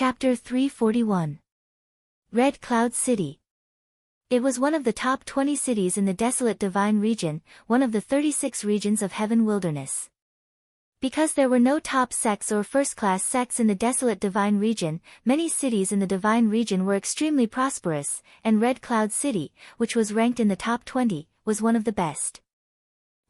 Chapter 341. Red Cloud City. It was one of the top 20 cities in the desolate divine region, one of the 36 regions of heaven wilderness. Because there were no top sects or first-class sects in the desolate divine region, many cities in the divine region were extremely prosperous, and Red Cloud City, which was ranked in the top 20, was one of the best.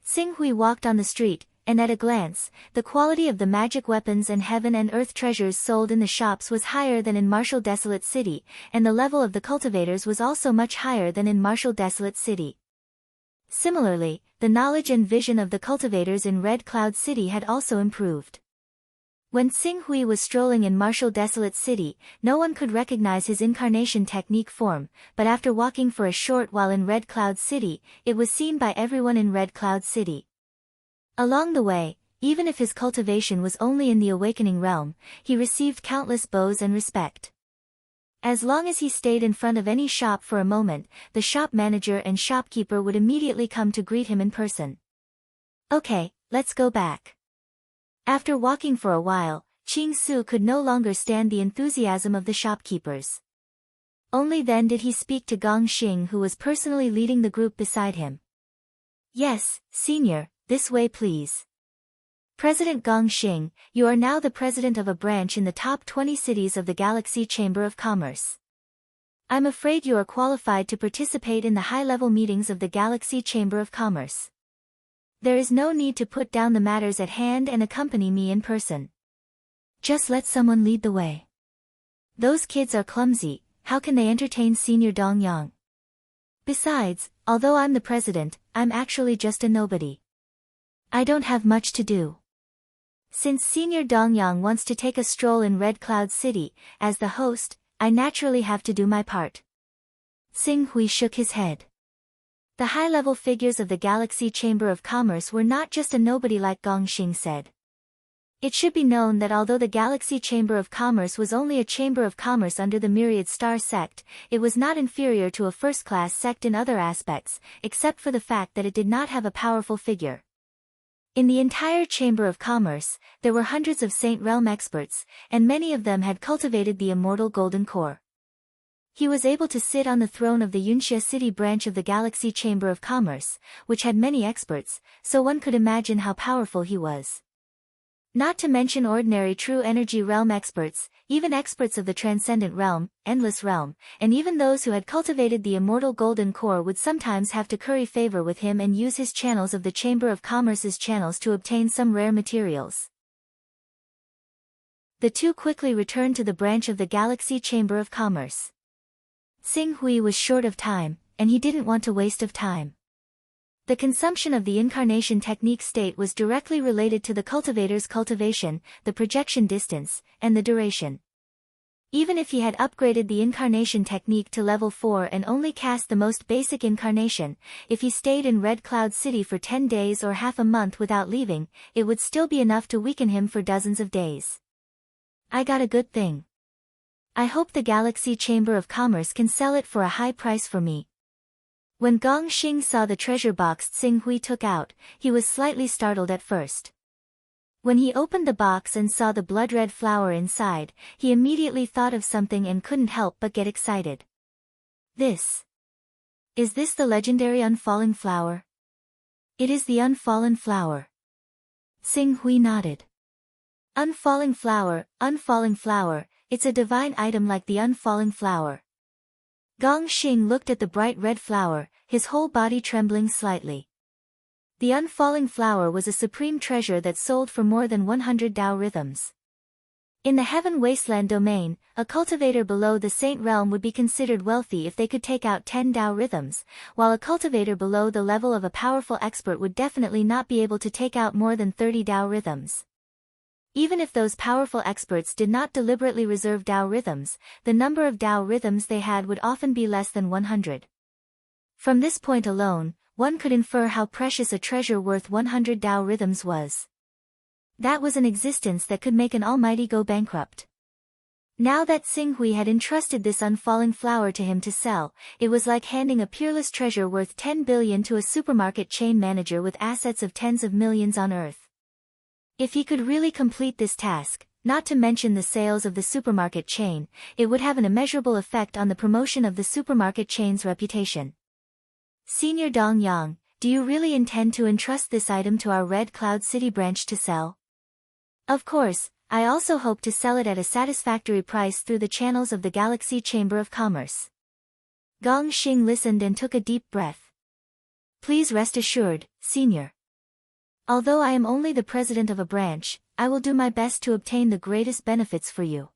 Xing Hui walked on the street, and at a glance, the quality of the magic weapons and heaven and earth treasures sold in the shops was higher than in Martial Desolate City, and the level of the cultivators was also much higher than in Martial Desolate City. Similarly, the knowledge and vision of the cultivators in Red Cloud City had also improved. When Xing Hui was strolling in Martial Desolate City, no one could recognize his incarnation technique form, but after walking for a short while in Red Cloud City, it was seen by everyone in Red Cloud City. Along the way, even if his cultivation was only in the awakening realm, he received countless bows and respect. As long as he stayed in front of any shop for a moment, the shop manager and shopkeeper would immediately come to greet him in person. Okay, let's go back. After walking for a while, Qing Su could no longer stand the enthusiasm of the shopkeepers. Only then did he speak to Gong Xing, who was personally leading the group beside him. Yes, senior, this way please. President Gong Xing, you are now the president of a branch in the top 20 cities of the Galaxy Chamber of Commerce. I'm afraid you are qualified to participate in the high-level meetings of the Galaxy Chamber of Commerce. There is no need to put down the matters at hand and accompany me in person. Just let someone lead the way. Those kids are clumsy, how can they entertain Senior Dong Yang? Besides, although I'm the president, I'm actually just a nobody. I don't have much to do. Since Senior Dongyang wants to take a stroll in Red Cloud City, as the host, I naturally have to do my part. Xing Hui shook his head. The high-level figures of the Galaxy Chamber of Commerce were not just a nobody like Gong Xing said. It should be known that although the Galaxy Chamber of Commerce was only a chamber of commerce under the Myriad Star sect, it was not inferior to a first-class sect in other aspects, except for the fact that it did not have a powerful figure. In the entire Chamber of Commerce, there were hundreds of Saint Realm experts, and many of them had cultivated the immortal golden core. He was able to sit on the throne of the Yunxia City branch of the Galaxy Chamber of Commerce, which had many experts, so one could imagine how powerful he was. Not to mention ordinary true energy realm experts, even experts of the transcendent realm, endless realm, and even those who had cultivated the immortal golden core would sometimes have to curry favor with him and use his channels of the Chamber of Commerce's channels to obtain some rare materials. The two quickly returned to the branch of the Galaxy Chamber of Commerce. Xing Hui was short of time, and he didn't want to waste of time. The consumption of the incarnation technique state was directly related to the cultivator's cultivation, the projection distance, and the duration. Even if he had upgraded the incarnation technique to level 4 and only cast the most basic incarnation, if he stayed in Red Cloud City for 10 days or half a month without leaving, it would still be enough to weaken him for dozens of days. I got a good thing. I hope the Galaxy Chamber of Commerce can sell it for a high price for me. When Gong Xing saw the treasure box Xing Hui took out, he was slightly startled at first. When he opened the box and saw the blood-red flower inside, he immediately thought of something and couldn't help but get excited. Is this the legendary unfallen flower? It is the unfallen flower. Xing Hui nodded. Unfallen flower, it's a divine item like the unfallen flower. Gong Xing looked at the bright red flower, his whole body trembling slightly. The unfalling flower was a supreme treasure that sold for more than 100 Dao rhythms. In the Heaven Wasteland domain, a cultivator below the Saint Realm would be considered wealthy if they could take out 10 Dao rhythms, while a cultivator below the level of a powerful expert would definitely not be able to take out more than 30 Dao rhythms. Even if those powerful experts did not deliberately reserve Dao rhythms, the number of Dao rhythms they had would often be less than 100. From this point alone, one could infer how precious a treasure worth 100 Dao rhythms was. That was an existence that could make an almighty go bankrupt. Now that Xing Hui had entrusted this unfallen flower to him to sell, it was like handing a peerless treasure worth 10 billion to a supermarket chain manager with assets of tens of millions on Earth. If he could really complete this task, not to mention the sales of the supermarket chain, it would have an immeasurable effect on the promotion of the supermarket chain's reputation. Senior Dong Yang, do you really intend to entrust this item to our Red Cloud City branch to sell? Of course, I also hope to sell it at a satisfactory price through the channels of the Galaxy Chamber of Commerce. Gong Xing listened and took a deep breath. Please rest assured, Senior. Although I am only the president of a branch, I will do my best to obtain the greatest benefits for you.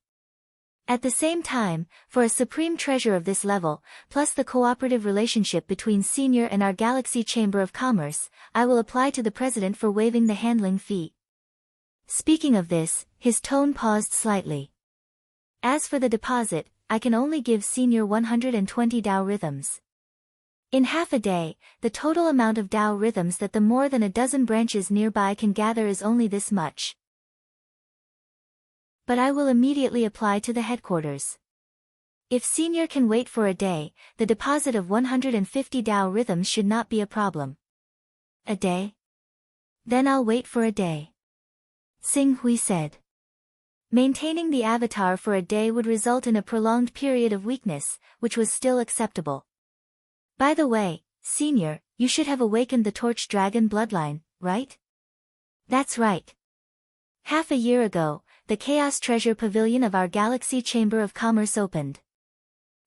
At the same time, for a supreme treasure of this level, plus the cooperative relationship between Senior and our Galaxy Chamber of Commerce, I will apply to the president for waiving the handling fee. Speaking of this, his tone paused slightly. As for the deposit, I can only give Senior 120 Dao rhythms. In half a day, the total amount of Dao rhythms that the more than a dozen branches nearby can gather is only this much. But I will immediately apply to the headquarters. If Senior can wait for a day, the deposit of 150 Dao rhythms should not be a problem. A day? Then I'll wait for a day. Xing Hui said. Maintaining the avatar for a day would result in a prolonged period of weakness, which was still acceptable. By the way, Senior, you should have awakened the Torch Dragon bloodline, right? That's right. Half a year ago, the Chaos Treasure Pavilion of our Galaxy Chamber of Commerce opened.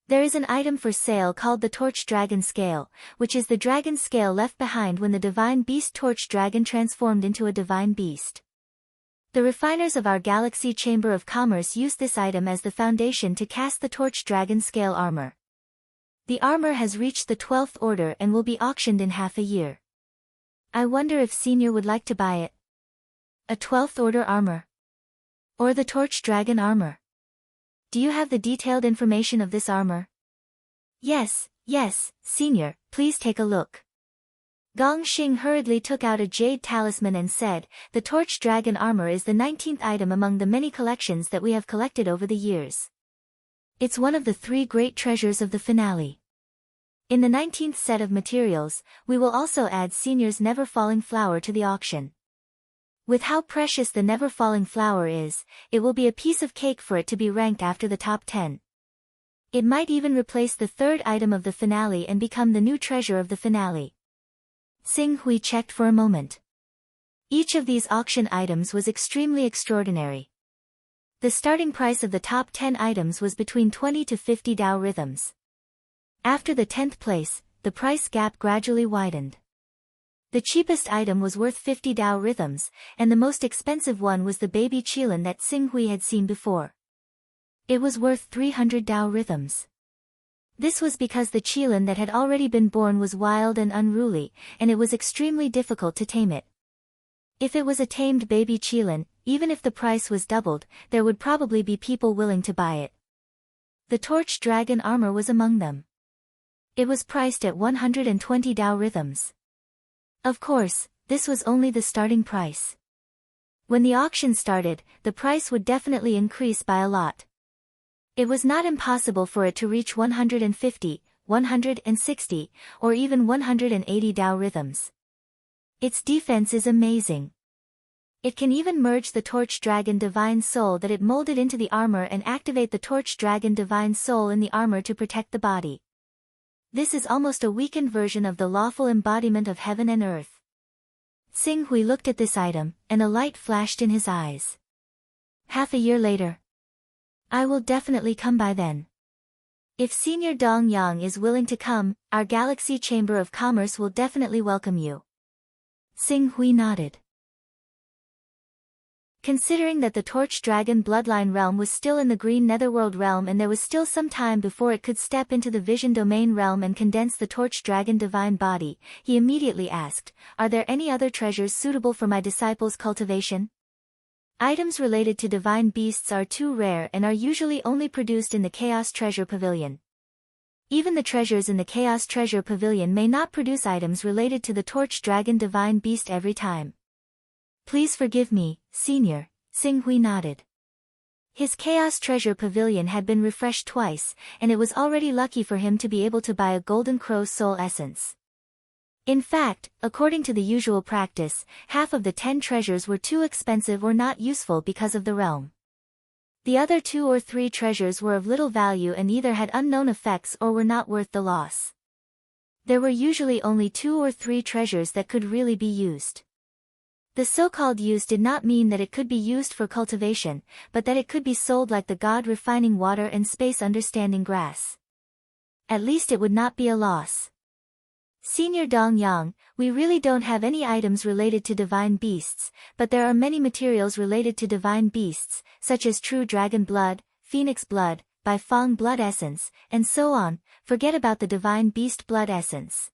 There is an item for sale called the Torch Dragon Scale, which is the dragon scale left behind when the Divine Beast Torch Dragon transformed into a Divine Beast. The refiners of our Galaxy Chamber of Commerce use this item as the foundation to cast the Torch Dragon Scale armor. The armor has reached the 12th order and will be auctioned in half a year. I wonder if Senior would like to buy it. A 12th order armor. Or the Torch Dragon armor. Do you have the detailed information of this armor? Yes, Senior, please take a look. Gong Xing hurriedly took out a jade talisman and said, the Torch Dragon armor is the 19th item among the many collections that we have collected over the years. It's one of the 3 great treasures of the finale. In the 19th set of materials, we will also add Senior's never-falling flower to the auction. With how precious the never-falling flower is, it will be a piece of cake for it to be ranked after the top 10. It might even replace the 3rd item of the finale and become the new treasure of the finale. Xing Hui checked for a moment. Each of these auction items was extremely extraordinary. The starting price of the top 10 items was between 20 to 50 Dao rhythms. After the 10th place, the price gap gradually widened. The cheapest item was worth 50 Dao rhythms, and the most expensive one was the baby Qilin that Xing Hui had seen before. It was worth 300 Dao rhythms. This was because the Qilin that had already been born was wild and unruly, and it was extremely difficult to tame it. If it was a tamed baby Qilin, even if the price was doubled, there would probably be people willing to buy it. The Torch Dragon armor was among them. It was priced at 120 Dao rhythms. Of course, this was only the starting price. When the auction started, the price would definitely increase by a lot. It was not impossible for it to reach 150, 160, or even 180 Dao rhythms. Its defense is amazing. It can even merge the Torch Dragon Divine Soul that it molded into the armor and activate the Torch Dragon Divine Soul in the armor to protect the body. This is almost a weakened version of the lawful embodiment of heaven and earth. Xing Hui looked at this item, and a light flashed in his eyes. Half a year later. I will definitely come by then. If Senior Dong Yang is willing to come, our Galaxy Chamber of Commerce will definitely welcome you. Xing Hui nodded. Considering that the Torch Dragon Bloodline realm was still in the Green Netherworld realm and there was still some time before it could step into the Vision Domain realm and condense the Torch Dragon Divine Body, he immediately asked, are there any other treasures suitable for my disciples' cultivation? Items related to divine beasts are too rare and are usually only produced in the Chaos Treasure Pavilion. Even the treasures in the Chaos Treasure Pavilion may not produce items related to the Torch Dragon Divine Beast every time. Please forgive me, Senior, Xing Hui nodded. His Chaos Treasure Pavilion had been refreshed twice, and it was already lucky for him to be able to buy a Golden Crow Soul Essence. In fact, according to the usual practice, half of the 10 treasures were too expensive or not useful because of the realm. The other 2 or 3 treasures were of little value and either had unknown effects or were not worth the loss. There were usually only 2 or 3 treasures that could really be used. The so-called use did not mean that it could be used for cultivation, but that it could be sold like the god refining water and space understanding grass. At least it would not be a loss. Senior Dong Yang, we really don't have any items related to divine beasts, but there are many materials related to divine beasts, such as true dragon blood, phoenix blood, Bifang blood essence, and so on. Forget about the divine beast blood essence.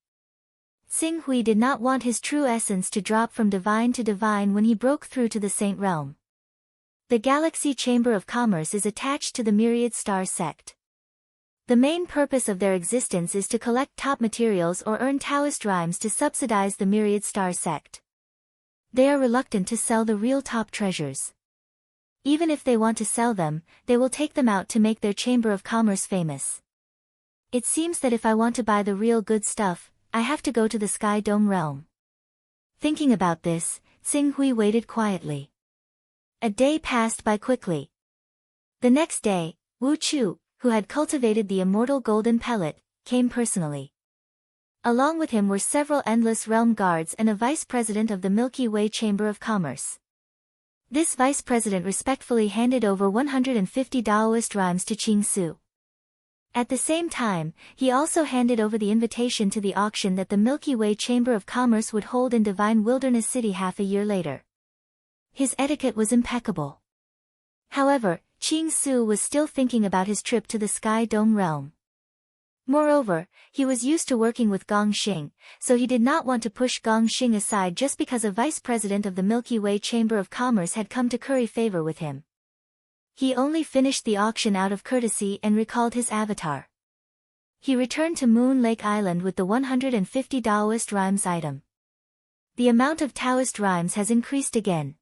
Xing Hui did not want his true essence to drop from divine to divine when he broke through to the saint realm. The Galaxy Chamber of Commerce is attached to the Myriad Star sect. The main purpose of their existence is to collect top materials or earn Taoist rhymes to subsidize the Myriad Star sect. They are reluctant to sell the real top treasures. Even if they want to sell them, they will take them out to make their Chamber of Commerce famous. It seems that if I want to buy the real good stuff, I have to go to the Sky Dome realm. Thinking about this, Xing Hui waited quietly. A day passed by quickly. The next day, Wu Chu, who had cultivated the immortal golden pellet, came personally. Along with him were several endless realm guards and a vice president of the Milky Way Chamber of Commerce. This vice president respectfully handed over 150 Daoist rhymes to Qing Su. At the same time, he also handed over the invitation to the auction that the Milky Way Chamber of Commerce would hold in Divine Wilderness City half a year later. His etiquette was impeccable. However, Qing Su was still thinking about his trip to the Sky Dome realm. Moreover, he was used to working with Gong Xing, so he did not want to push Gong Xing aside just because a vice president of the Milky Way Chamber of Commerce had come to curry favor with him. He only finished the auction out of courtesy and recalled his avatar. He returned to Moon Lake Island with the 150 Taoist rhymes item. The amount of Taoist rhymes has increased again.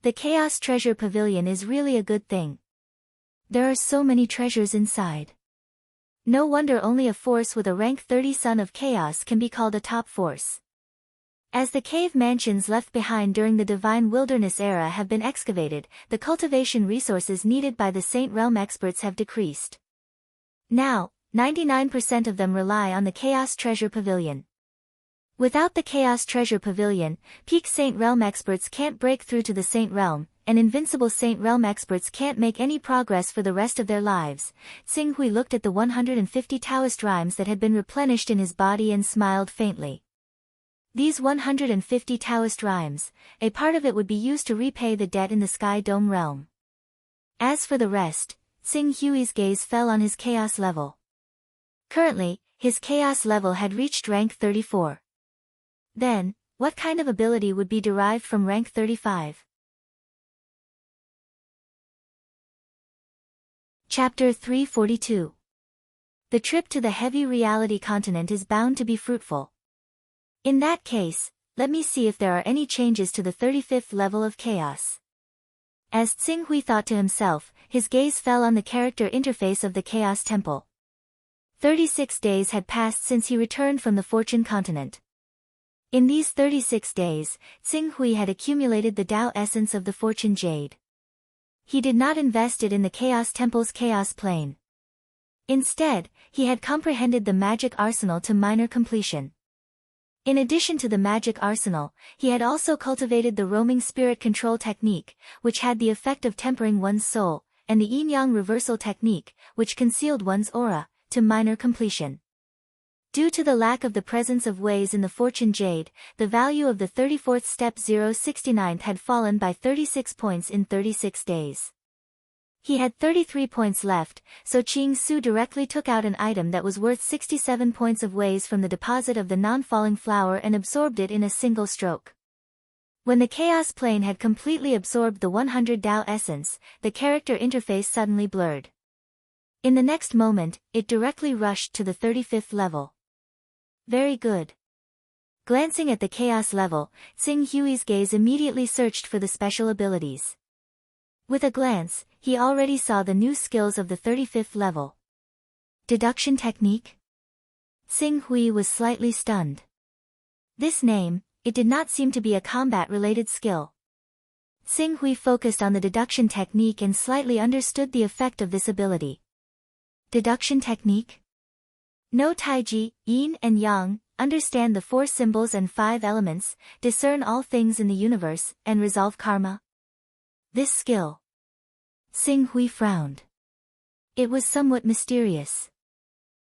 The Chaos Treasure Pavilion is really a good thing. There are so many treasures inside. No wonder only a force with a rank 30 Son of Chaos can be called a top force. As the cave mansions left behind during the Divine Wilderness era have been excavated, the cultivation resources needed by the Saint Realm experts have decreased. Now, 99% of them rely on the Chaos Treasure Pavilion. Without the Chaos Treasure Pavilion, peak Saint Realm experts can't break through to the Saint Realm, and invincible Saint Realm experts can't make any progress for the rest of their lives. Xing Hui looked at the 150 Taoist rhymes that had been replenished in his body and smiled faintly. These 150 Taoist rhymes, a part of it would be used to repay the debt in the Sky Dome realm. As for the rest, Xing Hui's gaze fell on his chaos level. Currently, his chaos level had reached rank 34. Then, what kind of ability would be derived from rank 35? Chapter 342. The trip to the heavy reality continent is bound to be fruitful. In that case, let me see if there are any changes to the 35th level of chaos. As Xing Hui thought to himself, his gaze fell on the character interface of the Chaos Temple. 36 days had passed since he returned from the Fortune continent. In these 36 days, Xing Hui had accumulated the Tao essence of the Fortune Jade. He did not invest it in the Chaos Temple's Chaos Plane. Instead, he had comprehended the magic arsenal to minor completion. In addition to the magic arsenal, he had also cultivated the roaming spirit control technique, which had the effect of tempering one's soul, and the yin-yang reversal technique, which concealed one's aura, to minor completion. Due to the lack of the presence of ways in the Fortune Jade, the value of the 34th step 069th had fallen by 36 points in 36 days. He had 33 points left, so Qing Su directly took out an item that was worth 67 points of ways from the deposit of the non-falling flower and absorbed it in a single stroke. When the Chaos Plane had completely absorbed the 100 Tao essence, the character interface suddenly blurred. In the next moment, it directly rushed to the 35th level. Very good. Glancing at the Chaos level, Xing Hui's gaze immediately searched for the special abilities. With a glance, he already saw the new skills of the 35th level. Deduction technique? Xing Hui was slightly stunned. This name, it did not seem to be a combat-related skill. Xing Hui focused on the deduction technique and slightly understood the effect of this ability. Deduction technique? Know Taiji, yin and yang, understand the 4 symbols and 5 elements, discern all things in the universe, and resolve karma. This skill. Xing Hui frowned. It was somewhat mysterious.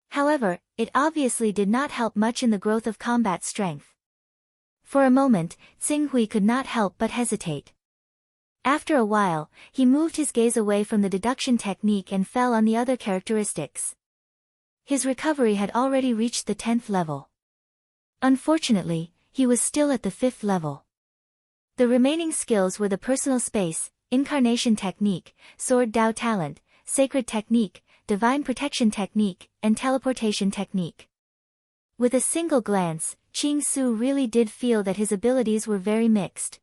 However, it obviously did not help much in the growth of combat strength. For a moment, Xing Hui could not help but hesitate. After a while, he moved his gaze away from the deduction technique and fell on the other characteristics. His recovery had already reached the 10th level. Unfortunately, he was still at the 5th level. The remaining skills were the personal space, incarnation technique, sword Dao talent, sacred technique, divine protection technique, and teleportation technique. With a single glance, Qing Su really did feel that his abilities were very mixed.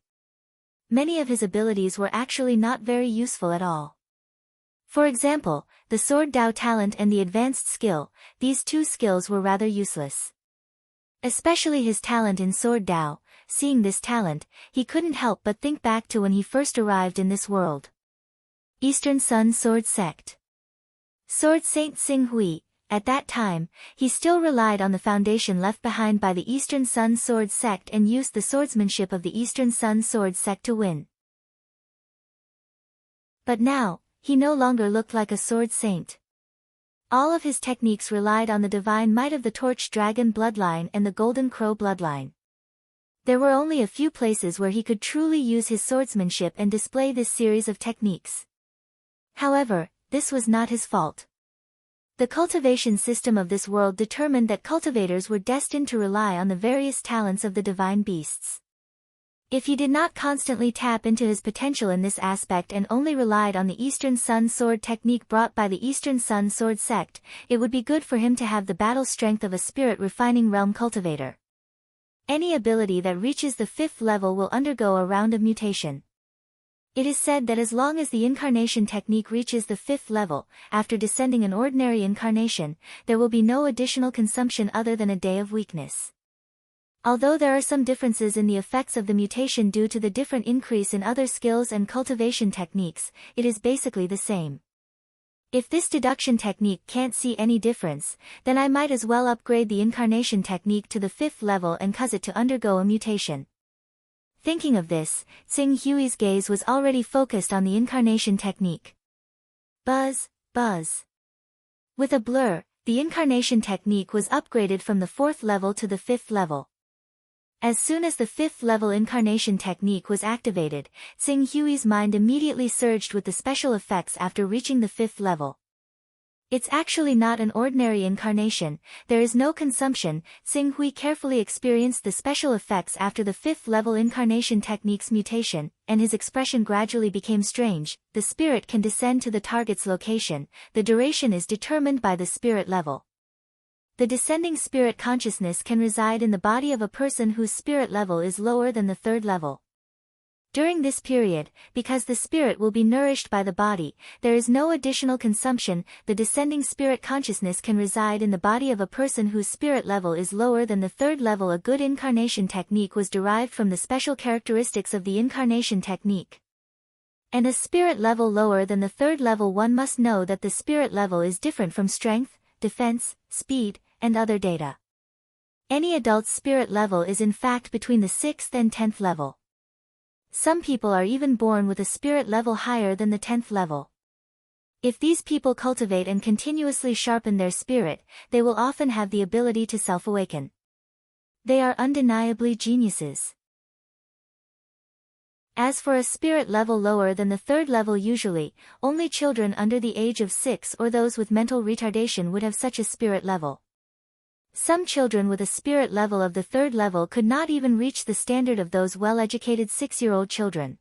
Many of his abilities were actually not very useful at all. For example, the sword Dao talent and the advanced skill, these 2 skills were rather useless. Especially his talent in sword Dao. Seeing this talent, he couldn't help but think back to when he first arrived in this world. Eastern Sun Sword Sect. Sword Saint Xing Hui. At that time, he still relied on the foundation left behind by the Eastern Sun Sword Sect and used the swordsmanship of the Eastern Sun Sword Sect to win. But now, he no longer looked like a sword saint. All of his techniques relied on the divine might of the Torch Dragon bloodline and the Golden Crow bloodline. There were only a few places where he could truly use his swordsmanship and display this series of techniques. However, this was not his fault. The cultivation system of this world determined that cultivators were destined to rely on the various talents of the divine beasts. If he did not constantly tap into his potential in this aspect and only relied on the Eastern Sun Sword technique brought by the Eastern Sun Sword sect, it would be good for him to have the battle strength of a spirit refining realm cultivator. Any ability that reaches the 5th level will undergo a round of mutation. It is said that as long as the incarnation technique reaches the 5th level, after descending an ordinary incarnation, there will be no additional consumption other than a day of weakness. Although there are some differences in the effects of the mutation due to the different increase in other skills and cultivation techniques, it is basically the same. If this deduction technique can't see any difference, then I might as well upgrade the incarnation technique to the 5th level and cause it to undergo a mutation. Thinking of this, Xing Hui's gaze was already focused on the incarnation technique. Buzz, buzz. With a blur, the incarnation technique was upgraded from the 4th level to the 5th level. As soon as the 5th level incarnation technique was activated, Xing Hui's mind immediately surged with the special effects after reaching the 5th level. It's actually not an ordinary incarnation, there is no consumption. Xing Hui carefully experienced the special effects after the 5th level incarnation technique's mutation, and his expression gradually became strange. The spirit can descend to the target's location, the duration is determined by the spirit level. The descending spirit consciousness can reside in the body of a person whose spirit level is lower than the 3rd level. During this period, because the spirit will be nourished by the body, there is no additional consumption. The descending spirit consciousness can reside in the body of a person whose spirit level is lower than the 3rd level. A good incarnation technique was derived from the special characteristics of the incarnation technique. And a spirit level lower than the 3rd level, one must know that the spirit level is different from strength, defense, speed, and other data. Any adult's spirit level is in fact between the 6th and 10th level. Some people are even born with a spirit level higher than the 10th level. If these people cultivate and continuously sharpen their spirit, they will often have the ability to self-awaken. They are undeniably geniuses. As for a spirit level lower than the 3rd level, usually, only children under the age of 6 or those with mental retardation would have such a spirit level. Some children with a spirit level of the 3rd level could not even reach the standard of those well-educated 6-year-old children.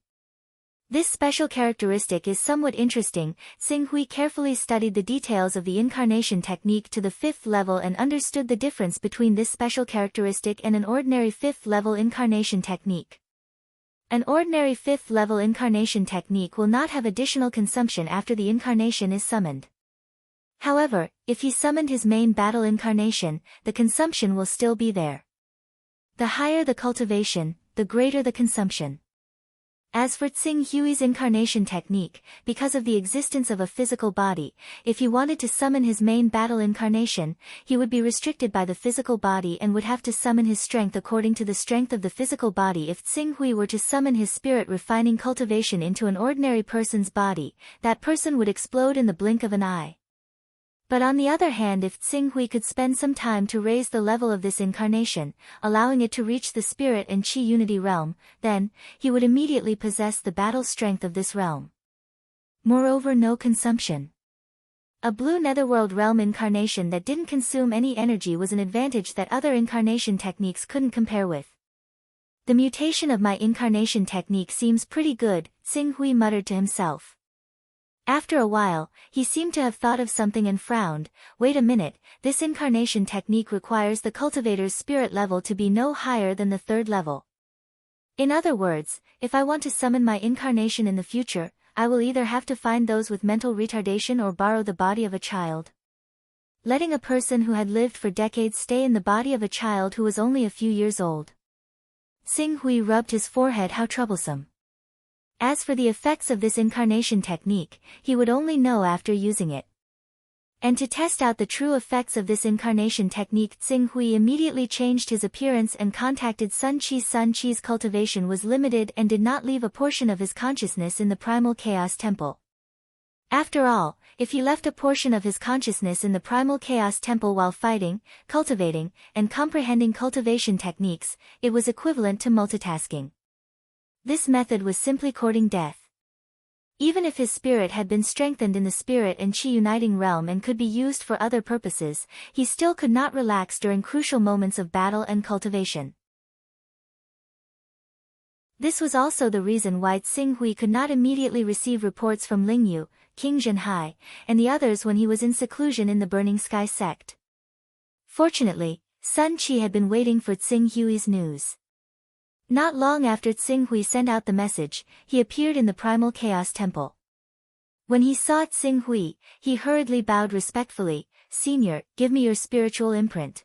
This special characteristic is somewhat interesting. Xing Hui carefully studied the details of the incarnation technique to the 5th level and understood the difference between this special characteristic and an ordinary 5th level incarnation technique. An ordinary 5th level incarnation technique will not have additional consumption after the incarnation is summoned. However, if he summoned his main battle incarnation, the consumption will still be there. The higher the cultivation, the greater the consumption. As for Tsing Hui's incarnation technique, because of the existence of a physical body, if he wanted to summon his main battle incarnation, he would be restricted by the physical body and would have to summon his strength according to the strength of the physical body. If Tsing Hui were to summon his spirit refining cultivation into an ordinary person's body, that person would explode in the blink of an eye. But on the other hand, if Tsing Hui could spend some time to raise the level of this incarnation, allowing it to reach the spirit and chi unity realm, then, he would immediately possess the battle strength of this realm. Moreover, no consumption. A blue netherworld realm incarnation that didn't consume any energy was an advantage that other incarnation techniques couldn't compare with. The mutation of my incarnation technique seems pretty good, Tsing Hui muttered to himself. After a while, he seemed to have thought of something and frowned. Wait a minute, this incarnation technique requires the cultivator's spirit level to be no higher than the 3rd level. In other words, if I want to summon my incarnation in the future, I will either have to find those with mental retardation or borrow the body of a child. Letting a person who had lived for decades stay in the body of a child who was only a few years old. Tsing Hui rubbed his forehead. How troublesome. As for the effects of this incarnation technique, he would only know after using it. And to test out the true effects of this incarnation technique, Tsing Hui immediately changed his appearance and contacted Sun Chi. Sun Chi's cultivation was limited and did not leave a portion of his consciousness in the primal chaos temple. After all, if he left a portion of his consciousness in the primal chaos temple while fighting, cultivating, and comprehending cultivation techniques, it was equivalent to multitasking. This method was simply courting death. Even if his spirit had been strengthened in the spirit and chi uniting realm and could be used for other purposes, he still could not relax during crucial moments of battle and cultivation. This was also the reason why Tsing Hui could not immediately receive reports from Ling Yu, King Zhenhai, and the others when he was in seclusion in the Burning Sky sect. Fortunately, Sun Chi had been waiting for Tsing Hui's news. Not long after Tsing Hui sent out the message, he appeared in the Primal Chaos Temple. When he saw Tsing Hui, he hurriedly bowed respectfully. "Senior, give me your spiritual imprint.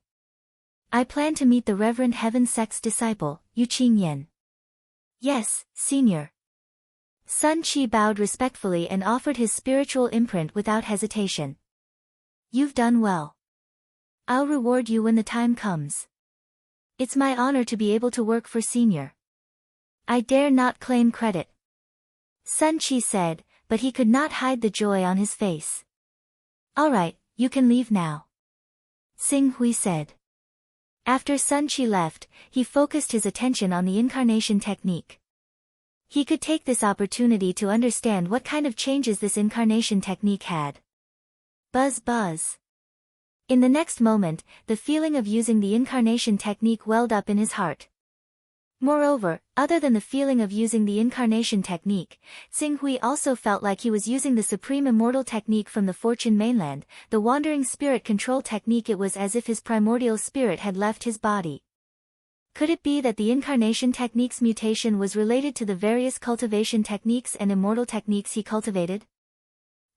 I plan to meet the Reverend Heaven Sect's disciple, Yu Qingyan." "Yes, Senior." Sun Chi bowed respectfully and offered his spiritual imprint without hesitation. "You've done well. I'll reward you when the time comes. It's my honor to be able to work for Senior. I dare not claim credit," Sun Chi said, but he could not hide the joy on his face. "All right, you can leave now," Tsing Hui said. After Sun Chi left, he focused his attention on the incarnation technique. He could take this opportunity to understand what kind of changes this incarnation technique had. Buzz buzz. In the next moment, the feeling of using the incarnation technique welled up in his heart. Moreover, other than the feeling of using the incarnation technique, Tsing Hui also felt like he was using the supreme immortal technique from the Fortune mainland, the wandering spirit control technique. It was as if his primordial spirit had left his body. Could it be that the incarnation technique's mutation was related to the various cultivation techniques and immortal techniques he cultivated?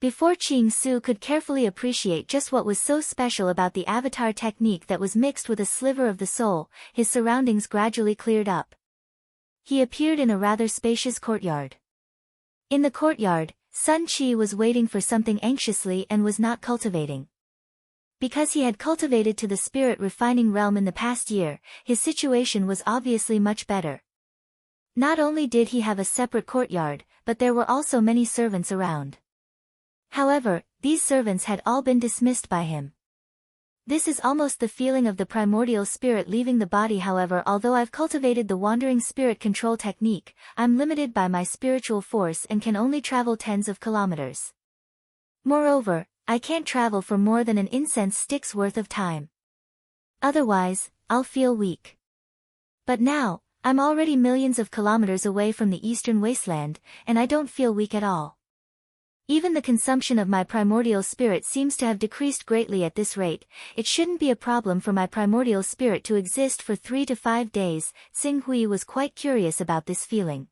Before Qing Su could carefully appreciate just what was so special about the avatar technique that was mixed with a sliver of the soul, his surroundings gradually cleared up. He appeared in a rather spacious courtyard. In the courtyard, Sun Chi was waiting for something anxiously and was not cultivating. Because he had cultivated to the spirit refining realm in the past year, his situation was obviously much better. Not only did he have a separate courtyard, but there were also many servants around. However, these servants had all been dismissed by him. This is almost the feeling of the primordial spirit leaving the body. However, although I've cultivated the wandering spirit control technique, I'm limited by my spiritual force and can only travel tens of kilometers. Moreover, I can't travel for more than an incense stick's worth of time. Otherwise, I'll feel weak. But now, I'm already millions of kilometers away from the eastern wasteland, and I don't feel weak at all. Even the consumption of my primordial spirit seems to have decreased greatly at this rate. It shouldn't be a problem for my primordial spirit to exist for 3 to 5 days. Tsing Hui was quite curious about this feeling.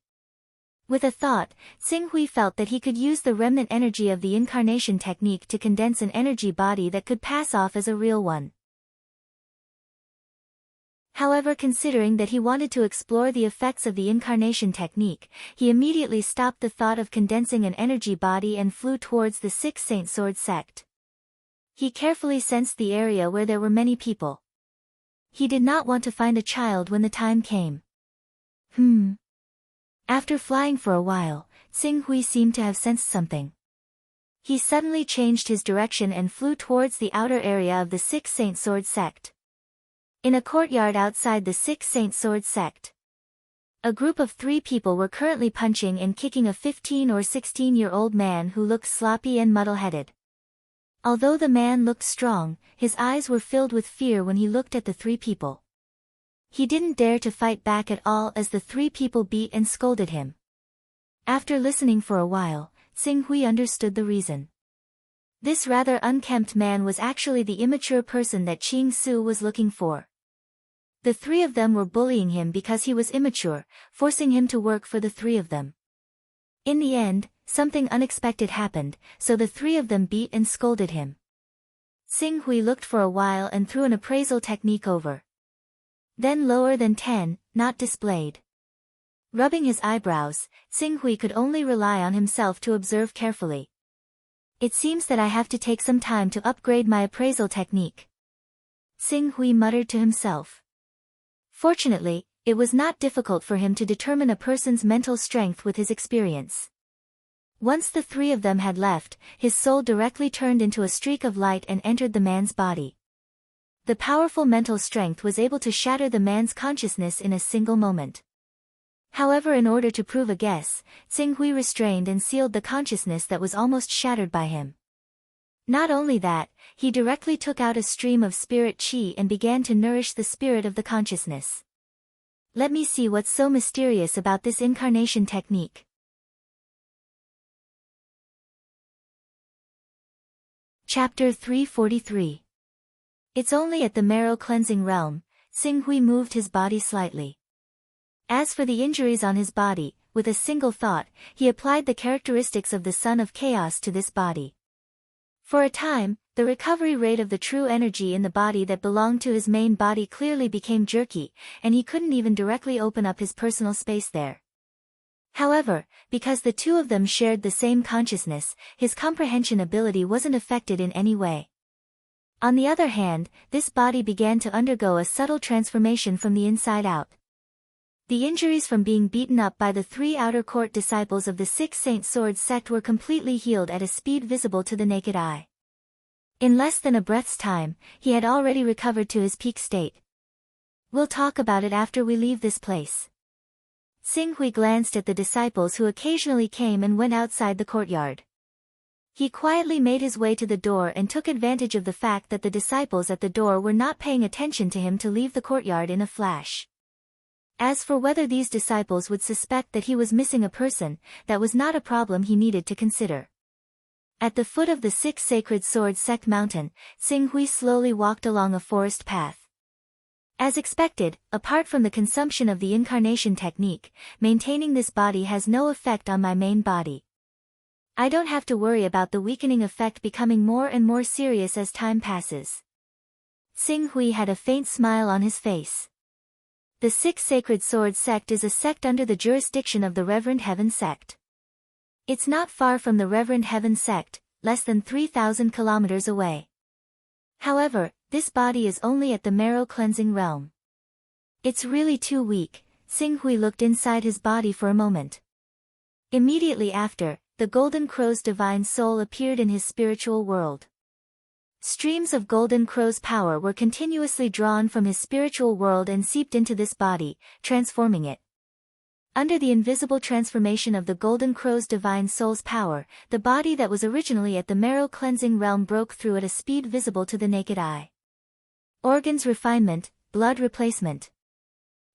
With a thought, Tsing Hui felt that he could use the remnant energy of the incarnation technique to condense an energy body that could pass off as a real one. However, considering that he wanted to explore the effects of the incarnation technique, he immediately stopped the thought of condensing an energy body and flew towards the Six Saint Sword sect. He carefully sensed the area where there were many people. He did not want to find a child when the time came. After flying for a while, Xing Hui seemed to have sensed something. He suddenly changed his direction and flew towards the outer area of the Six Saint Sword sect. In a courtyard outside the Six Saint Sword sect, a group of 3 people were currently punching and kicking a 15 or 16-year-old man who looked sloppy and muddle-headed. Although the man looked strong, his eyes were filled with fear when he looked at the 3 people. He didn't dare to fight back at all as the 3 people beat and scolded him. After listening for a while, Xing Hui understood the reason. This rather unkempt man was actually the immature person that Qing Su was looking for. The 3 of them were bullying him because he was immature, forcing him to work for the 3 of them. In the end, something unexpected happened, so the 3 of them beat and scolded him. Xing Hui looked for a while and threw an appraisal technique over. Then lower than 10, not displayed. Rubbing his eyebrows, Xing Hui could only rely on himself to observe carefully. It seems that I have to take some time to upgrade my appraisal technique, Xing Hui muttered to himself. Fortunately, it was not difficult for him to determine a person's mental strength with his experience. Once the 3 of them had left, his soul directly turned into a streak of light and entered the man's body. The powerful mental strength was able to shatter the man's consciousness in a single moment. However, in order to prove a guess, Xing Hui restrained and sealed the consciousness that was almost shattered by him. Not only that, he directly took out a stream of spirit qi and began to nourish the spirit of the consciousness. Let me see what's so mysterious about this incarnation technique. Chapter 343. It's only at the marrow cleansing realm. Xing Hui moved his body slightly. As for the injuries on his body, with a single thought, he applied the characteristics of the Son of Chaos to this body. For a time, the recovery rate of the true energy in the body that belonged to his main body clearly became jerky, and he couldn't even directly open up his personal space there. However, because the 2 of them shared the same consciousness, his comprehension ability wasn't affected in any way. On the other hand, this body began to undergo a subtle transformation from the inside out. The injuries from being beaten up by the 3 outer court disciples of the Six Saint Sword sect were completely healed at a speed visible to the naked eye. In less than a breath's time, he had already recovered to his peak state. We'll talk about it after we leave this place. Xing Hui glanced at the disciples who occasionally came and went outside the courtyard. He quietly made his way to the door and took advantage of the fact that the disciples at the door were not paying attention to him to leave the courtyard in a flash. As for whether these disciples would suspect that he was missing a person, that was not a problem he needed to consider. At the foot of the Six Sacred Sword Sect mountain, Xing Hui slowly walked along a forest path. As expected, apart from the consumption of the incarnation technique, maintaining this body has no effect on my main body. I don't have to worry about the weakening effect becoming more and more serious as time passes. Xing Hui had a faint smile on his face. The Six Sacred Sword Sect is a sect under the jurisdiction of the Reverend Heaven Sect. It's not far from the Reverend Heaven Sect, less than 3,000 kilometers away. However, this body is only at the marrow cleansing realm. It's really too weak. Xing Hui looked inside his body for a moment. Immediately after, the Golden Crow's divine soul appeared in his spiritual world. Streams of Golden Crow's power were continuously drawn from his spiritual world and seeped into this body, transforming it. Under the invisible transformation of the Golden Crow's divine soul's power, the body that was originally at the marrow cleansing realm broke through at a speed visible to the naked eye. Organs refinement, blood replacement.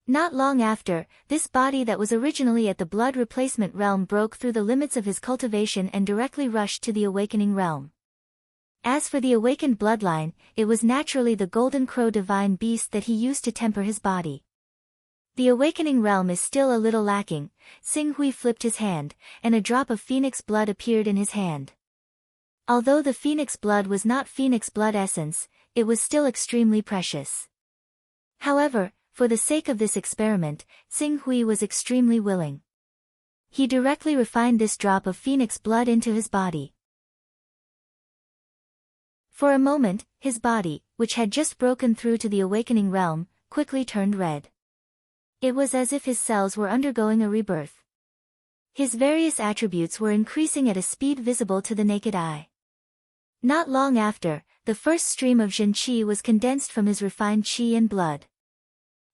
Not long after, this body that was originally at the blood replacement realm broke through the limits of his cultivation and directly rushed to the awakening realm. As for the awakened bloodline, it was naturally the Golden Crow divine beast that he used to temper his body. The awakening realm is still a little lacking. Xing Hui flipped his hand, and a drop of phoenix blood appeared in his hand. Although the phoenix blood was not phoenix blood essence, it was still extremely precious. However, for the sake of this experiment, Xing Hui was extremely willing. He directly refined this drop of phoenix blood into his body. For a moment, his body, which had just broken through to the awakening realm, quickly turned red. It was as if his cells were undergoing a rebirth. His various attributes were increasing at a speed visible to the naked eye. Not long after, the first stream of Jin Qi was condensed from his refined Qi and blood.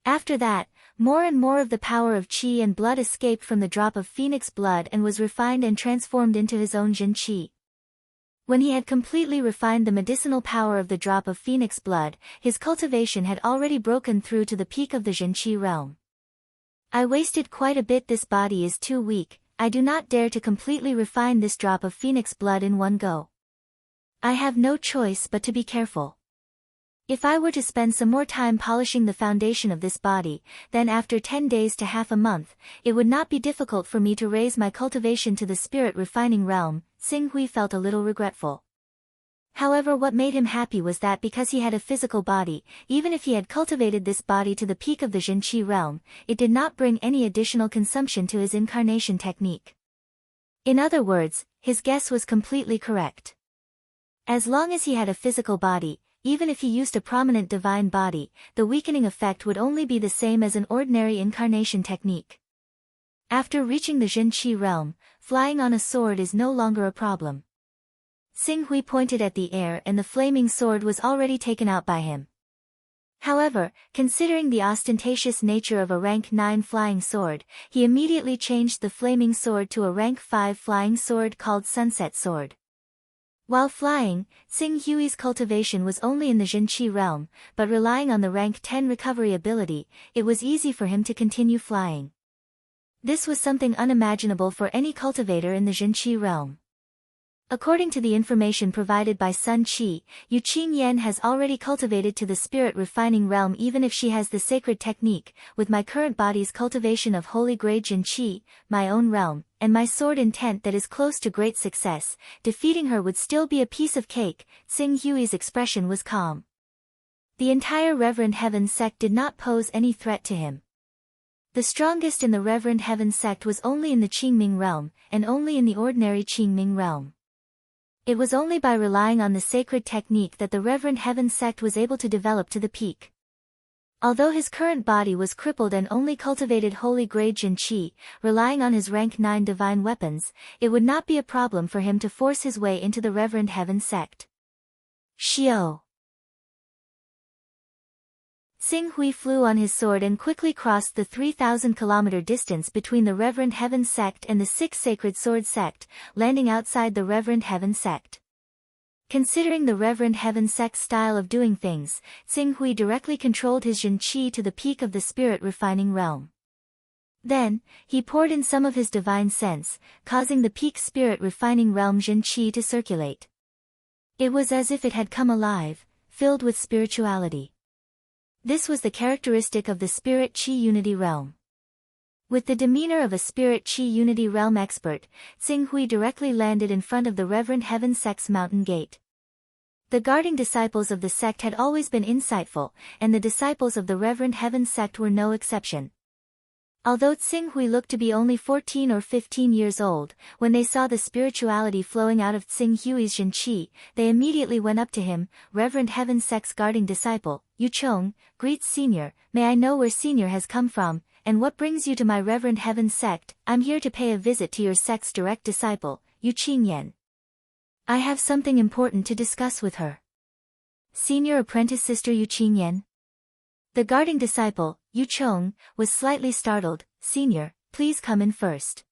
After that, more and more of the power of Qi and blood escaped from the drop of phoenix blood and was refined and transformed into his own Jin Qi. When he had completely refined the medicinal power of the drop of phoenix blood, his cultivation had already broken through to the peak of the Jin Qi realm. I wasted quite a bit. This body is too weak. I do not dare to completely refine this drop of phoenix blood in one go. I have no choice but to be careful. If I were to spend some more time polishing the foundation of this body, then after 10 days to half a month, it would not be difficult for me to raise my cultivation to the spirit refining realm. Xing Hui felt a little regretful. However, what made him happy was that because he had a physical body, even if he had cultivated this body to the peak of the Jin Qi realm, it did not bring any additional consumption to his incarnation technique. In other words, his guess was completely correct. As long as he had a physical body, even if he used a prominent divine body, the weakening effect would only be the same as an ordinary incarnation technique. After reaching the Jin Qi realm, flying on a sword is no longer a problem. Xing Hui pointed at the air and the flaming sword was already taken out by him. However, considering the ostentatious nature of a rank 9 flying sword, he immediately changed the flaming sword to a rank 5 flying sword called Sunset Sword. While flying, Xing Hui's cultivation was only in the Jin Qi realm, but relying on the rank 10 recovery ability, it was easy for him to continue flying. This was something unimaginable for any cultivator in the Jin Qi realm. According to the information provided by Sun Qi, Yu Qingyan has already cultivated to the spirit refining realm even if she has the sacred technique. With my current body's cultivation of holy grade Jin Qi, my own realm, and my sword intent that is close to great success, defeating her would still be a piece of cake. Xing Hui's expression was calm. The entire Reverend Heaven sect did not pose any threat to him. The strongest in the Reverend Heaven sect was only in the Qingming realm, and only in the ordinary Qingming realm. It was only by relying on the sacred technique that the Reverend Heaven sect was able to develop to the peak. Although his current body was crippled and only cultivated holy grade Jin Qi, relying on his rank 9 divine weapons, it would not be a problem for him to force his way into the Reverend Heaven sect. Xiao. Xing Hui flew on his sword and quickly crossed the 3,000-kilometer distance between the Reverend Heaven sect and the 6 Sacred Sword sect, landing outside the Reverend Heaven sect. Considering the Reverend Heaven sect's style of doing things, Xing Hui directly controlled his Jin Qi to the peak of the spirit refining realm. Then, he poured in some of his divine sense, causing the peak spirit refining realm Jin Qi to circulate. It was as if it had come alive, filled with spirituality. This was the characteristic of the Spirit Qi Unity Realm. With the demeanor of a Spirit Qi Unity Realm expert, Xing Hui directly landed in front of the Reverend Heaven sect's mountain gate. The guarding disciples of the sect had always been insightful, and the disciples of the Reverend Heaven sect were no exception. Although Xing Hui looked to be only 14 or 15 years old, when they saw the spirituality flowing out of Xing Hui's Jin Qi, they immediately went up to him. Reverend Heaven sect's guarding disciple, Yu Chong, greets Senior. May I know where Senior has come from, and what brings you to my Reverend Heaven sect? I'm here to pay a visit to your sect's direct disciple, Yu Qingyan. I have something important to discuss with her. Senior apprentice sister Yu Qingyan. The guarding disciple, Yu Chong, was slightly startled. Senior, please come in first.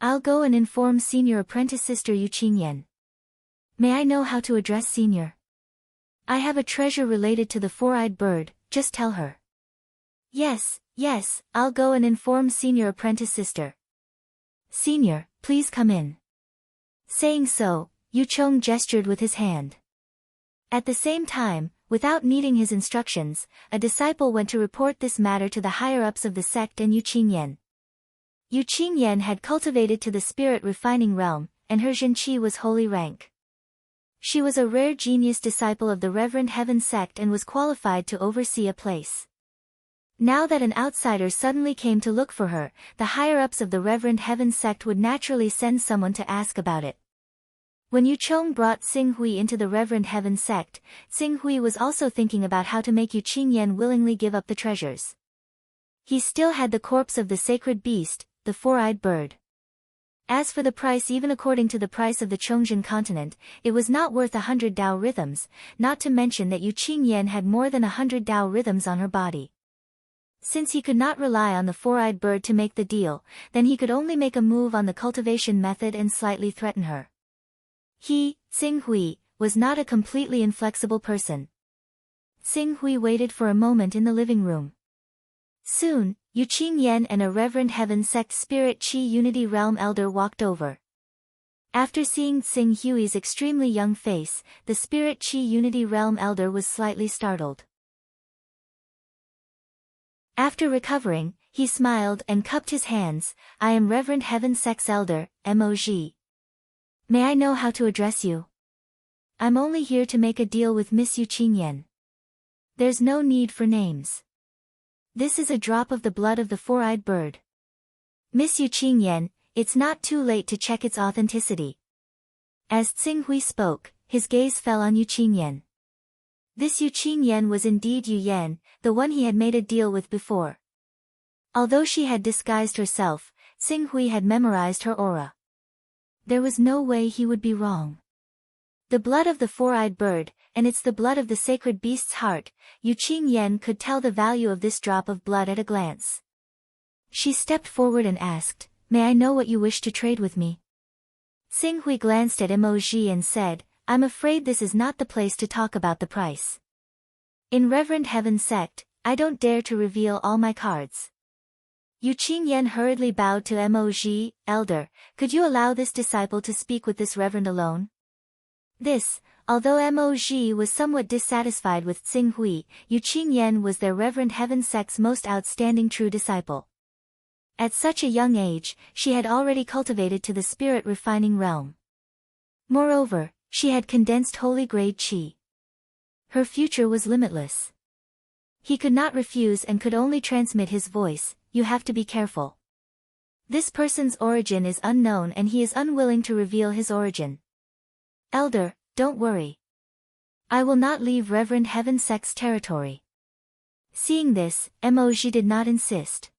I'll go and inform Senior apprentice sister Yu Qingyan. May I know how to address Senior? I have a treasure related to the four-eyed bird, just tell her. Yes, I'll go and inform Senior apprentice sister. Senior, please come in. Saying so, Yu Chong gestured with his hand. At the same time, without needing his instructions, a disciple went to report this matter to the higher-ups of the sect and Yu Qingyan. Yu Qingyan had cultivated to the spirit refining realm, and her Jin Qi was holy rank. She was a rare genius disciple of the Reverend Heaven sect and was qualified to oversee a place. Now that an outsider suddenly came to look for her, the higher-ups of the Reverend Heaven sect would naturally send someone to ask about it. When Yu Chong brought Xing Hui into the Reverend Heaven sect, Xing Hui was also thinking about how to make Yu Qingyan willingly give up the treasures. He still had the corpse of the sacred beast, the four-eyed bird. As for the price, even according to the price of the Chongzhen continent, it was not worth 100 Dao rhythms, not to mention that Yu Qingyan had more than 100 Dao rhythms on her body. Since he could not rely on the four-eyed bird to make the deal, then he could only make a move on the cultivation method and slightly threaten her. He, Xing Hui, was not a completely inflexible person. Xing Hui waited for a moment in the living room. Soon, Yu Qingyan and a Reverend Heaven sect Spirit Chi Unity Realm elder walked over. After seeing Xing Hui's extremely young face, the Spirit Chi Unity Realm elder was slightly startled. After recovering, he smiled and cupped his hands. I am Reverend Heaven Sect's elder, Moj. May I know how to address you? I'm only here to make a deal with Miss Yu Qingyan. There's no need for names. This is a drop of the blood of the four-eyed bird. Miss Yu Qingyan, it's not too late to check its authenticity. As Xing Hui spoke, his gaze fell on Yu Qingyan. This Yu Qingyan was indeed Yu Yan, the one he had made a deal with before. Although she had disguised herself, Xing Hui had memorized her aura. There was no way he would be wrong. The blood of the four-eyed bird, and it's the blood of the sacred beast's heart. Yu Qingyan could tell the value of this drop of blood at a glance. She stepped forward and asked, May I know what you wish to trade with me? Xing Hui glanced at Moj and said, I'm afraid this is not the place to talk about the price. In Reverend Heaven sect, I don't dare to reveal all my cards. Yu Qingyan hurriedly bowed to Moj, elder, could you allow this disciple to speak with this reverend alone? This, although Moj was somewhat dissatisfied with Xing Hui, Yu Qingyan was their Reverend Heaven sect's most outstanding true disciple. At such a young age, she had already cultivated to the spirit refining realm. Moreover, she had condensed holy grade qi. Her future was limitless. He could not refuse and could only transmit his voice, you have to be careful. This person's origin is unknown and he is unwilling to reveal his origin. Elder, don't worry. I will not leave Reverend Heaven sect's territory. Seeing this, Moj did not insist.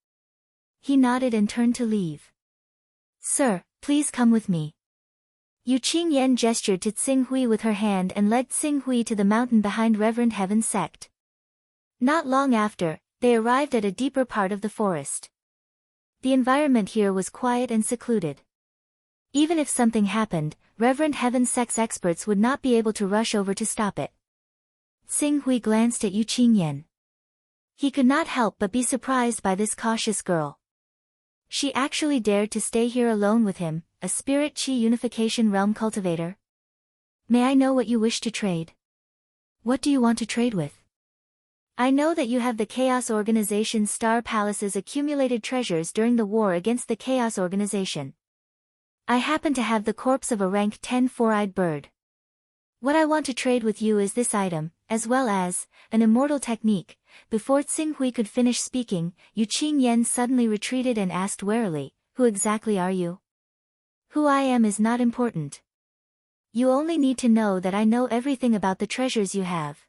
He nodded and turned to leave. Sir, please come with me. Yu Qingyan gestured to Xing Hui with her hand and led Xing Hui to the mountain behind Reverend Heaven sect. Not long after, they arrived at a deeper part of the forest. The environment here was quiet and secluded. Even if something happened, Reverend Heaven sect's experts would not be able to rush over to stop it. Xing Hui glanced at Yu Qingyan. He could not help but be surprised by this cautious girl. She actually dared to stay here alone with him, a spirit chi unification realm cultivator. May I know what you wish to trade? What do you want to trade with? I know that you have the Chaos Organization's Star Palace's accumulated treasures during the war against the Chaos Organization. I happen to have the corpse of a rank 10 four-eyed bird. What I want to trade with you is this item, as well as an immortal technique. Before Xing Hui could finish speaking, Yu Qingyan suddenly retreated and asked warily, who exactly are you? Who I am is not important. You only need to know that I know everything about the treasures you have.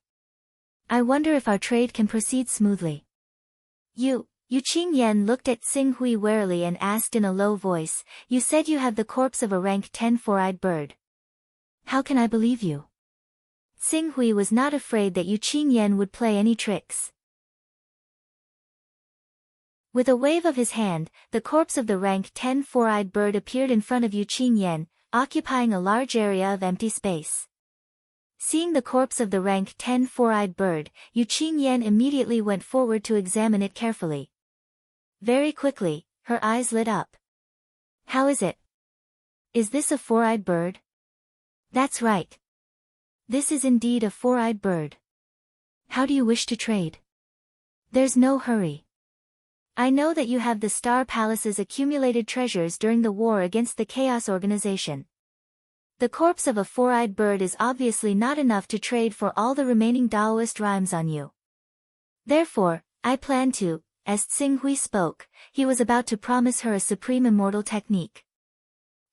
I wonder if our trade can proceed smoothly. Yu Qingyan looked at Xing Hui warily and asked in a low voice, you said you have the corpse of a rank 10 four-eyed bird. How can I believe you? Xing Hui was not afraid that Yu Qingyan would play any tricks. With a wave of his hand, the corpse of the rank 10 four-eyed bird appeared in front of Yu Qingyan, occupying a large area of empty space. Seeing the corpse of the rank 10 four-eyed bird, Yu Qingyan immediately went forward to examine it carefully. Very quickly, her eyes lit up. How is it? Is this a four-eyed bird? That's right. This is indeed a four-eyed bird. How do you wish to trade? There's no hurry. I know that you have the Star Palace's accumulated treasures during the war against the Chaos Organization. The corpse of a four-eyed bird is obviously not enough to trade for all the remaining Daoist rhymes on you. Therefore, I plan to. As Tsing-Hui spoke, he was about to promise her a supreme immortal technique.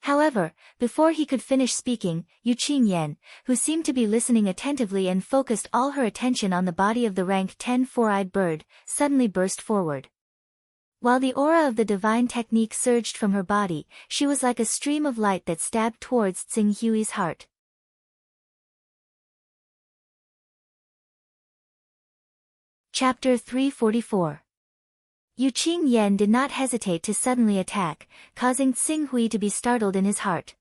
However, before he could finish speaking, Yu Qingyan, who seemed to be listening attentively and focused all her attention on the body of the rank 10 four-eyed bird, suddenly burst forward. While the aura of the divine technique surged from her body, she was like a stream of light that stabbed towards Tsing-Hui's heart. Chapter 344. Yu Qingyan did not hesitate to suddenly attack, causing Tsing-Hui to be startled in his heart.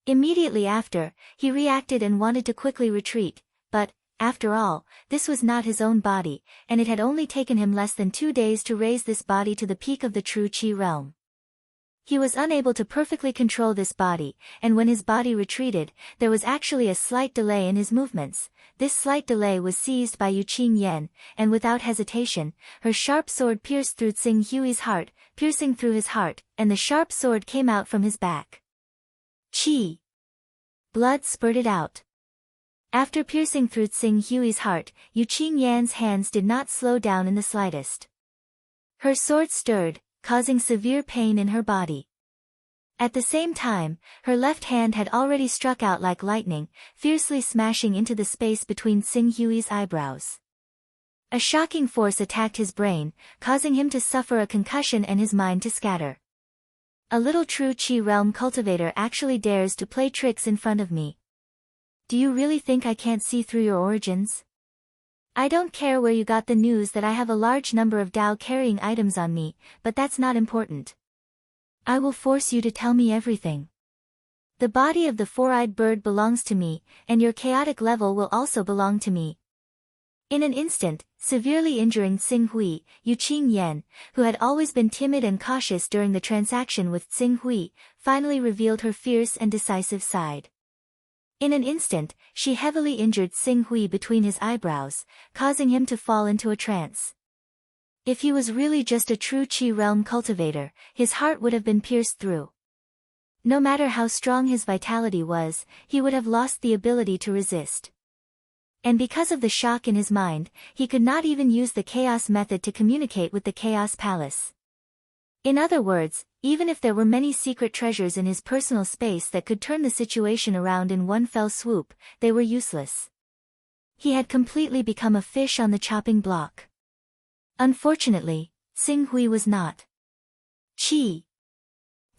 Immediately after, he reacted and wanted to quickly retreat, but, after all, this was not his own body, and it had only taken him less than 2 days to raise this body to the peak of the true Qi realm. He was unable to perfectly control this body, and when his body retreated, there was actually a slight delay in his movements. This slight delay was seized by Yu Qingyan, and without hesitation, her sharp sword pierced through Tsing-Hui's heart, piercing through his heart, and the sharp sword came out from his back. Qi! Blood spurted out. After piercing through Tsing-Hui's heart, Yu Qingyan's hands did not slow down in the slightest. Her sword stirred, causing severe pain in her body. At the same time, her left hand had already struck out like lightning, fiercely smashing into the space between Tsing-Hui's eyebrows. A shocking force attacked his brain, causing him to suffer a concussion and his mind to scatter. A little true Qi realm cultivator actually dares to play tricks in front of me. Do you really think I can't see through your origins? I don't care where you got the news that I have a large number of Dao carrying items on me, but that's not important. I will force you to tell me everything. The body of the four-eyed bird belongs to me, and your chaotic level will also belong to me. In an instant, severely injuring Tsing-Hui, Yu Qingyan, who had always been timid and cautious during the transaction with Tsing-Hui, finally revealed her fierce and decisive side. In an instant, she heavily injured Tsing-Hui between his eyebrows, causing him to fall into a trance. If he was really just a true Qi realm cultivator, his heart would have been pierced through. No matter how strong his vitality was, he would have lost the ability to resist. And because of the shock in his mind, he could not even use the chaos method to communicate with the Chaos Palace. In other words, even if there were many secret treasures in his personal space that could turn the situation around in one fell swoop, they were useless. He had completely become a fish on the chopping block. Unfortunately, Tsing-Hui was not. Qi.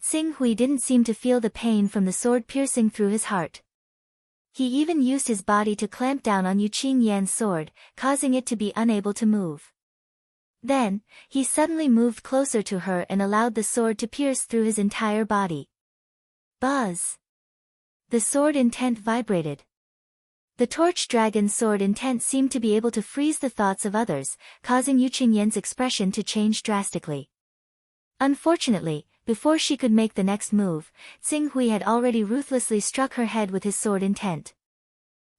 Tsing-Hui didn't seem to feel the pain from the sword piercing through his heart. He even used his body to clamp down on Yu Qingyan's sword, causing it to be unable to move. Then, he suddenly moved closer to her and allowed the sword to pierce through his entire body. Buzz! The sword intent vibrated. The torch dragon sword intent seemed to be able to freeze the thoughts of others, causing Yu Qingyan's expression to change drastically. Unfortunately, before she could make the next move, Tsing-Hui had already ruthlessly struck her head with his sword intent.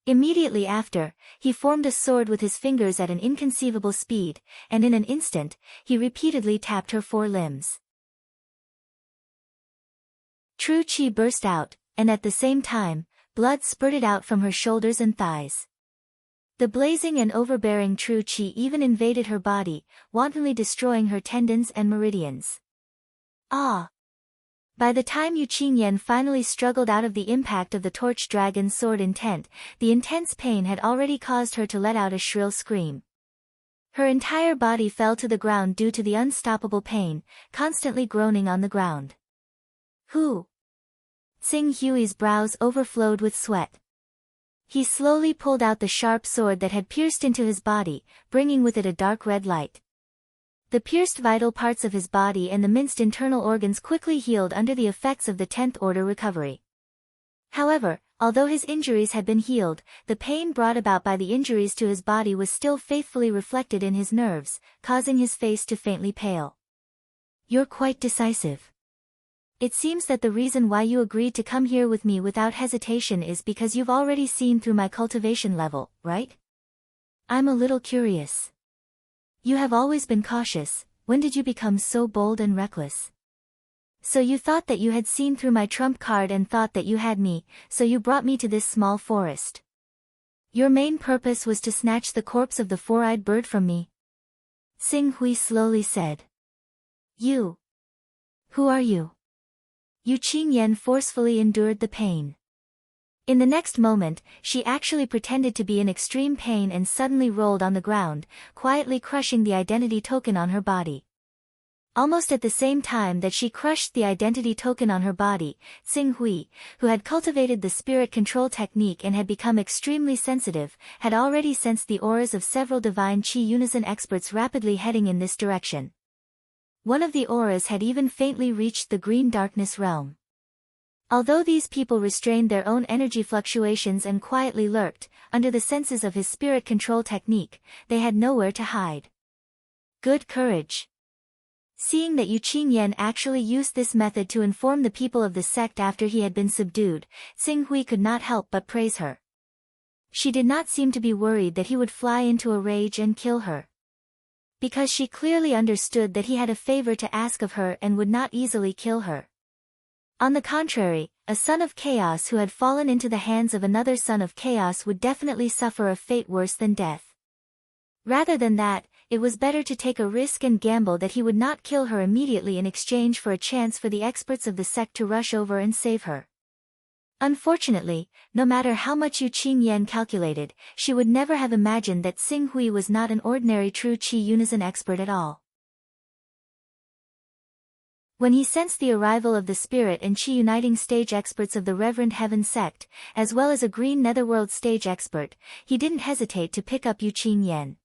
Immediately after, he formed a sword with his fingers at an inconceivable speed, and in an instant, he repeatedly tapped her 4 limbs. True Qi burst out, and at the same time, blood spurted out from her shoulders and thighs. The blazing and overbearing True Qi even invaded her body, wantonly destroying her tendons and meridians. Ah! By the time Yu Qingyan finally struggled out of the impact of the torch dragon's sword intent, the intense pain had already caused her to let out a shrill scream. Her entire body fell to the ground due to the unstoppable pain, constantly groaning on the ground. Who? Tsing-Hui's brows overflowed with sweat. He slowly pulled out the sharp sword that had pierced into his body, bringing with it a dark red light. The pierced vital parts of his body and the minced internal organs quickly healed under the effects of the 10th order recovery. However, although his injuries had been healed, the pain brought about by the injuries to his body was still faithfully reflected in his nerves, causing his face to faintly pale. You're quite decisive. It seems that the reason why you agreed to come here with me without hesitation is because you've already seen through my cultivation level, right? I'm a little curious. You have always been cautious, when did you become so bold and reckless? So you thought that you had seen through my trump card and thought that you had me, so you brought me to this small forest. Your main purpose was to snatch the corpse of the four-eyed bird from me. Xing Hui slowly said. You. Who are you? Yu Qingyan forcefully endured the pain. In the next moment, she actually pretended to be in extreme pain and suddenly rolled on the ground, quietly crushing the identity token on her body. Almost at the same time that she crushed the identity token on her body, Xing Hui, who had cultivated the spirit control technique and had become extremely sensitive, had already sensed the auras of several divine Qi unison experts rapidly heading in this direction. One of the auras had even faintly reached the green darkness realm. Although these people restrained their own energy fluctuations and quietly lurked, under the senses of his spirit control technique, they had nowhere to hide. Good courage. Seeing that Yu Qingyan actually used this method to inform the people of the sect after he had been subdued, Xing Hui could not help but praise her. She did not seem to be worried that he would fly into a rage and kill her. Because she clearly understood that he had a favor to ask of her and would not easily kill her. On the contrary, a son of chaos who had fallen into the hands of another son of chaos would definitely suffer a fate worse than death. Rather than that, it was better to take a risk and gamble that he would not kill her immediately in exchange for a chance for the experts of the sect to rush over and save her. Unfortunately, no matter how much Yu Qingyan calculated, she would never have imagined that Xing Hui was not an ordinary true Qi unison expert at all. When he sensed the arrival of the spirit and Qi uniting stage experts of the Reverend Heaven sect, as well as a green netherworld stage expert, he didn't hesitate to pick up Yu Qingyan.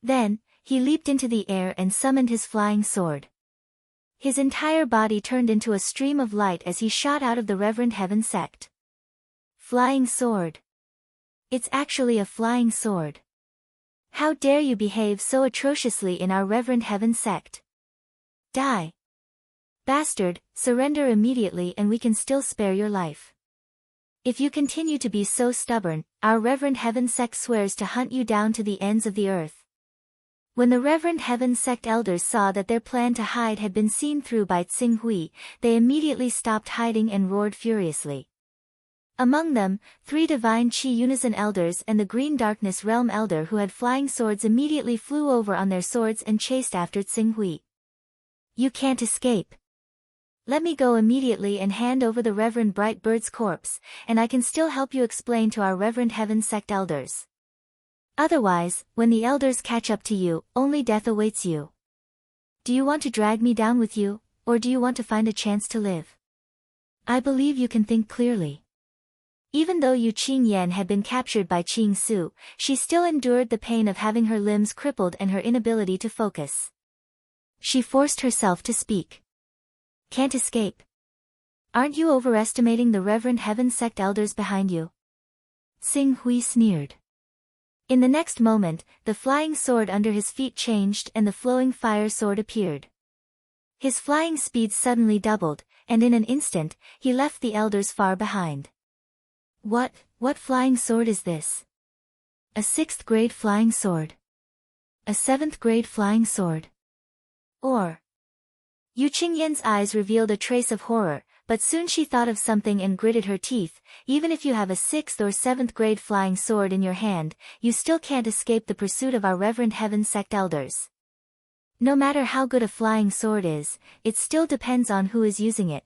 Then, he leaped into the air and summoned his flying sword. His entire body turned into a stream of light as he shot out of the Reverend Heaven sect. Flying sword. It's actually a flying sword. How dare you behave so atrociously in our Reverend Heaven sect? Die. Bastard, surrender immediately and we can still spare your life. If you continue to be so stubborn, our Reverend Heaven sect swears to hunt you down to the ends of the earth. When the Reverend Heaven sect elders saw that their plan to hide had been seen through by Xing Hui, they immediately stopped hiding and roared furiously. Among them, 3 divine Qi unison elders and the Green Darkness Realm elder who had flying swords immediately flew over on their swords and chased after Xing Hui. You can't escape. Let me go immediately and hand over the Reverend Brightbird's corpse, and I can still help you explain to our Reverend Heaven sect elders. Otherwise, when the elders catch up to you, only death awaits you. Do you want to drag me down with you, or do you want to find a chance to live? I believe you can think clearly. Even though Yu Qingyan had been captured by Qing Su, she still endured the pain of having her limbs crippled and her inability to focus. She forced herself to speak. Can't escape. Aren't you overestimating the Reverend Heaven sect elders behind you? Xing Hui sneered. In the next moment, the flying sword under his feet changed and the flowing fire sword appeared. His flying speed suddenly doubled, and in an instant, he left the elders far behind. What flying sword is this? A 6th grade flying sword. A 7th grade flying sword. Or... Yu Qingyan's eyes revealed a trace of horror, but soon she thought of something and gritted her teeth. Even if you have a 6th or 7th grade flying sword in your hand, you still can't escape the pursuit of our Reverend Heaven sect elders. No matter how good a flying sword is, it still depends on who is using it.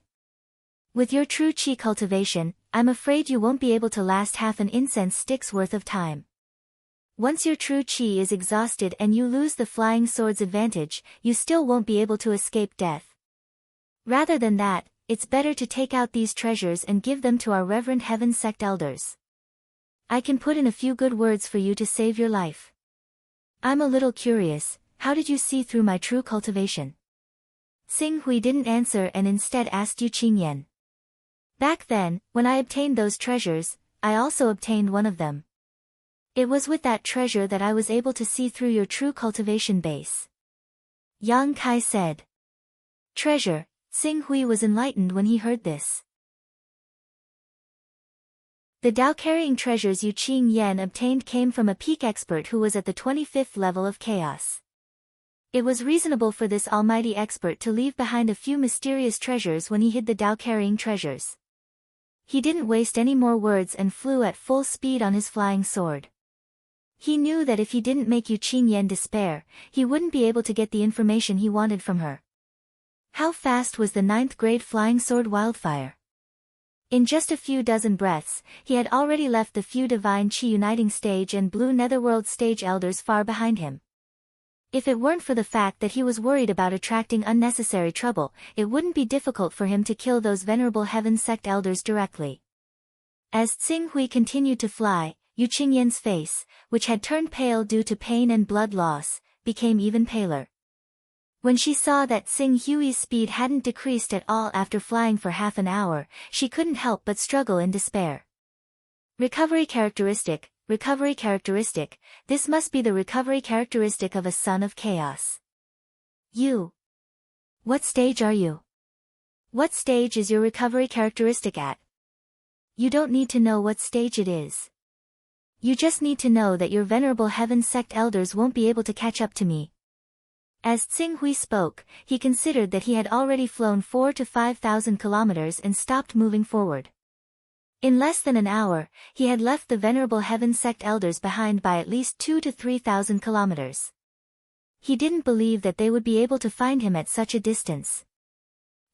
With your true Qi cultivation, I'm afraid you won't be able to last half an incense stick's worth of time. Once your true Qi is exhausted and you lose the flying sword's advantage, you still won't be able to escape death. Rather than that, it's better to take out these treasures and give them to our Reverend Heaven sect elders. I can put in a few good words for you to save your life. I'm a little curious, how did you see through my true cultivation? Xing Hui didn't answer and instead asked Yu Qingyan. Back then, when I obtained those treasures, I also obtained one of them. It was with that treasure that I was able to see through your true cultivation base. Yang Kai said. Treasure. Xing Hui was enlightened when he heard this. The Dao-carrying treasures Yu Qingyan obtained came from a peak expert who was at the 25th level of chaos. It was reasonable for this almighty expert to leave behind a few mysterious treasures when he hid the Dao-carrying treasures. He didn't waste any more words and flew at full speed on his flying sword. He knew that if he didn't make Yu Qingyan despair, he wouldn't be able to get the information he wanted from her. How fast was the 9th grade flying sword wildfire? In just a few dozen breaths, he had already left the few divine Qi uniting stage and blue netherworld stage elders far behind him. If it weren't for the fact that he was worried about attracting unnecessary trouble, it wouldn't be difficult for him to kill those venerable heaven sect elders directly. As Tsing Hui continued to fly, Yu Qingyan's face, which had turned pale due to pain and blood loss, became even paler. When she saw that Tsing Hui's speed hadn't decreased at all after flying for half an hour, she couldn't help but struggle in despair. Recovery characteristic, this must be the recovery characteristic of a son of chaos. You. What stage are you? What stage is your recovery characteristic at? You don't need to know what stage it is. You just need to know that your venerable heaven sect elders won't be able to catch up to me. As Tsing Hui spoke, he considered that he had already flown 4,000 to 5,000 kilometers and stopped moving forward. In less than an hour, he had left the venerable heaven sect elders behind by at least 2,000 to 3,000 kilometers. He didn't believe that they would be able to find him at such a distance.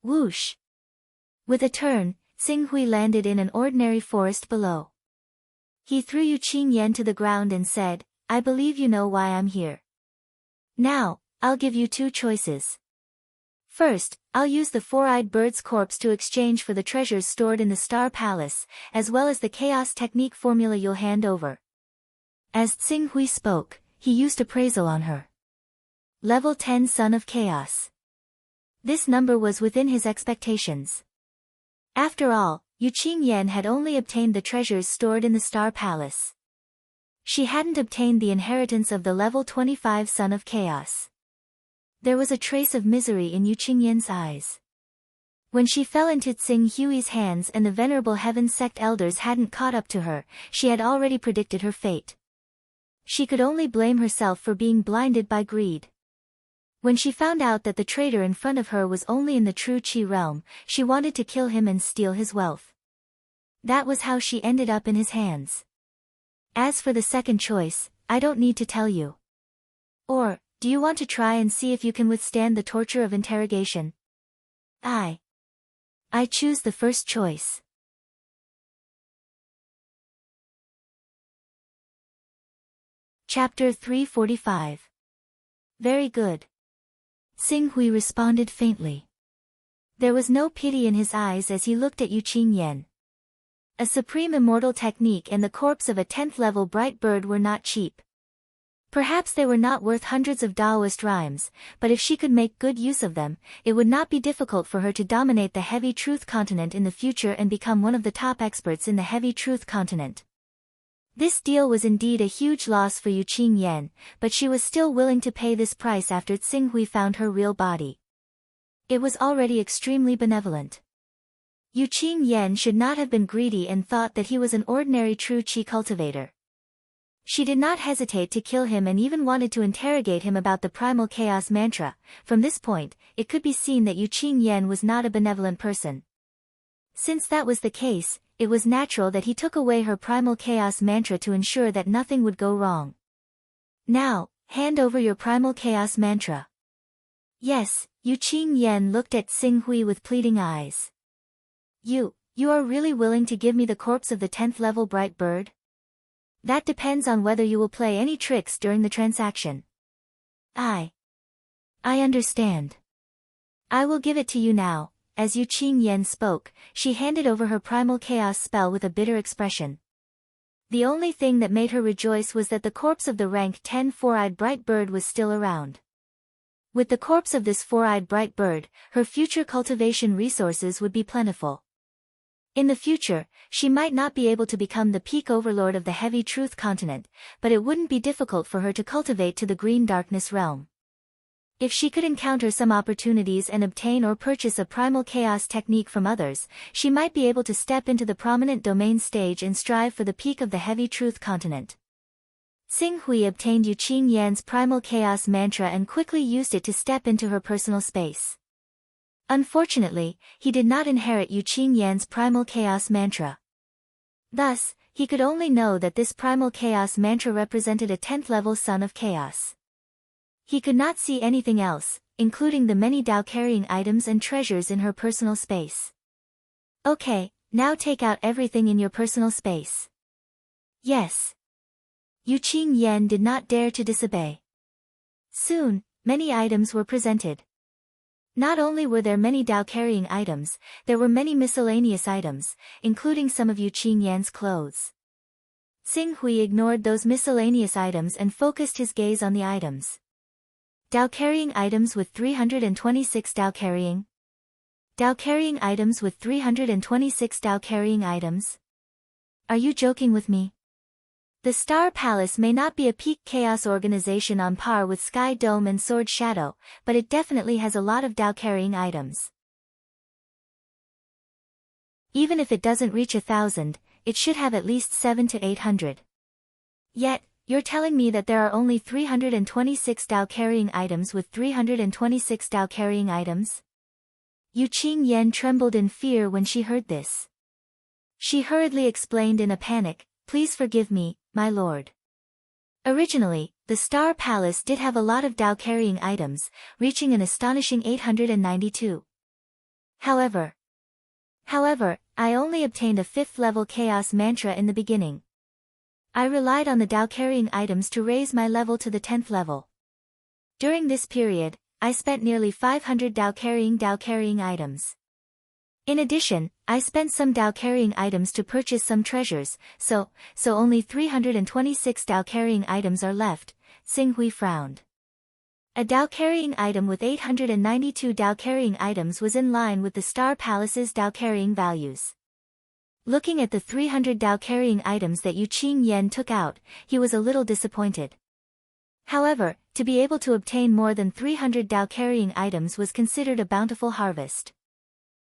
Whoosh! With a turn, Tsing Hui landed in an ordinary forest below. He threw Yu Qingyan to the ground and said, "I believe you know why I'm here. Now, I'll give you 2 choices. First, I'll use the four-eyed bird's corpse to exchange for the treasures stored in the Star Palace, as well as the chaos technique formula you'll hand over." As Tsing Hui spoke, he used appraisal on her. Level 10 Son of Chaos. This number was within his expectations. After all, Yu Qingyan had only obtained the treasures stored in the Star Palace. She hadn't obtained the inheritance of the level 25 Son of Chaos. There was a trace of misery in Yu Qingyan's eyes. When she fell into Tsing Hui's hands and the venerable heaven sect elders hadn't caught up to her, she had already predicted her fate. She could only blame herself for being blinded by greed. When she found out that the traitor in front of her was only in the true Qi realm, she wanted to kill him and steal his wealth. That was how she ended up in his hands. As for the second choice, I don't need to tell you. Or, do you want to try and see if you can withstand the torture of interrogation? I choose the first choice. Chapter 345. Very good. Tsing Hui responded faintly. There was no pity in his eyes as he looked at Yu Qingyan. A supreme immortal technique and the corpse of a 10th level bright bird were not cheap. Perhaps they were not worth hundreds of Taoist rhymes, but if she could make good use of them, it would not be difficult for her to dominate the heavy truth continent in the future and become one of the top experts in the heavy truth continent. This deal was indeed a huge loss for Yu Qingyan, but she was still willing to pay this price after Tsing Hui found her real body. It was already extremely benevolent. Yu Qingyan should not have been greedy and thought that he was an ordinary true Qi cultivator. She did not hesitate to kill him and even wanted to interrogate him about the primal chaos mantra. From this point, it could be seen that Yu Qingyan was not a benevolent person. Since that was the case, it was natural that he took away her primal chaos mantra to ensure that nothing would go wrong. Now, hand over your primal chaos mantra. Yes, Yu Qingyan looked at Tsing Hui with pleading eyes. You are really willing to give me the corpse of the 10th level bright bird? That depends on whether you will play any tricks during the transaction. I understand. I will give it to you now. As Yu Qingyan spoke, she handed over her primal chaos spell with a bitter expression. The only thing that made her rejoice was that the corpse of the rank 10 four-eyed bright bird was still around. With the corpse of this four-eyed bright bird, her future cultivation resources would be plentiful. In the future, she might not be able to become the peak overlord of the heavy truth continent, but it wouldn't be difficult for her to cultivate to the green darkness realm. If she could encounter some opportunities and obtain or purchase a primal chaos technique from others, she might be able to step into the prominent domain stage and strive for the peak of the heavy truth continent. Tsing Hui obtained Yu Qingyan's primal chaos mantra and quickly used it to step into her personal space. Unfortunately, he did not inherit Yu Qingyan's primal chaos mantra. Thus, he could only know that this primal chaos mantra represented a 10th level son of chaos. He could not see anything else, including the many Tao-carrying items and treasures in her personal space. Okay, now take out everything in your personal space. Yes. Yu Qingyan did not dare to disobey. Soon, many items were presented. Not only were there many Tao-carrying items, there were many miscellaneous items, including some of Yu Qingyan's clothes. Xing Hui ignored those miscellaneous items and focused his gaze on the items. Tao-carrying items with 326 Tao-carrying. Tao-carrying items with 326 Tao-carrying items. Are you joking with me? The Star Palace may not be a peak chaos organization on par with Sky Dome and Sword Shadow, but it definitely has a lot of Tao-carrying items. Even if it doesn't reach 1,000, it should have at least 700 to 800. Yet, you're telling me that there are only 326 Tao-carrying items with 326 Tao-carrying items? Yu Qingyan trembled in fear when she heard this. She hurriedly explained in a panic, "Please forgive me, my lord. Originally, the Star Palace did have a lot of Tao-carrying items, reaching an astonishing 892. However, I only obtained a 5th level chaos mantra in the beginning. I relied on the Tao-carrying items to raise my level to the 10th level. During this period, I spent nearly 500 Tao-carrying items. In addition, I spent some Tao-carrying items to purchase some treasures, so only 326 Tao-carrying items are left." Xing Hui frowned. A Tao-carrying item with 892 Tao-carrying items was in line with the Star Palace's Tao-carrying values. Looking at the 300 Tao-carrying items that Yu Qingyan took out, he was a little disappointed. However, to be able to obtain more than 300 Tao-carrying items was considered a bountiful harvest.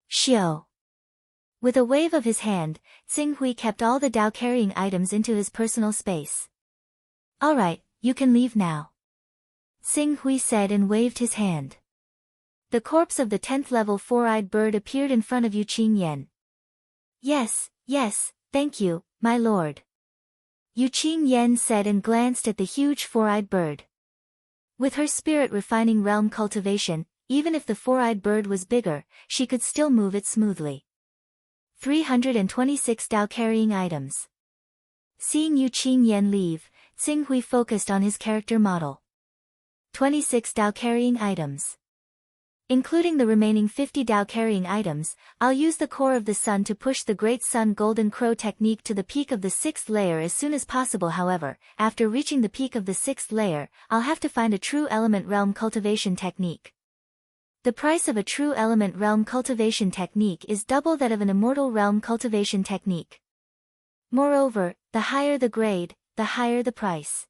Xiao. With a wave of his hand, Xing Hui kept all the Tao-carrying items into his personal space. "Alright, you can leave now," Xing Hui said and waved his hand. The corpse of the 10th level four-eyed bird appeared in front of Yu Qingyan. Yes, thank you, my lord," Yu Qingyan said and glanced at the huge four-eyed bird. With her spirit-refining realm cultivation, even if the four-eyed bird was bigger, she could still move it smoothly. 326 Tao-carrying items. Seeing Yu Qingyan leave, Xing Hui focused on his character model. 26 Tao-carrying items. Including the remaining 50 Tao-carrying items, I'll use the core of the sun to push the Great Sun Golden Crow technique to the peak of the 6th layer as soon as possible. However, after reaching the peak of the 6th layer, I'll have to find a true element realm cultivation technique. The price of a true element realm cultivation technique is double that of an immortal realm cultivation technique. Moreover, the higher the grade, the higher the price.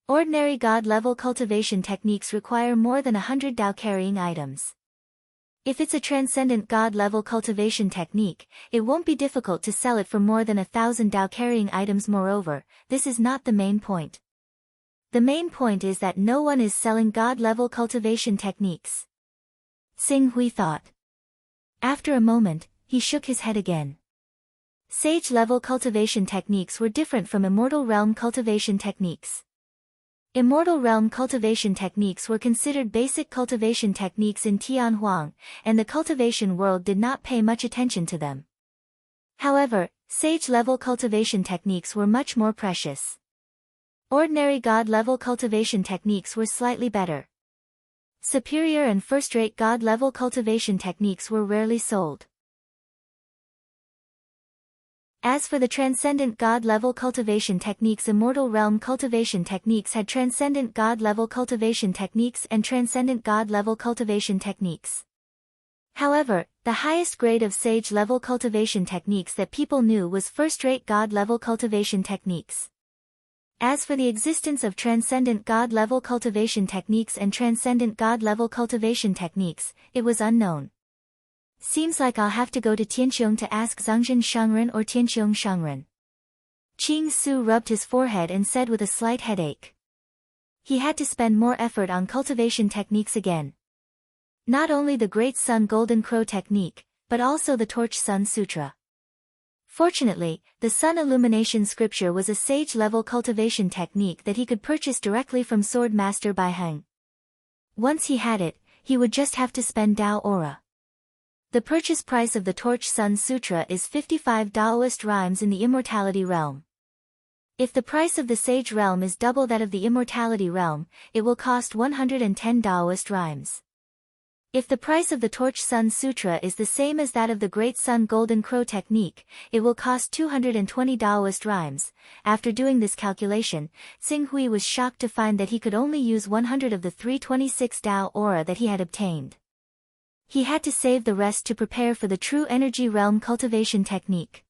Ordinary God-level cultivation techniques require more than 100 Tao-carrying items. If it's a transcendent God-level cultivation technique, it won't be difficult to sell it for more than 1,000 Tao-carrying items. Moreover, this is not the main point. The main point is that no one is selling God-level cultivation techniques. Xing Hui thought. After a moment, he shook his head again. Sage-level cultivation techniques were different from immortal realm cultivation techniques. Immortal realm cultivation techniques were considered basic cultivation techniques in Tianhuang, and the cultivation world did not pay much attention to them. However, sage-level cultivation techniques were much more precious. Ordinary God-level cultivation techniques were slightly better. Superior and first-rate God-level cultivation techniques were rarely sold. As for the transcendent God-level cultivation techniques, immortal realm cultivation techniques had transcendent God-level cultivation techniques and transcendent God-level cultivation techniques. However, the highest grade of sage-level cultivation techniques that people knew was first-rate God-level cultivation techniques. As for the existence of transcendent God-level cultivation techniques and transcendent God-level cultivation techniques, it was unknown. Seems like I'll have to go to Tianqiong to ask Zhangzhen Shangren or Tianqiong Shangren. Qing Su rubbed his forehead and said with a slight headache. He had to spend more effort on cultivation techniques again. Not only the Great Sun Golden Crow technique, but also the Torch Sun Sutra. Fortunately, the sun illumination scripture was a sage-level cultivation technique that he could purchase directly from Sword Master Bai Heng. Once he had it, he would just have to spend Dao Aura. The purchase price of the Torch Sun Sutra is 55 Taoist rhymes in the Immortality Realm. If the price of the Sage Realm is double that of the Immortality Realm, it will cost 110 Taoist rhymes. If the price of the Torch Sun Sutra is the same as that of the Great Sun Golden Crow technique, it will cost 220 Taoist rhymes. After doing this calculation, Xing Hui was shocked to find that he could only use 100 of the 326 Dao Aura that he had obtained. He had to save the rest to prepare for the True Energy Realm cultivation technique.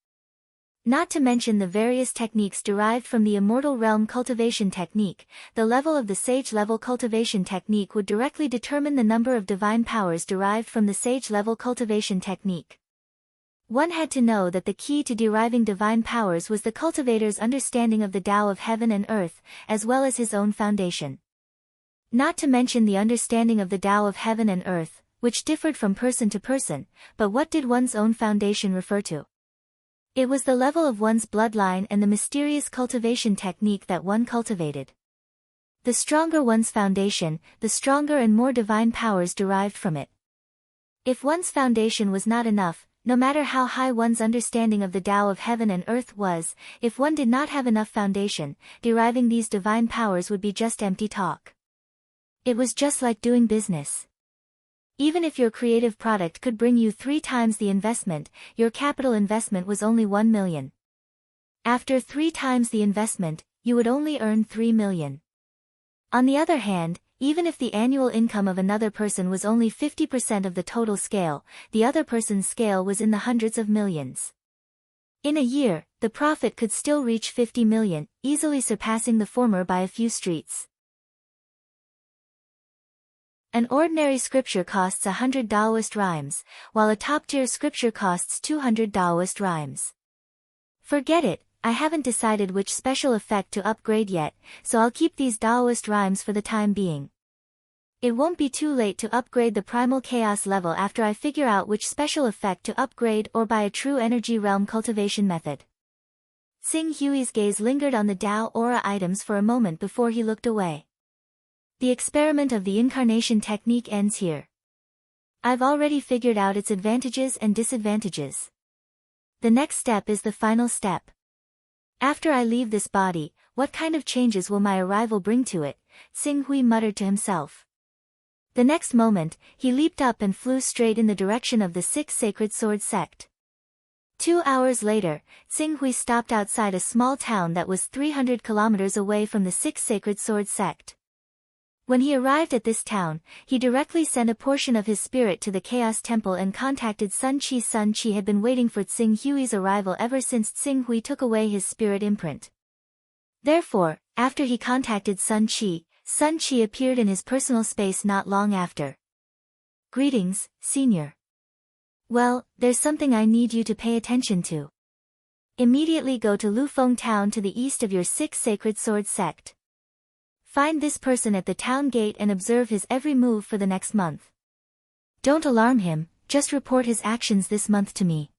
Not to mention the various techniques derived from the Immortal Realm cultivation technique, the level of the Sage-level cultivation technique would directly determine the number of divine powers derived from the Sage-level cultivation technique. One had to know that the key to deriving divine powers was the cultivator's understanding of the Tao of heaven and earth, as well as his own foundation. Not to mention the understanding of the Tao of heaven and earth, which differed from person to person, but what did one's own foundation refer to? It was the level of one's bloodline and the mysterious cultivation technique that one cultivated. The stronger one's foundation, the stronger and more divine powers derived from it. If one's foundation was not enough, no matter how high one's understanding of the Tao of heaven and earth was, if one did not have enough foundation, deriving these divine powers would be just empty talk. It was just like doing business. Even if your creative product could bring you 3 times the investment, your capital investment was only 1 million. After 3 times the investment, you would only earn 3 million. On the other hand, even if the annual income of another person was only 50% of the total scale, the other person's scale was in the hundreds of millions. In a year, the profit could still reach 50 million, easily surpassing the former by a few streets. An ordinary scripture costs 100 Taoist rhymes, while a top-tier scripture costs 200 Taoist rhymes. Forget it, I haven't decided which special effect to upgrade yet, so I'll keep these Taoist rhymes for the time being. It won't be too late to upgrade the Primal Chaos level after I figure out which special effect to upgrade or buy a True Energy Realm cultivation method. Xing Hui's gaze lingered on the Dao Aura items for a moment before he looked away. The experiment of the incarnation technique ends here. I've already figured out its advantages and disadvantages. The next step is the final step. After I leave this body, what kind of changes will my arrival bring to it? Xing Hui muttered to himself. The next moment, he leaped up and flew straight in the direction of the 6 Sacred Sword sect. 2 hours later, Xing Hui stopped outside a small town that was 300 kilometers away from the 6 Sacred Sword sect. When he arrived at this town, he directly sent a portion of his spirit to the Chaos Temple and contacted Sun Qi. Sun Qi had been waiting for Xing Hui's arrival ever since Xing Hui took away his spirit imprint. Therefore, after he contacted Sun Qi appeared in his personal space not long after. Greetings, Senior. Well, there's something I need you to pay attention to. Immediately go to Lufeng Town to the east of your 6 Sacred Sword sect. Find this person at the town gate and observe his every move for the next month. Don't alarm him, just report his actions this month to me.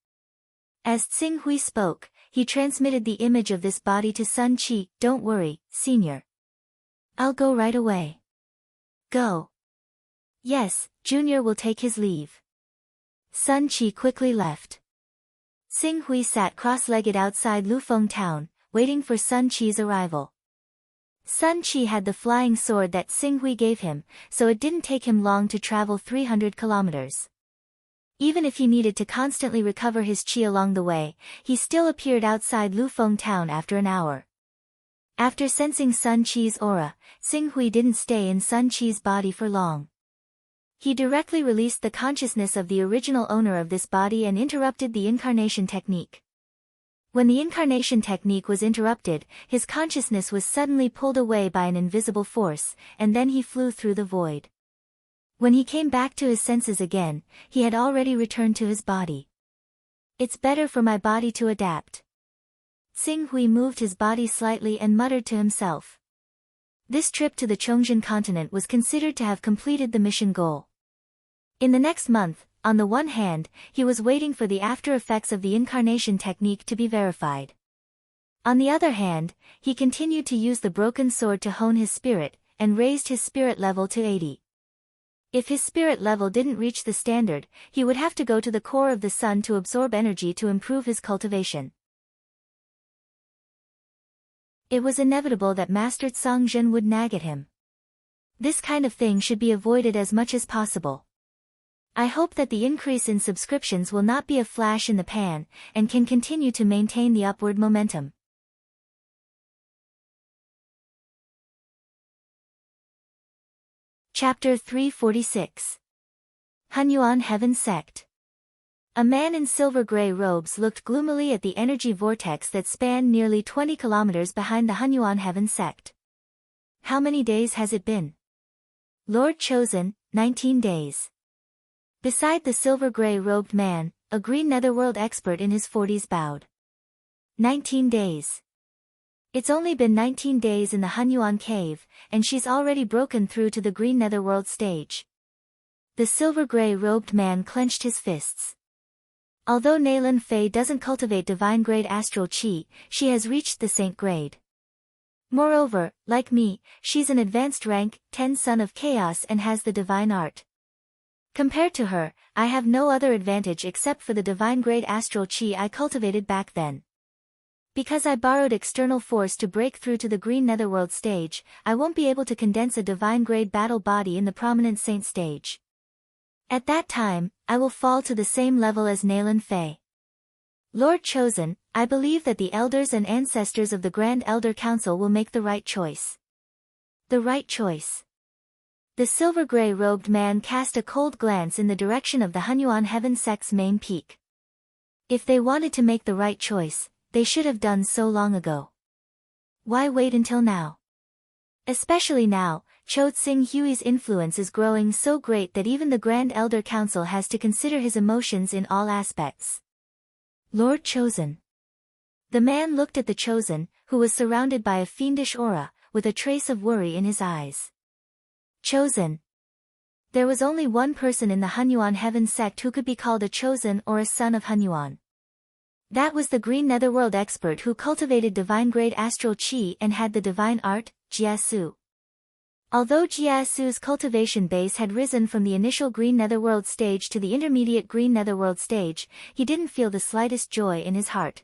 As Xing Hui spoke, he transmitted the image of this body to Sun Qi. Don't worry, Senior. I'll go right away. Go. Yes, Junior will take his leave. Sun Qi quickly left. Xing Hui sat cross-legged outside Lufeng Town, waiting for Sun Qi's arrival. Sun Qi had the flying sword that Xing Hui gave him, so it didn't take him long to travel 300 kilometers. Even if he needed to constantly recover his qi along the way, he still appeared outside Lufeng Town after an hour. After sensing Sun Qi's aura, Xing Hui didn't stay in Sun Qi's body for long. He directly released the consciousness of the original owner of this body and interrupted the incarnation technique. When the incarnation technique was interrupted, his consciousness was suddenly pulled away by an invisible force, and then he flew through the void. When he came back to his senses again, he had already returned to his body. It's better for my body to adapt. Xing Hui moved his body slightly and muttered to himself. This trip to the Chongjin continent was considered to have completed the mission goal. In the next month, on the one hand, he was waiting for the after effects of the incarnation technique to be verified. On the other hand, he continued to use the broken sword to hone his spirit, and raised his spirit level to 80. If his spirit level didn't reach the standard, he would have to go to the core of the sun to absorb energy to improve his cultivation. It was inevitable that Master Tsongjin would nag at him. This kind of thing should be avoided as much as possible. I hope that the increase in subscriptions will not be a flash in the pan, and can continue to maintain the upward momentum. Chapter 346. Hunyuan Heaven Sect. A man in silver-gray robes looked gloomily at the energy vortex that spanned nearly 20 kilometers behind the Hunyuan Heaven Sect. How many days has it been? Lord Chosen, 19 days. Beside the silver-gray robed man, a green netherworld expert in his 40s bowed. 19 days. It's only been 19 days in the Hunyuan cave, and she's already broken through to the green netherworld stage. The silver-gray robed man clenched his fists. Although Nailin Fei doesn't cultivate divine-grade astral chi, she has reached the saint grade. Moreover, like me, she's an advanced rank, 10 son of chaos and has the divine art. Compared to her, I have no other advantage except for the divine-grade astral chi I cultivated back then. Because I borrowed external force to break through to the green netherworld stage, I won't be able to condense a divine-grade battle body in the prominent saint stage. At that time, I will fall to the same level as Nailin Fei. Lord Chosen, I believe that the elders and ancestors of the Grand Elder Council will make the right choice. The right choice. The silver-gray robed man cast a cold glance in the direction of the Hunyuan Heaven Sect's main peak. If they wanted to make the right choice, they should have done so long ago. Why wait until now? Especially now, Cho Tsing Hui's influence is growing so great that even the Grand Elder Council has to consider his emotions in all aspects. Lord Chosen. The man looked at the Chosen, who was surrounded by a fiendish aura, with a trace of worry in his eyes. Chosen. There was only one person in the Hunyuan Heaven Sect who could be called a Chosen or a son of Hunyuan. That was the green netherworld expert who cultivated divine-grade astral chi and had the divine art, Jiasu. Although Jiasu's cultivation base had risen from the initial green netherworld stage to the intermediate green netherworld stage, he didn't feel the slightest joy in his heart.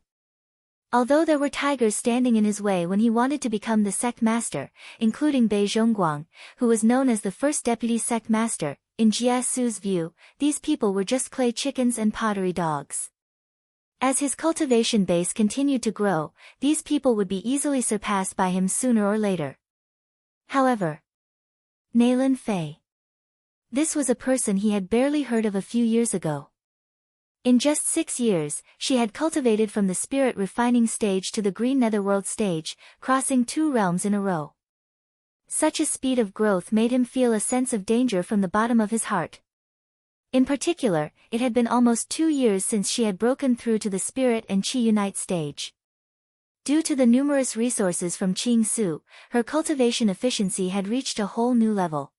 Although there were tigers standing in his way when he wanted to become the sect master, including Bei Zhongguang, who was known as the first deputy sect master, in Jiasu's view, these people were just clay chickens and pottery dogs. As his cultivation base continued to grow, these people would be easily surpassed by him sooner or later. However, Nailin Fei. This was a person he had barely heard of a few years ago. In just 6 years, she had cultivated from the spirit refining stage to the green netherworld stage, crossing 2 realms in a row. Such a speed of growth made him feel a sense of danger from the bottom of his heart. In particular, it had been almost 2 years since she had broken through to the spirit and chi unite stage. Due to the numerous resources from Qing Su, her cultivation efficiency had reached a whole new level.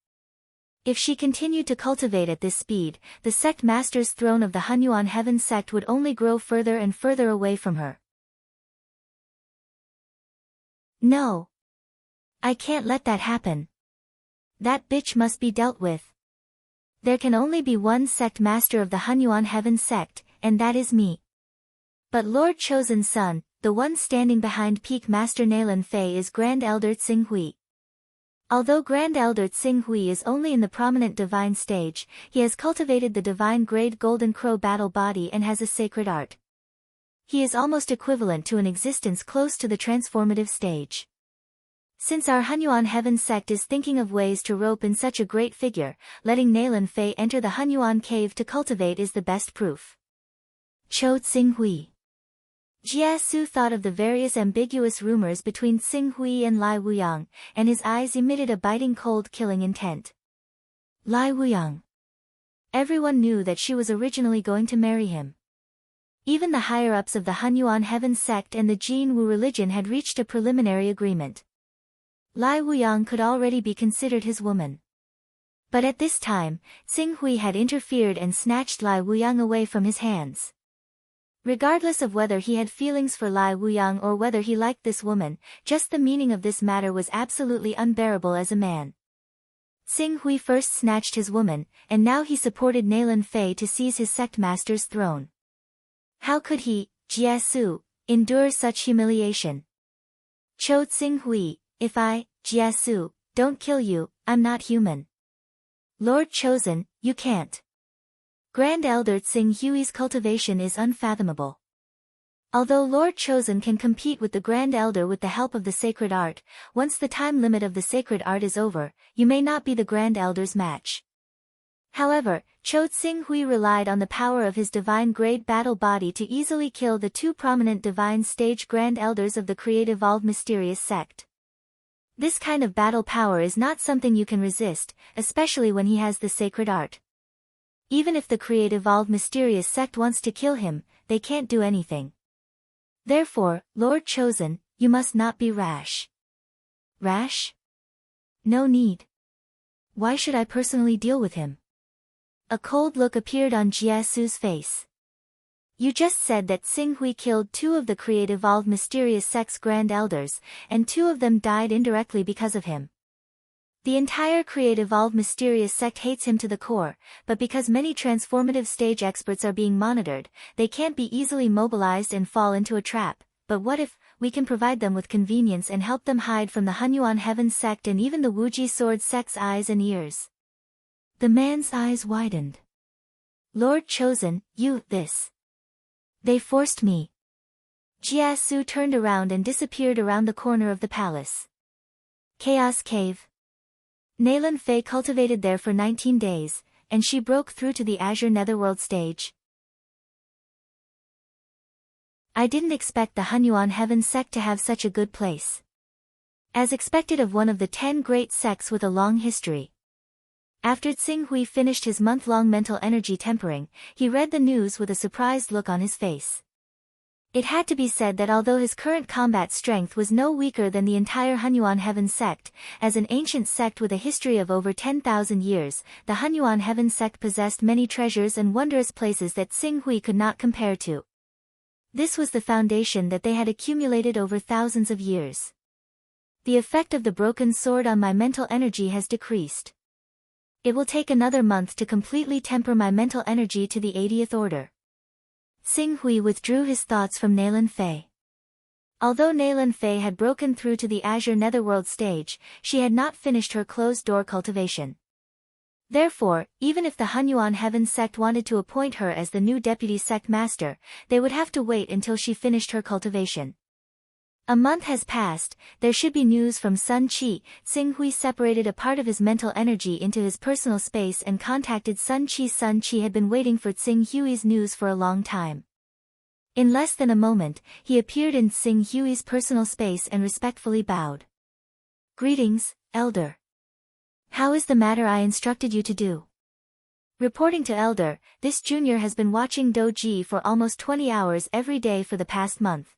If she continued to cultivate at this speed, the sect master's throne of the Hunyuan Heaven Sect would only grow further and further away from her. No. I can't let that happen. That bitch must be dealt with. There can only be one sect master of the Hunyuan Heaven Sect, and that is me. But Lord Chosen's son, the one standing behind Peak Master Nailin Fei, is Grand Elder Tsing Hui. Although Grand Elder Tsing Hui is only in the prominent divine stage, he has cultivated the divine grade Golden Crow battle body and has a sacred art. He is almost equivalent to an existence close to the transformative stage. Since our Hunyuan Heaven Sect is thinking of ways to rope in such a great figure, letting Nailin Fei enter the Hunyuan cave to cultivate is the best proof. Cho Tsing Hui. Jiasu thought of the various ambiguous rumors between Tsing Hui and Lai Wuyang, and his eyes emitted a biting cold killing intent. Lai Wuyang. Everyone knew that she was originally going to marry him. Even the higher-ups of the Hunyuan Heaven Sect and the Jin Wu religion had reached a preliminary agreement. Lai Wuyang could already be considered his woman. But at this time, Xing Hui had interfered and snatched Lai Wuyang away from his hands. Regardless of whether he had feelings for Lai Wuyang or whether he liked this woman, just the meaning of this matter was absolutely unbearable as a man. Xing Hui first snatched his woman, and now he supported Nailan Fei to seize his sect master's throne. How could he, Jie Su, endure such humiliation? Cho Xing Hui, if I, Jie Su, don't kill you, I'm not human. Lord Chosen, you can't. Grand Elder Xing Hui's cultivation is unfathomable. Although Lord Chosen can compete with the Grand Elder with the help of the sacred art, once the time limit of the sacred art is over, you may not be the Grand Elder's match. However, Cho Xing Hui relied on the power of his divine-grade battle body to easily kill the two prominent divine stage Grand Elders of the Create-Evolved Mysterious sect. This kind of battle power is not something you can resist, especially when he has the sacred art. Even if the Create-Evolved Mysterious sect wants to kill him, they can't do anything. Therefore, Lord Chosen, you must not be rash. Rash? No need. Why should I personally deal with him? A cold look appeared on Jie Su's face. You just said that Xing Hui killed two of the Create-Evolved Mysterious sect's Grand Elders, and two of them died indirectly because of him. The entire Create-Evolved Mysterious sect hates him to the core, but because many transformative stage experts are being monitored, they can't be easily mobilized and fall into a trap. But what if we can provide them with convenience and help them hide from the Hunyuan Heaven sect and even the Wuji Sword sect's eyes and ears? The man's eyes widened. Lord Chosen, this. They forced me. Jie Su turned around and disappeared around the corner of the palace. Chaos Cave. Nailan Fei cultivated there for 19 days, and she broke through to the Azure Netherworld stage. I didn't expect the Hunyuan Heaven sect to have such a good place. As expected of one of the 10 great sects with a long history. After Xing Hui finished his month-long mental energy tempering, he read the news with a surprised look on his face. It had to be said that although his current combat strength was no weaker than the entire Hunyuan Heaven sect, as an ancient sect with a history of over 10,000 years, the Hunyuan Heaven sect possessed many treasures and wondrous places that Xing Hui could not compare to. This was the foundation that they had accumulated over thousands of years. The effect of the broken sword on my mental energy has decreased. It will take another month to completely temper my mental energy to the 80th order. Xing Hui withdrew his thoughts from Nailan Fei. Although Nailan Fei had broken through to the Azure Netherworld stage, she had not finished her closed-door cultivation. Therefore, even if the Hunyuan Heaven sect wanted to appoint her as the new deputy sect master, they would have to wait until she finished her cultivation. A month has passed, there should be news from Sun Qi. Xing Hui separated a part of his mental energy into his personal space and contacted Sun Qi. Sun Qi had been waiting for Xing Hui's news for a long time. In less than a moment, he appeared in Xing Hui's personal space and respectfully bowed. Greetings, Elder. How is the matter I instructed you to do? Reporting to Elder, this junior has been watching Doji for almost 20 hours every day for the past month.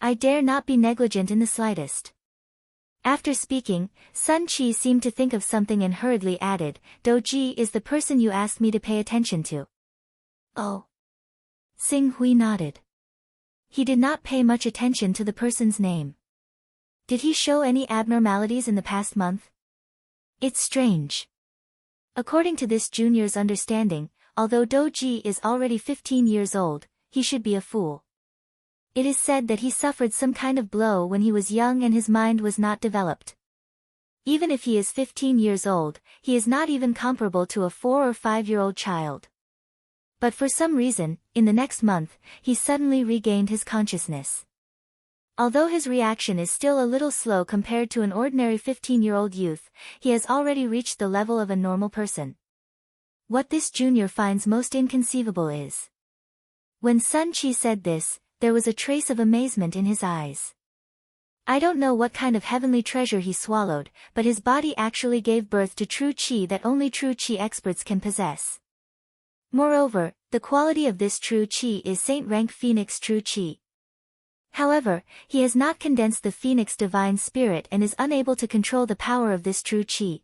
I dare not be negligent in the slightest. After speaking, Sun Qi seemed to think of something and hurriedly added, Doji is the person you asked me to pay attention to. Oh. Xing Hui nodded. He did not pay much attention to the person's name. Did he show any abnormalities in the past month? It's strange. According to this junior's understanding, although Doji is already 15 years old, he should be a fool. It is said that he suffered some kind of blow when he was young and his mind was not developed. Even if he is 15 years old, he is not even comparable to a 4 or 5-year-old child. But for some reason, in the next month, he suddenly regained his consciousness. Although his reaction is still a little slow compared to an ordinary 15-year-old youth, he has already reached the level of a normal person. What this junior finds most inconceivable is. When Sun Qi said this, there was a trace of amazement in his eyes. I don't know what kind of heavenly treasure he swallowed, but his body actually gave birth to true qi that only true qi experts can possess. Moreover, the quality of this true qi is Saint rank Phoenix true qi. However, he has not condensed the Phoenix divine spirit and is unable to control the power of this true qi.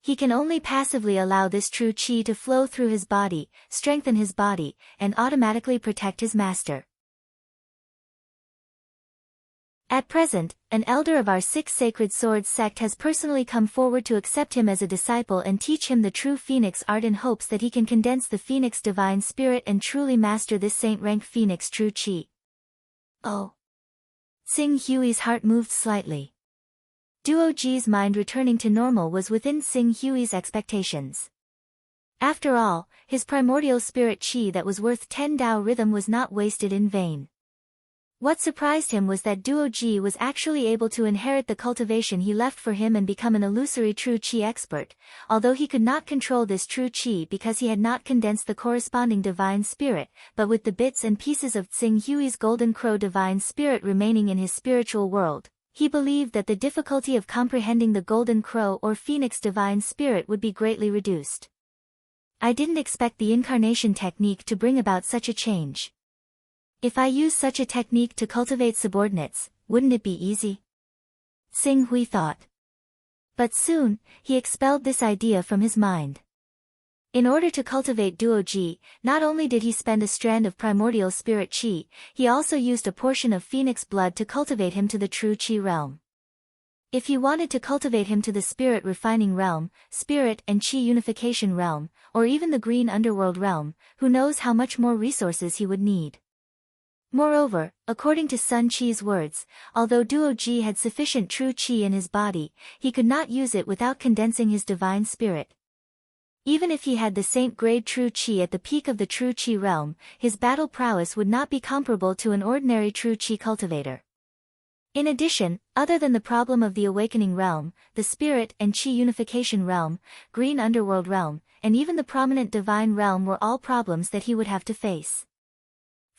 He can only passively allow this true qi to flow through his body, strengthen his body, and automatically protect his master. At present, an elder of our Six Sacred Swords sect has personally come forward to accept him as a disciple and teach him the true Phoenix art in hopes that he can condense the Phoenix divine spirit and truly master this saint-rank Phoenix true qi. Oh. Sing Hui's heart moved slightly. Duo Ji's mind returning to normal was within Sing Hui's expectations. After all, his primordial spirit qi that was worth 10 Dao rhythm was not wasted in vain. What surprised him was that Duo Ji was actually able to inherit the cultivation he left for him and become an illusory true qi expert, although he could not control this true qi because he had not condensed the corresponding divine spirit, but with the bits and pieces of Tsing Hui's golden crow divine spirit remaining in his spiritual world, he believed that the difficulty of comprehending the golden crow or phoenix divine spirit would be greatly reduced. I didn't expect the incarnation technique to bring about such a change. If I use such a technique to cultivate subordinates, wouldn't it be easy? Sing Hui thought. But soon, he expelled this idea from his mind. In order to cultivate Duo Ji, not only did he spend a strand of primordial spirit qi, he also used a portion of phoenix blood to cultivate him to the true qi realm. If he wanted to cultivate him to the spirit refining realm, spirit and qi unification realm, or even the green underworld realm, who knows how much more resources he would need. Moreover, according to Sun Qi's words, although Duo Ji had sufficient true qi in his body, he could not use it without condensing his divine spirit. Even if he had the saint-grade true qi at the peak of the true qi realm, his battle prowess would not be comparable to an ordinary true qi cultivator. In addition, other than the problem of the awakening realm, the spirit and qi unification realm, green underworld realm, and even the prominent divine realm were all problems that he would have to face.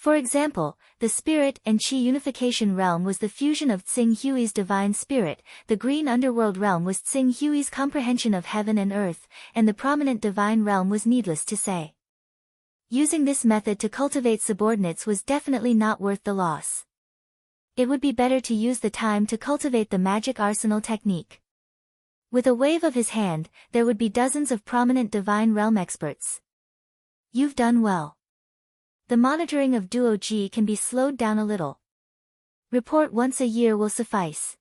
For example, the spirit and qi unification realm was the fusion of Tsing Hui's divine spirit, the green underworld realm was Tsing Hui's comprehension of heaven and earth, and the prominent divine realm was needless to say. Using this method to cultivate subordinates was definitely not worth the loss. It would be better to use the time to cultivate the magic arsenal technique. With a wave of his hand, there would be dozens of prominent divine realm experts. You've done well. The monitoring of Duo Ji can be slowed down a little. Report once a year will suffice.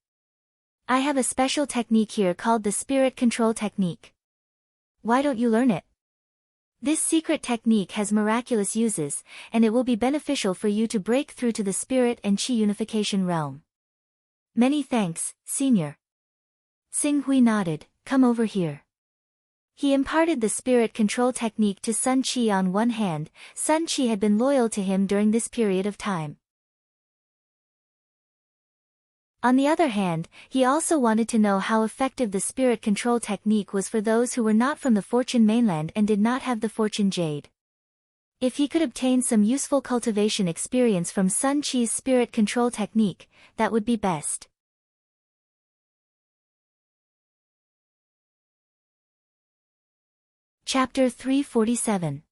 I have a special technique here called the Spirit Control Technique. Why don't you learn it? This secret technique has miraculous uses, and it will be beneficial for you to break through to the spirit and qi unification realm. Many thanks, Senior. Sing Hui nodded. Come over here. He imparted the spirit control technique to Sun Qi. On one hand, Sun Qi had been loyal to him during this period of time. On the other hand, he also wanted to know how effective the spirit control technique was for those who were not from the Fortune mainland and did not have the Fortune Jade. If he could obtain some useful cultivation experience from Sun Qi's spirit control technique, that would be best. Chapter 347.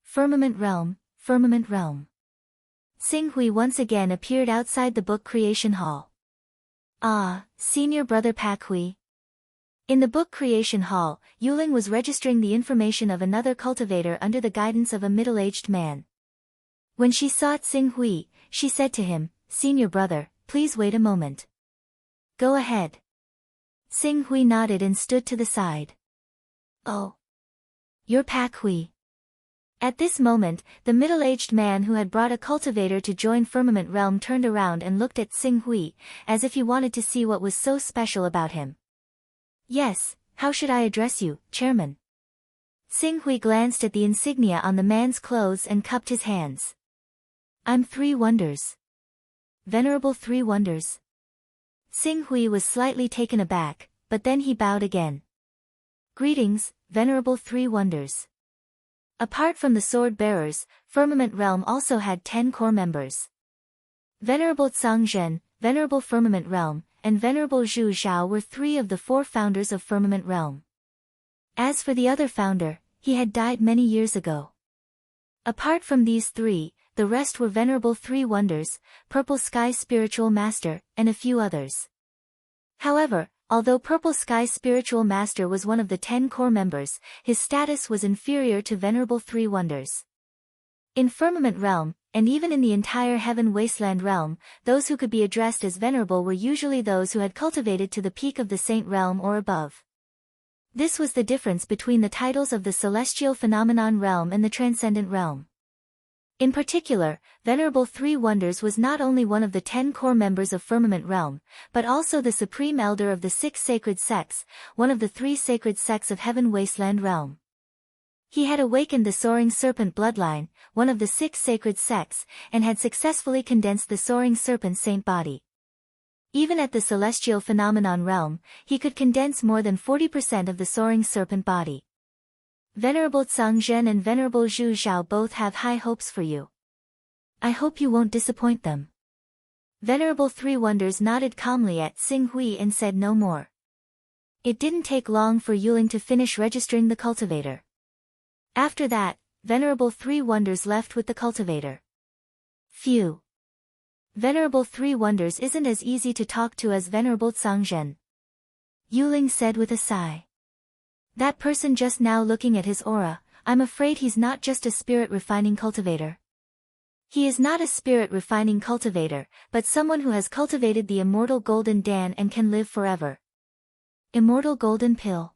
Firmament Realm, Firmament Realm. Sing Hui once again appeared outside the book creation hall. Ah, Senior Brother Pak Hui. In the book creation hall, Yuling was registering the information of another cultivator under the guidance of a middle-aged man. When she saw Sing Hui, she said to him, Senior Brother, please wait a moment. Go ahead. Sing Hui nodded and stood to the side. Oh. You're Pak Hui. At this moment, the middle-aged man who had brought a cultivator to join Firmament Realm turned around and looked at Sing Hui, as if he wanted to see what was so special about him. Yes, how should I address you, Chairman? Sing Hui glanced at the insignia on the man's clothes and cupped his hands. I'm Three Wonders. Venerable Three Wonders. Sing Hui was slightly taken aback, but then he bowed again. Greetings, Venerable Three Wonders. Apart from the sword bearers, Firmament Realm also had 10 core members. Venerable Tsang Zhen, Venerable Firmament Realm, and Venerable Zhu Zhao were 3 of the 4 founders of Firmament Realm. As for the other founder, he had died many years ago. Apart from these 3, the rest were Venerable Three Wonders, Purple Sky Spiritual Master, and a few others. However, Although Purple Sky's spiritual master was one of the 10 core members, his status was inferior to Venerable Three Wonders. In Firmament Realm, and even in the entire Heaven Wasteland Realm, those who could be addressed as Venerable were usually those who had cultivated to the peak of the Saint Realm or above. This was the difference between the titles of the Celestial Phenomenon Realm and the Transcendent Realm. In particular, Venerable Three Wonders was not only one of the 10 core members of Firmament Realm, but also the Supreme Elder of the 6 Sacred Sects, one of the 3 Sacred Sects of Heaven Wasteland Realm. He had awakened the Soaring Serpent bloodline, one of the 6 Sacred Sects, and had successfully condensed the Soaring Serpent saint body. Even at the Celestial Phenomenon Realm, he could condense more than 40% of the Soaring Serpent body. Venerable Tsang Zhen and Venerable Zhu Zhao both have high hopes for you. I hope you won't disappoint them. Venerable Three Wonders nodded calmly at Xing Hui and said no more. It didn't take long for Yuling to finish registering the cultivator. After that, Venerable Three Wonders left with the cultivator. Phew. Venerable Three Wonders isn't as easy to talk to as Venerable Tsang Zhen. Yuling said with a sigh. That person just now looking at his aura, I'm afraid he's not just a spirit refining cultivator. He is not a spirit refining cultivator, but someone who has cultivated the immortal golden Dan and can live forever. Immortal golden pill.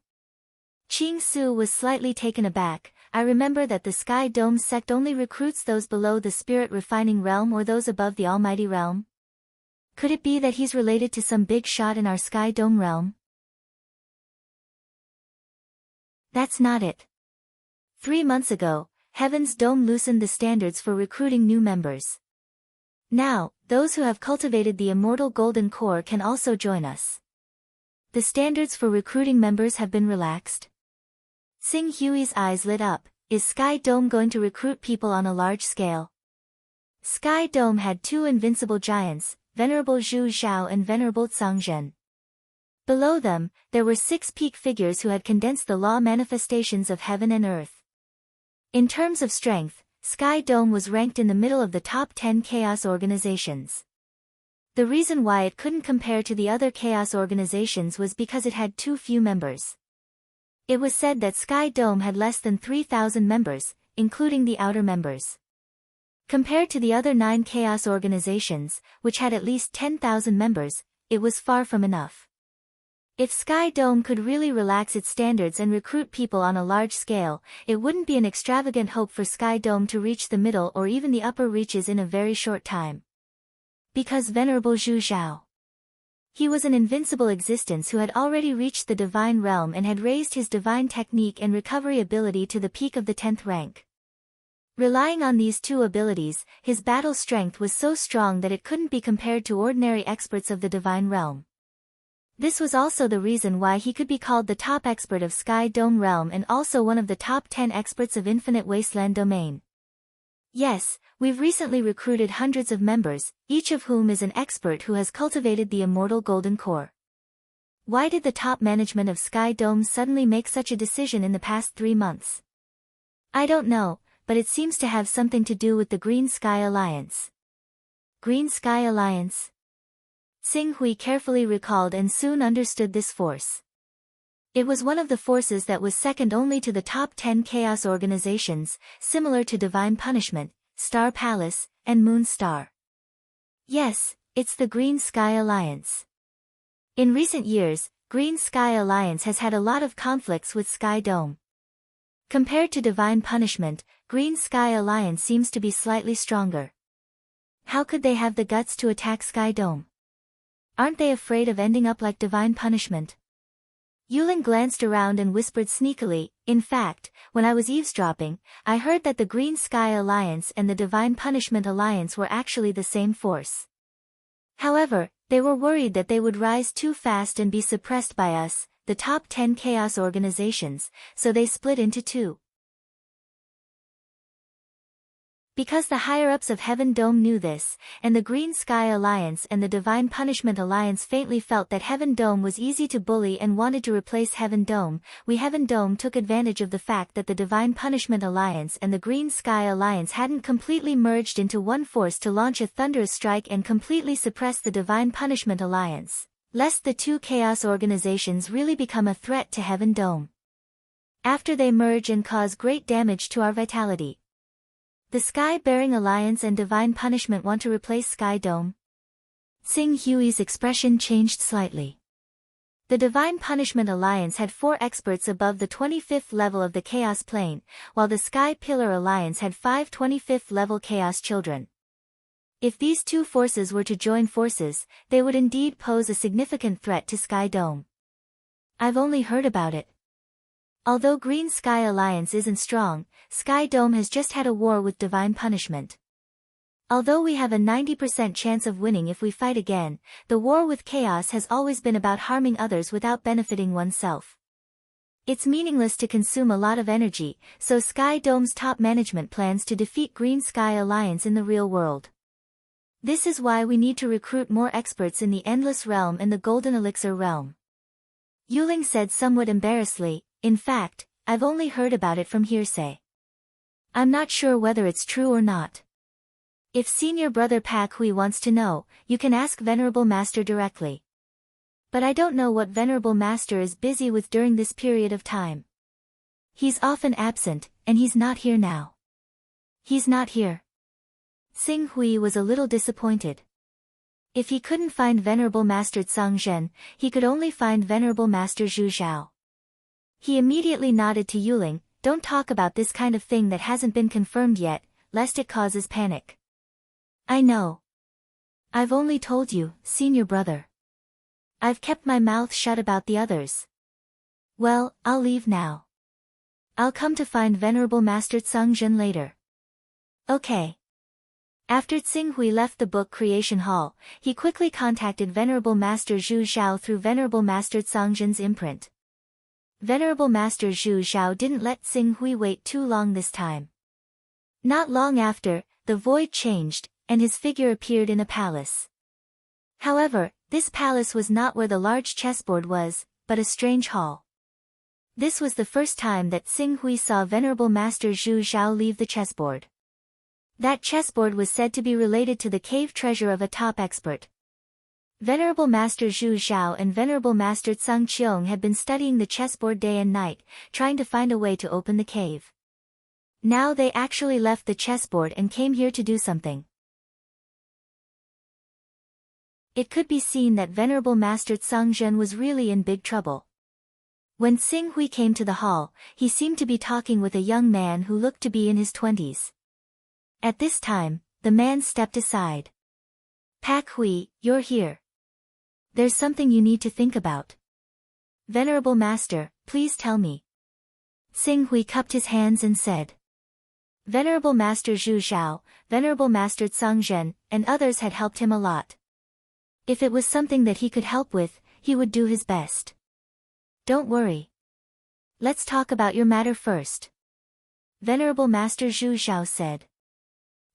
Qing Su was slightly taken aback. I remember that the Sky Dome sect only recruits those below the spirit refining realm or those above the almighty realm. Could it be that he's related to some big shot in our Sky Dome realm? That's not it. 3 months ago, Heaven's Dome loosened the standards for recruiting new members. Now, those who have cultivated the immortal golden core can also join us. The standards for recruiting members have been relaxed. Xing Hui's eyes lit up. Is Sky Dome going to recruit people on a large scale? Sky Dome had 2 invincible giants, Venerable Zhu Zhao and Venerable Tsang Zhen. Below them, there were 6 peak figures who had condensed the law manifestations of heaven and earth. In terms of strength, Sky Dome was ranked in the middle of the top 10 chaos organizations. The reason why it couldn't compare to the other chaos organizations was because it had too few members. It was said that Sky Dome had less than 3,000 members, including the outer members. Compared to the other 9 chaos organizations, which had at least 10,000 members, it was far from enough. If Sky Dome could really relax its standards and recruit people on a large scale, it wouldn't be an extravagant hope for Sky Dome to reach the middle or even the upper reaches in a very short time. Because Venerable Zhu Zhao. He was an invincible existence who had already reached the divine realm and had raised his divine technique and recovery ability to the peak of the 10th rank. Relying on these 2 abilities, his battle strength was so strong that it couldn't be compared to ordinary experts of the divine realm. This was also the reason why he could be called the top expert of Sky Dome realm and also one of the top 10 experts of Infinite Wasteland domain. Yes, we've recently recruited hundreds of members, each of whom is an expert who has cultivated the immortal golden core. Why did the top management of Sky Dome suddenly make such a decision in the past 3 months? I don't know, but it seems to have something to do with the Green Sky Alliance. Green Sky Alliance? Xing Hui carefully recalled and soon understood this force. It was one of the forces that was second only to the top 10 chaos organizations, similar to Divine Punishment, Star Palace, and Moon Star. Yes, it's the Green Sky Alliance. In recent years, Green Sky Alliance has had a lot of conflicts with Sky Dome. Compared to Divine Punishment, Green Sky Alliance seems to be slightly stronger. How could they have the guts to attack Sky Dome? Aren't they afraid of ending up like Divine Punishment? Yulin glanced around and whispered sneakily, in fact, when I was eavesdropping, I heard that the Green Sky Alliance and the Divine Punishment Alliance were actually the same force. However, they were worried that they would rise too fast and be suppressed by us, the top 10 chaos organizations, so they split into 2. Because the higher-ups of Heaven Dome knew this, and the Green Sky Alliance and the Divine Punishment Alliance faintly felt that Heaven Dome was easy to bully and wanted to replace Heaven Dome, Heaven Dome took advantage of the fact that the Divine Punishment Alliance and the Green Sky Alliance hadn't completely merged into one force to launch a thunderous strike and completely suppress the Divine Punishment Alliance. lest the two chaos organizations really become a threat to Heaven Dome. After they merge and cause great damage to our vitality. The Sky-Bearing Alliance and Divine Punishment want to replace Sky Dome? Sing Hui's expression changed slightly. The Divine Punishment Alliance had 4 experts above the 25th level of the Chaos Plane, while the Sky Pillar Alliance had 5 25th level Chaos Children. If these two forces were to join forces, they would indeed pose a significant threat to Sky Dome. I've only heard about it. Although Green Sky Alliance isn't strong, Sky Dome has just had a war with Divine Punishment. Although we have a 90% chance of winning if we fight again, the war with Chaos has always been about harming others without benefiting oneself. It's meaningless to consume a lot of energy, so Sky Dome's top management plans to defeat Green Sky Alliance in the real world. This is why we need to recruit more experts in the Endless Realm and the Golden Elixir Realm. Yuling said somewhat embarrassedly, in fact, I've only heard about it from hearsay. I'm not sure whether it's true or not. If Senior Brother Pak Hui wants to know, you can ask Venerable Master directly. But I don't know what Venerable Master is busy with during this period of time. He's often absent, and he's not here now. He's not here. Sing Hui was a little disappointed. If he couldn't find Venerable Master Tsang Zhen, he could only find Venerable Master Zhu Zhao. He immediately nodded to Yuling, don't talk about this kind of thing that hasn't been confirmed yet, lest it causes panic. I know. I've only told you, Senior Brother. I've kept my mouth shut about the others. Well, I'll leave now. I'll come to find Venerable Master Tsang Zhen later. Okay. After Tsing Hui left the book creation hall, he quickly contacted Venerable Master Zhu Zhao through Venerable Master Tsang Zhen's imprint. Venerable Master Zhu Zhao didn't let Tsing Hui wait too long this time. Not long after, the void changed, and his figure appeared in a palace. However, this palace was not where the large chessboard was, but a strange hall. This was the first time that Tsing Hui saw Venerable Master Zhu Zhao leave the chessboard. That chessboard was said to be related to the cave treasure of a top expert. Venerable Master Zhu Zhao and Venerable Master Tsang Qiong had been studying the chessboard day and night, trying to find a way to open the cave. Now they actually left the chessboard and came here to do something. It could be seen that Venerable Master Tsang Zhen was really in big trouble. When Tsing Hui came to the hall, he seemed to be talking with a young man who looked to be in his 20s. At this time, the man stepped aside. Pak Hui, you're here. There's something you need to think about. Venerable Master, please tell me. Tsing Hui cupped his hands and said. Venerable Master Zhu Zhao, Venerable Master Tsang Zhen, and others had helped him a lot. If it was something that he could help with, he would do his best. Don't worry. Let's talk about your matter first. Venerable Master Zhu Zhao said.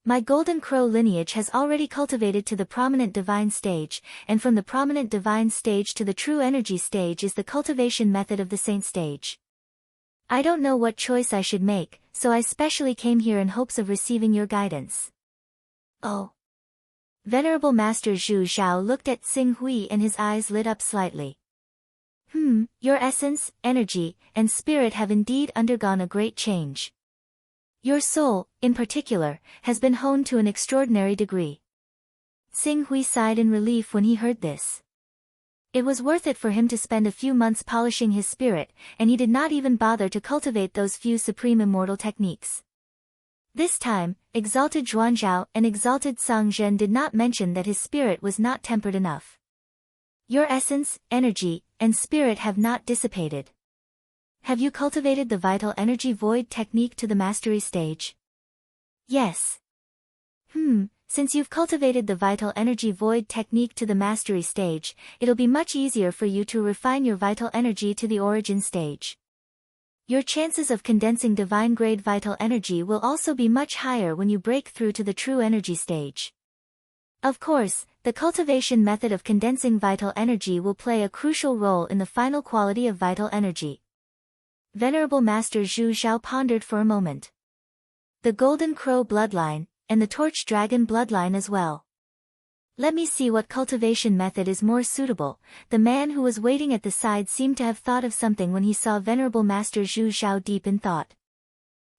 My Golden Crow lineage has already cultivated to the prominent divine stage, and from the prominent divine stage to the true energy stage is the cultivation method of the saint stage. I don't know what choice I should make, so I specially came here in hopes of receiving your guidance. Oh. Venerable Master Zhu Zhao looked at Tsing Hui and his eyes lit up slightly. Your essence, energy, and spirit have indeed undergone a great change. Your soul, in particular, has been honed to an extraordinary degree. Tsing Hui sighed in relief when he heard this. It was worth it for him to spend a few months polishing his spirit, and he did not even bother to cultivate those few supreme immortal techniques. This time, Exalted Zhuanzhao and Exalted Tsang Zhen did not mention that his spirit was not tempered enough. Your essence, energy, and spirit have not dissipated. Have you cultivated the vital energy void technique to the mastery stage? Yes. Since you've cultivated the vital energy void technique to the mastery stage, it'll be much easier for you to refine your vital energy to the origin stage. Your chances of condensing divine-grade vital energy will also be much higher when you break through to the true energy stage. Of course, the cultivation method of condensing vital energy will play a crucial role in the final quality of vital energy. Venerable Master Zhu Zhao pondered for a moment. The Golden Crow bloodline, and the Torch Dragon bloodline as well. Let me see what cultivation method is more suitable. The man who was waiting at the side seemed to have thought of something when he saw Venerable Master Zhu Xiao deep in thought.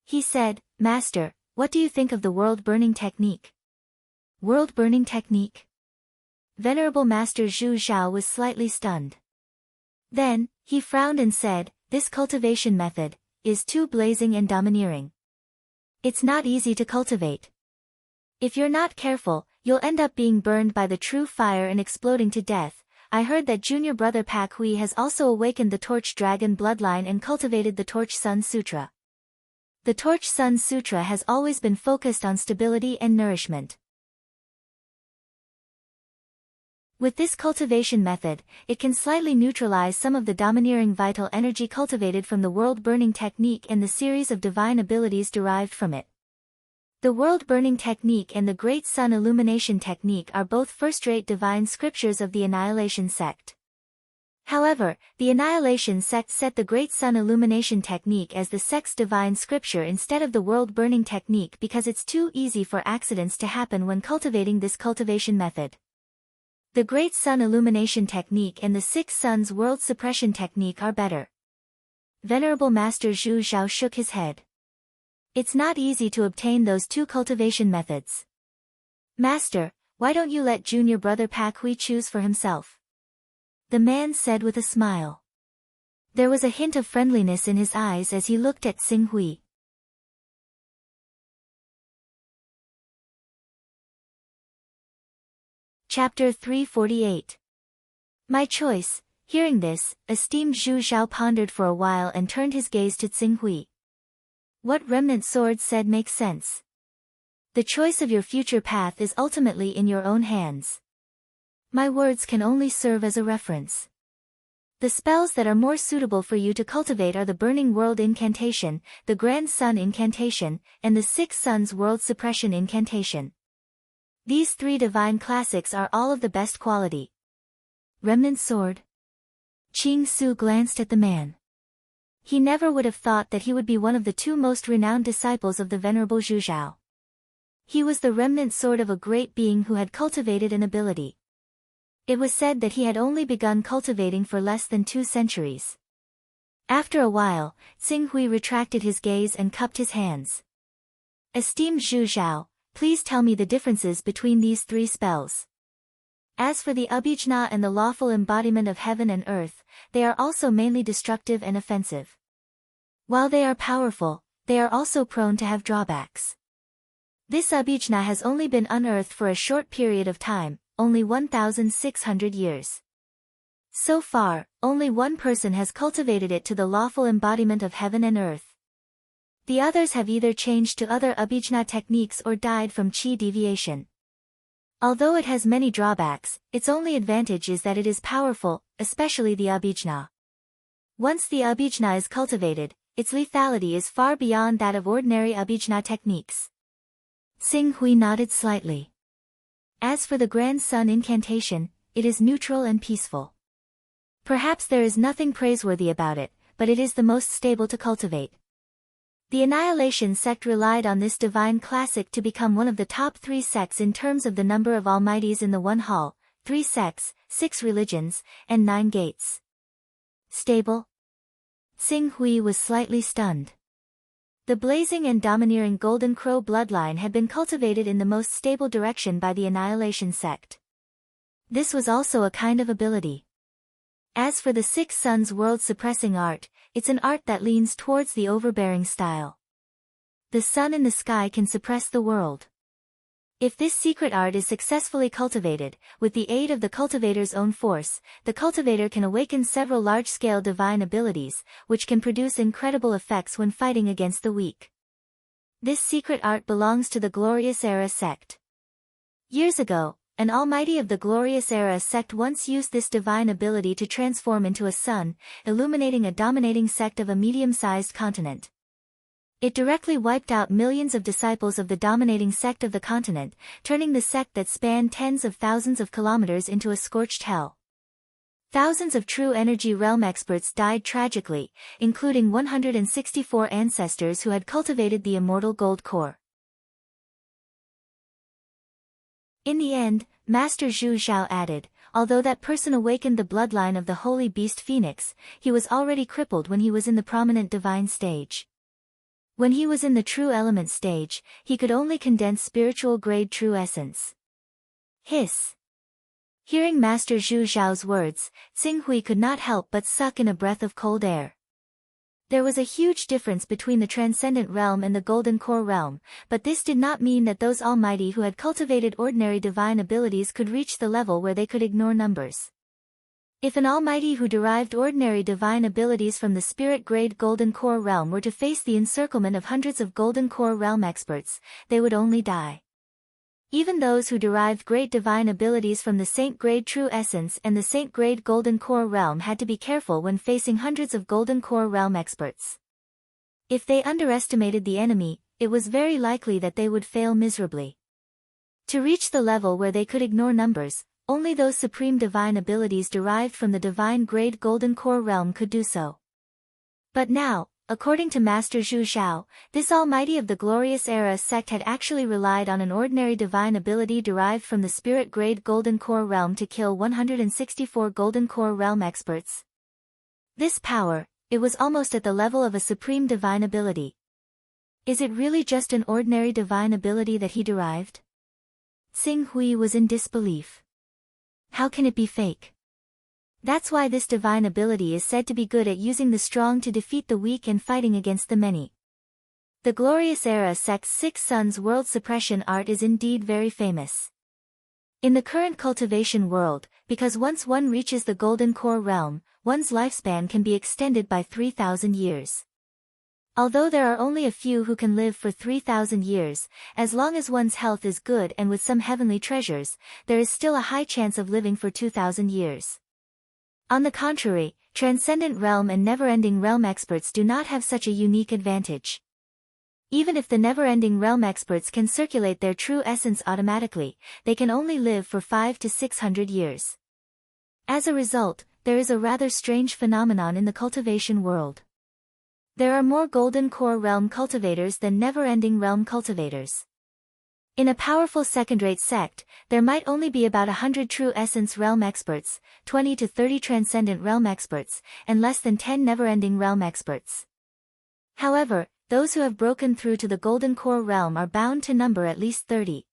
He said, Master, what do you think of the world-burning technique? World-burning technique? Venerable Master Zhu Xiao was slightly stunned. Then, he frowned and said, this cultivation method is too blazing and domineering. It's not easy to cultivate. If you're not careful, you'll end up being burned by the true fire and exploding to death. I heard that junior brother Pak Hui has also awakened the Torch Dragon bloodline and cultivated the Torch Sun Sutra. The Torch Sun Sutra has always been focused on stability and nourishment. With this cultivation method, it can slightly neutralize some of the domineering vital energy cultivated from the world-burning technique and the series of divine abilities derived from it. The world-burning technique and the Great Sun Illumination technique are both first-rate divine scriptures of the Annihilation sect. However, the Annihilation sect set the Great Sun Illumination technique as the sect's divine scripture instead of the world-burning technique because it's too easy for accidents to happen when cultivating this cultivation method. The Great Sun Illumination technique and the Six Suns World Suppression technique are better. Venerable Master Zhu Xiao shook his head. It's not easy to obtain those two cultivation methods. Master, why don't you let junior brother Pak Hui choose for himself? The man said with a smile. There was a hint of friendliness in his eyes as he looked at Xing Hui. Chapter 348. My choice. Hearing this, esteemed Zhu Xiao pondered for a while and turned his gaze to Xing Hui. What Remnant Sword said makes sense. The choice of your future path is ultimately in your own hands. My words can only serve as a reference. The spells that are more suitable for you to cultivate are the Burning World Incantation, the Grand Sun Incantation, and the Six Suns World Suppression Incantation. These three divine classics are all of the best quality. Remnant Sword. Qing Su glanced at the man. He never would have thought that he would be one of the two most renowned disciples of the Venerable Zhu Xiao. He was the remnant sword of a great being who had cultivated an ability. It was said that he had only begun cultivating for less than 2 centuries. After a while, Xing Hui retracted his gaze and cupped his hands. Esteemed Zhu Xiao, please tell me the differences between these 3 spells. As for the Abhijna and the lawful embodiment of heaven and earth, they are also mainly destructive and offensive. While they are powerful, they are also prone to have drawbacks. This Abhijna has only been unearthed for a short period of time, only 1,600 years. So far, only one person has cultivated it to the lawful embodiment of heaven and earth. The others have either changed to other Abhijna techniques or died from chi deviation. Although it has many drawbacks, its only advantage is that it is powerful, especially the Abhijna. Once the Abhijna is cultivated, its lethality is far beyond that of ordinary Abhijna techniques. Xing Hui nodded slightly. As for the Grand Sun Incantation, it is neutral and peaceful. Perhaps there is nothing praiseworthy about it, but it is the most stable to cultivate. The Annihilation sect relied on this divine classic to become one of the top 3 sects in terms of the number of almighties in the one hall, 3 sects, 6 religions, and 9 gates. Stable? Xing Hui was slightly stunned. The blazing and domineering Golden Crow bloodline had been cultivated in the most stable direction by the Annihilation sect. This was also a kind of ability. As for the Six Suns World Suppressing art, it's an art that leans towards the overbearing style. The sun in the sky can suppress the world. If this secret art is successfully cultivated, with the aid of the cultivator's own force, the cultivator can awaken several large-scale divine abilities, which can produce incredible effects when fighting against the weak. This secret art belongs to the Glorious Era sect. Years ago, an almighty of the Glorious Era sect once used this divine ability to transform into a sun, illuminating a dominating sect of a medium-sized continent. It directly wiped out millions of disciples of the dominating sect of the continent, turning the sect that spanned tens of thousands of kilometers into a scorched hell. Thousands of true energy realm experts died tragically, including 164 ancestors who had cultivated the immortal gold core. In the end, Master Zhu Xiao added, although that person awakened the bloodline of the holy beast Phoenix, he was already crippled when he was in the prominent divine stage. When he was in the true element stage, he could only condense spiritual grade true essence. Hiss. Hearing Master Zhu Xiao's words, Xing Hui could not help but suck in a breath of cold air. There was a huge difference between the Transcendent Realm and the Golden Core Realm, but this did not mean that those almighty who had cultivated ordinary divine abilities could reach the level where they could ignore numbers. If an almighty who derived ordinary divine abilities from the spirit-grade Golden Core Realm were to face the encirclement of hundreds of Golden Core Realm experts, they would only die. Even those who derived great divine abilities from the Saint-grade True Essence and the Saint-grade Golden Core Realm had to be careful when facing hundreds of Golden Core Realm experts. If they underestimated the enemy, it was very likely that they would fail miserably. To reach the level where they could ignore numbers, only those supreme divine abilities derived from the divine-grade Golden Core Realm could do so. But now, according to Master Zhu Xiao, this almighty of the Glorious Era sect had actually relied on an ordinary divine ability derived from the spirit-grade Golden Core Realm to kill 164 Golden Core Realm experts. This power, it was almost at the level of a supreme divine ability. Is it really just an ordinary divine ability that he derived? Xing Hui was in disbelief. How can it be fake? That's why this divine ability is said to be good at using the strong to defeat the weak and fighting against the many. The Glorious Era sect's Six Suns world suppression art is indeed very famous. In the current cultivation world, because once one reaches the Golden Core Realm, one's lifespan can be extended by 3,000 years. Although there are only a few who can live for 3,000 years, as long as one's health is good and with some heavenly treasures, there is still a high chance of living for 2,000 years. On the contrary, Transcendent Realm and Never-Ending Realm experts do not have such a unique advantage. Even if the Never-Ending Realm experts can circulate their true essence automatically, they can only live for 500 to 600 years. As a result, there is a rather strange phenomenon in the cultivation world. There are more Golden Core Realm cultivators than Never-Ending Realm cultivators. In a powerful second-rate sect, there might only be about 100 True Essence Realm experts, 20 to 30 Transcendent Realm experts, and less than 10 Never-Ending Realm experts. However, those who have broken through to the Golden Core Realm are bound to number at least 30.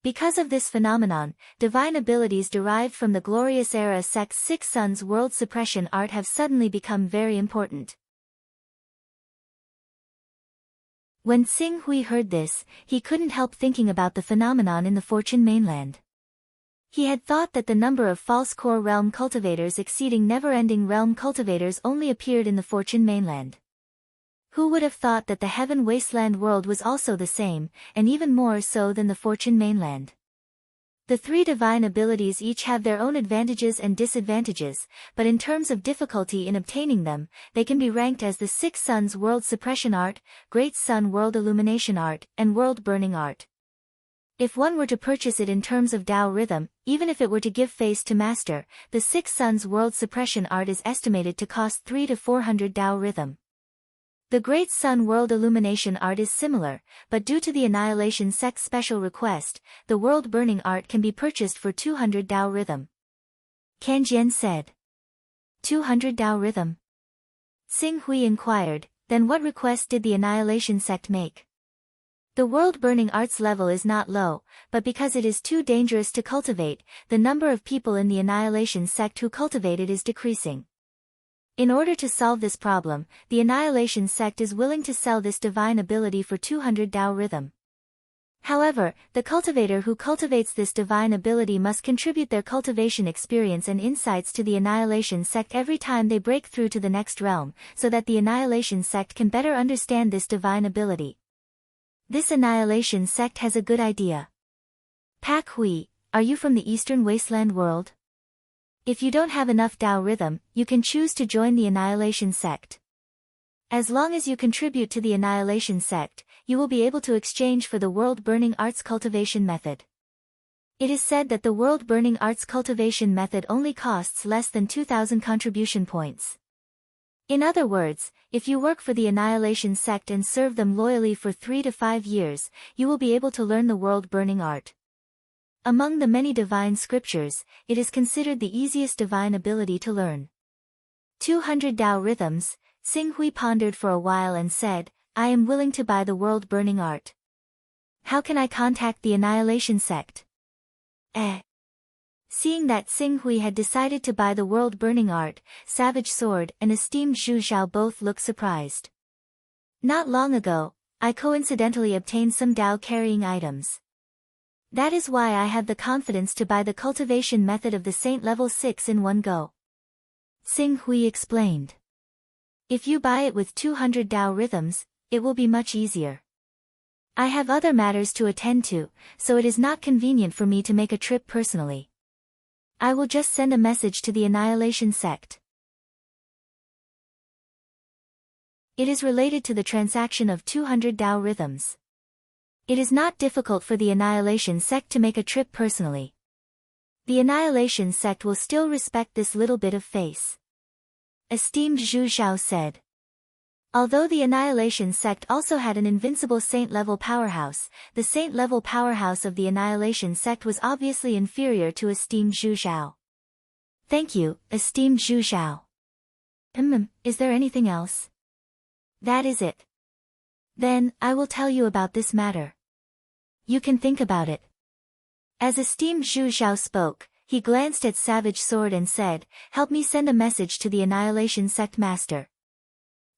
Because of this phenomenon, divine abilities derived from the Glorious Era sect's Six Suns world suppression art have suddenly become very important. When Xing Hui heard this, he couldn't help thinking about the phenomenon in the Fortune mainland. He had thought that the number of false core realm cultivators exceeding never-ending realm cultivators only appeared in the Fortune mainland. Who would have thought that the Heaven Wasteland world was also the same, and even more so than the Fortune mainland? The three divine abilities each have their own advantages and disadvantages, but in terms of difficulty in obtaining them, they can be ranked as the Six Suns World Suppression Art, Great Sun World Illumination Art, and World Burning Art. If one were to purchase it in terms of Tao Rhythm, even if it were to give face to Master, the Six Suns World Suppression Art is estimated to cost 300 to 400 Tao Rhythm. The Great Sun World Illumination Art is similar, but due to the Annihilation sect's special request, the World Burning Art can be purchased for 200 Tao Rhythm. Kan Jian said. 200 Tao Rhythm? Xing Hui inquired, then what request did the Annihilation sect make? The World Burning Art's level is not low, but because it is too dangerous to cultivate, the number of people in the Annihilation sect who cultivate it is decreasing. In order to solve this problem, the Annihilation sect is willing to sell this divine ability for 200 Tao Rhythm. However, the cultivator who cultivates this divine ability must contribute their cultivation experience and insights to the Annihilation sect every time they break through to the next realm, so that the Annihilation sect can better understand this divine ability. This Annihilation sect has a good idea. Pak Hui, are you from the Eastern Wasteland world? If you don't have enough Tao Rhythm, you can choose to join the Annihilation sect. As long as you contribute to the Annihilation sect, you will be able to exchange for the World Burning Arts cultivation method. It is said that the World Burning Arts cultivation method only costs less than 2,000 contribution points. In other words, if you work for the Annihilation sect and serve them loyally for 3 to 5 years, you will be able to learn the World Burning Art. Among the many divine scriptures, it is considered the easiest divine ability to learn. 200 Tao Rhythms. Xing Hui pondered for a while and said, I am willing to buy the world-burning art. How can I contact the Annihilation sect? Seeing that Xing Hui had decided to buy the world-burning art, Savage Sword and esteemed Zhu Zhao both looked surprised. Not long ago, I coincidentally obtained some Tao-carrying items. That is why I have the confidence to buy the cultivation method of the Saint level 6 in one go. Xing Hui explained. If you buy it with 200 Tao rhythms, it will be much easier. I have other matters to attend to, so it is not convenient for me to make a trip personally. I will just send a message to the Annihilation sect. It is related to the transaction of 200 Tao rhythms. It is not difficult for the Annihilation sect to make a trip personally. The Annihilation sect will still respect this little bit of face. Esteemed Zhu Zhao said. Although the Annihilation sect also had an invincible saint-level powerhouse, the saint-level powerhouse of the Annihilation sect was obviously inferior to esteemed Zhu Zhao. Thank you, esteemed Zhu Zhao. Is there anything else? That is it. Then, I will tell you about this matter. You can think about it. As esteemed Zhu Zhao spoke, he glanced at Savage Sword and said, help me send a message to the Annihilation sect master.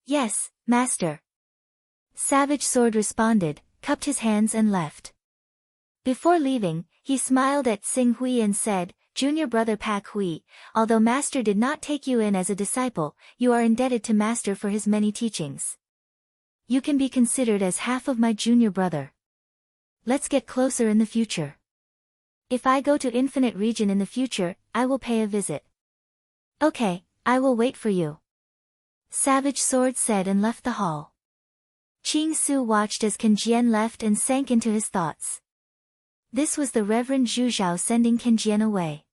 Yes, master. Savage Sword responded, cupped his hands and left. Before leaving, he smiled at Xing Hui and said, Junior brother Pak Hui, although master did not take you in as a disciple, you are indebted to master for his many teachings. You can be considered as half of my junior brother. Let's get closer in the future. If I go to Infinite Region in the future, I will pay a visit. Okay, I will wait for you. Savage Sword said and left the hall. Qing Su watched as Can Jian left and sank into his thoughts. This was the Reverend Zhu Zhao sending Can Jian away.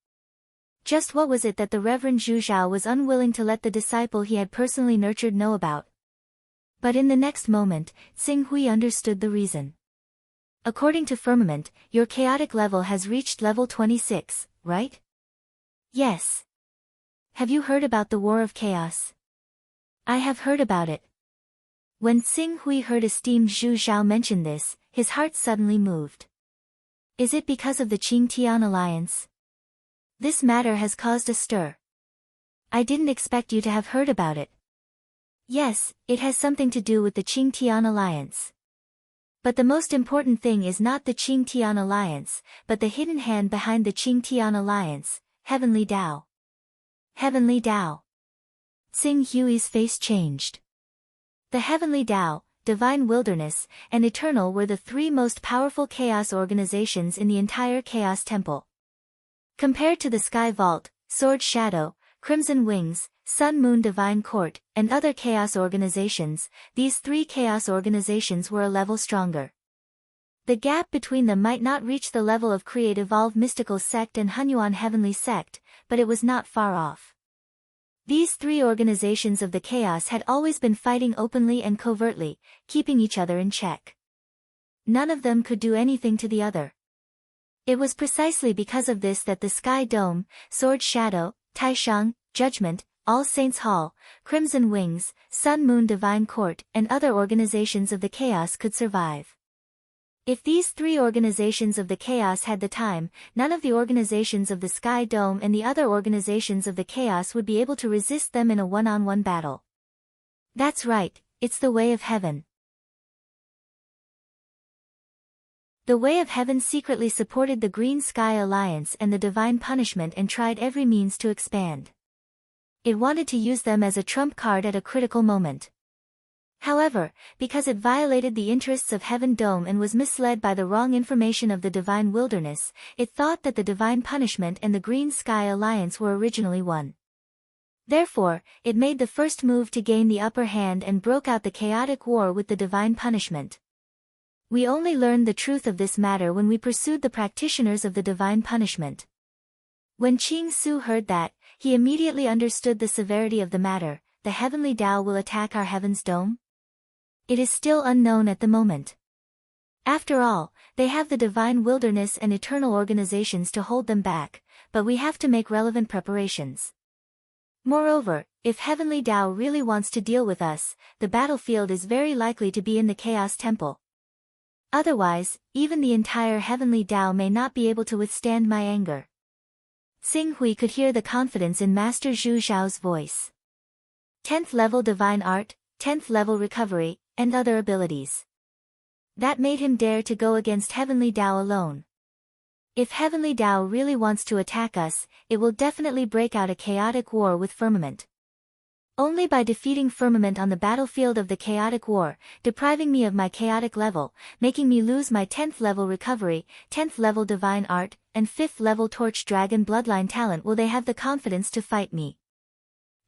Just what was it that the Reverend Zhu Zhao was unwilling to let the disciple he had personally nurtured know about? But in the next moment, Xing Hui understood the reason. According to Firmament, your chaotic level has reached level 26, right? Yes. Have you heard about the War of Chaos? I have heard about it. When Xing Hui heard esteemed Zhu Zhao mention this, his heart suddenly moved. Is it because of the Qing-Tian alliance? This matter has caused a stir. I didn't expect you to have heard about it. Yes, it has something to do with the Qing-Tian alliance. But the most important thing is not the Qing-Tian alliance, but the hidden hand behind the Qing-Tian alliance, Heavenly Tao. Heavenly Tao. Xing Hui's face changed. The Heavenly Tao, Divine Wilderness, and Eternal were the three most powerful chaos organizations in the entire Chaos Temple. Compared to the Sky Vault, Sword Shadow, Crimson Wings, Sun Moon Divine Court, and other chaos organizations, these three chaos organizations were a level stronger. The gap between them might not reach the level of Create Evolve Mystical Sect and Hunyuan Heavenly Sect, but it was not far off. These three organizations of the chaos had always been fighting openly and covertly, keeping each other in check. None of them could do anything to the other. It was precisely because of this that the Sky Dome, Sword Shadow, Taishang, Judgment, All Saints Hall, Crimson Wings, Sun Moon Divine Court, and other organizations of the chaos could survive. If these three organizations of the chaos had the time, none of the organizations of the Sky Dome and the other organizations of the chaos would be able to resist them in a one-on-one battle. That's right, it's the way of heaven. The Way of Heaven secretly supported the Green Sky Alliance and the Divine Punishment and tried every means to expand. It wanted to use them as a trump card at a critical moment. However, because it violated the interests of Heaven Dome and was misled by the wrong information of the Divine Wilderness, it thought that the Divine Punishment and the Green Sky Alliance were originally one. Therefore, it made the first move to gain the upper hand and broke out the chaotic war with the Divine Punishment. We only learned the truth of this matter when we pursued the practitioners of the Divine Punishment. When Qing Su heard that, he immediately understood the severity of the matter. The Heavenly Tao will attack our Heaven's Dome? It is still unknown at the moment. After all, they have the divine wilderness and eternal organizations to hold them back, but we have to make relevant preparations. Moreover, if Heavenly Tao really wants to deal with us, the battlefield is very likely to be in the Chaos Temple. Otherwise, even the entire Heavenly Tao may not be able to withstand my anger. Xing Hui could hear the confidence in Master Zhu Zhao's voice. 10th level divine art, 10th level recovery, and other abilities. That made him dare to go against Heavenly Tao alone. If Heavenly Tao really wants to attack us, it will definitely break out a chaotic war with Firmament. Only by defeating Firmament on the battlefield of the chaotic war, depriving me of my chaotic level, making me lose my 10th level recovery, 10th level divine art, and 5th level torch dragon bloodline talent will they have the confidence to fight me.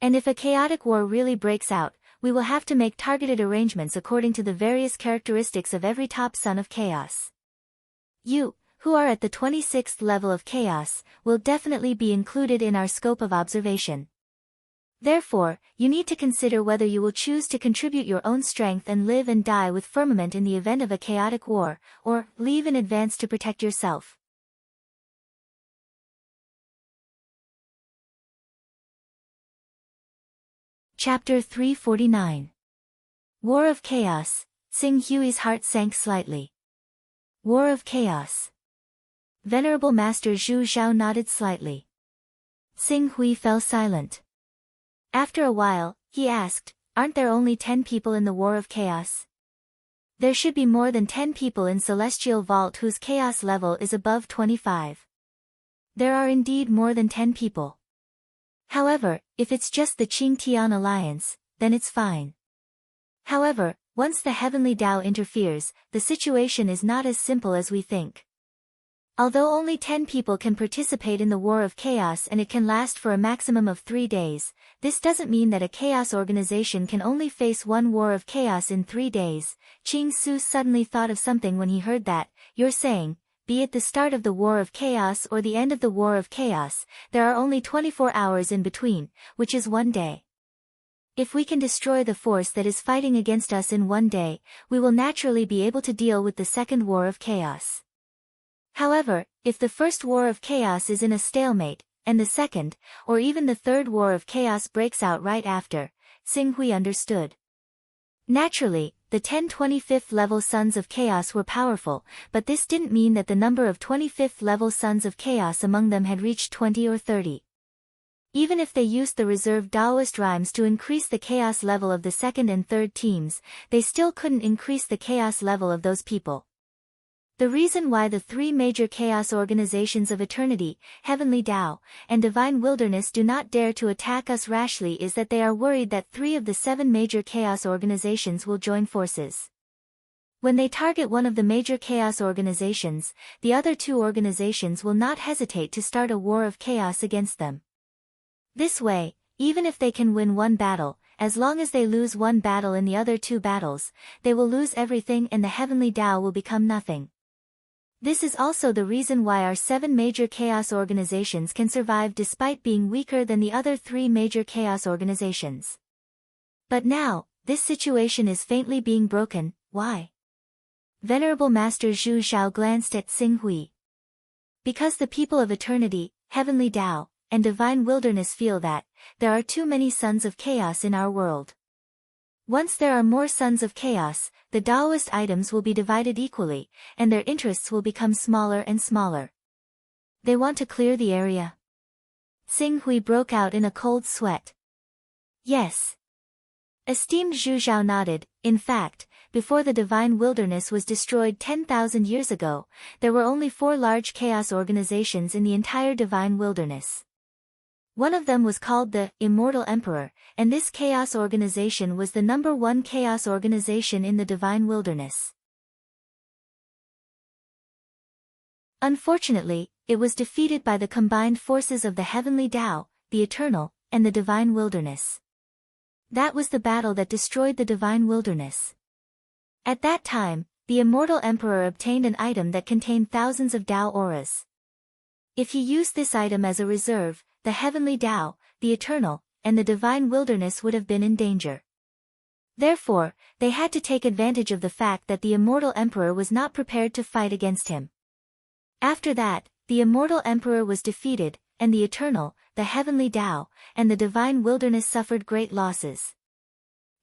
And if a chaotic war really breaks out, we will have to make targeted arrangements according to the various characteristics of every top son of chaos. You, who are at the 26th level of chaos, will definitely be included in our scope of observation. Therefore, you need to consider whether you will choose to contribute your own strength and live and die with Firmament in the event of a chaotic war, or leave in advance to protect yourself. Chapter 349. War of Chaos. Xing Hui's heart sank slightly. War of Chaos. Venerable Master Zhu Zhao nodded slightly. Xing Hui fell silent. After a while, he asked, "Aren't there only 10 people in the War of Chaos? There should be more than 10 people in Celestial Vault whose chaos level is above 25. There are indeed more than 10 people. However, if it's just the Qingtian Alliance, then it's fine. However, once the Heavenly Tao interferes, the situation is not as simple as we think. Although only 10 people can participate in the War of Chaos and it can last for a maximum of 3 days, this doesn't mean that a chaos organization can only face one War of Chaos in 3 days." Qing Su suddenly thought of something when he heard that. "You're saying, be it the start of the War of Chaos or the end of the War of Chaos, there are only 24 hours in between, which is 1 day. If we can destroy the force that is fighting against us in 1 day, we will naturally be able to deal with the second War of Chaos. However, if the first War of Chaos is in a stalemate, and the second, or even the third War of Chaos breaks out right after," Xing Hui understood. Naturally, the 10 25th level Sons of Chaos were powerful, but this didn't mean that the number of 25th level Sons of Chaos among them had reached 20 or 30. Even if they used the reserved Taoist rhymes to increase the chaos level of the second and third teams, they still couldn't increase the chaos level of those people. The reason why the 3 major chaos organizations of Eternity, Heavenly Tao, and Divine Wilderness do not dare to attack us rashly is that they are worried that 3 of the 7 major chaos organizations will join forces. When they target one of the major chaos organizations, the other 2 organizations will not hesitate to start a war of chaos against them. This way, even if they can win one battle, as long as they lose one battle in the other 2 battles, they will lose everything and the Heavenly Tao will become nothing. This is also the reason why our 7 major chaos organizations can survive despite being weaker than the other 3 major chaos organizations. But now, this situation is faintly being broken. Why? Venerable Master Zhu Zhao glanced at Xing Hui. Because the people of Eternity, Heavenly Tao, and Divine Wilderness feel that there are too many Sons of Chaos in our world. Once there are more Sons of Chaos, the Taoist items will be divided equally, and their interests will become smaller and smaller. They want to clear the area. Xing Hui broke out in a cold sweat. Yes. Esteemed Zhu Zhao nodded. In fact, before the Divine Wilderness was destroyed 10,000 years ago, there were only 4 large chaos organizations in the entire Divine Wilderness. One of them was called the Immortal Emperor, and this chaos organization was the number 1 chaos organization in the Divine Wilderness. Unfortunately, it was defeated by the combined forces of the Heavenly Tao, the Eternal, and the Divine Wilderness. That was the battle that destroyed the Divine Wilderness. At that time, the Immortal Emperor obtained an item that contained thousands of Tao auras. If he used this item as a reserve, the Heavenly Tao, the Eternal, and the Divine Wilderness would have been in danger. Therefore, they had to take advantage of the fact that the immortal emperor was not prepared to fight against him. After that, the immortal emperor was defeated, and the eternal, the heavenly Tao, and the divine wilderness suffered great losses.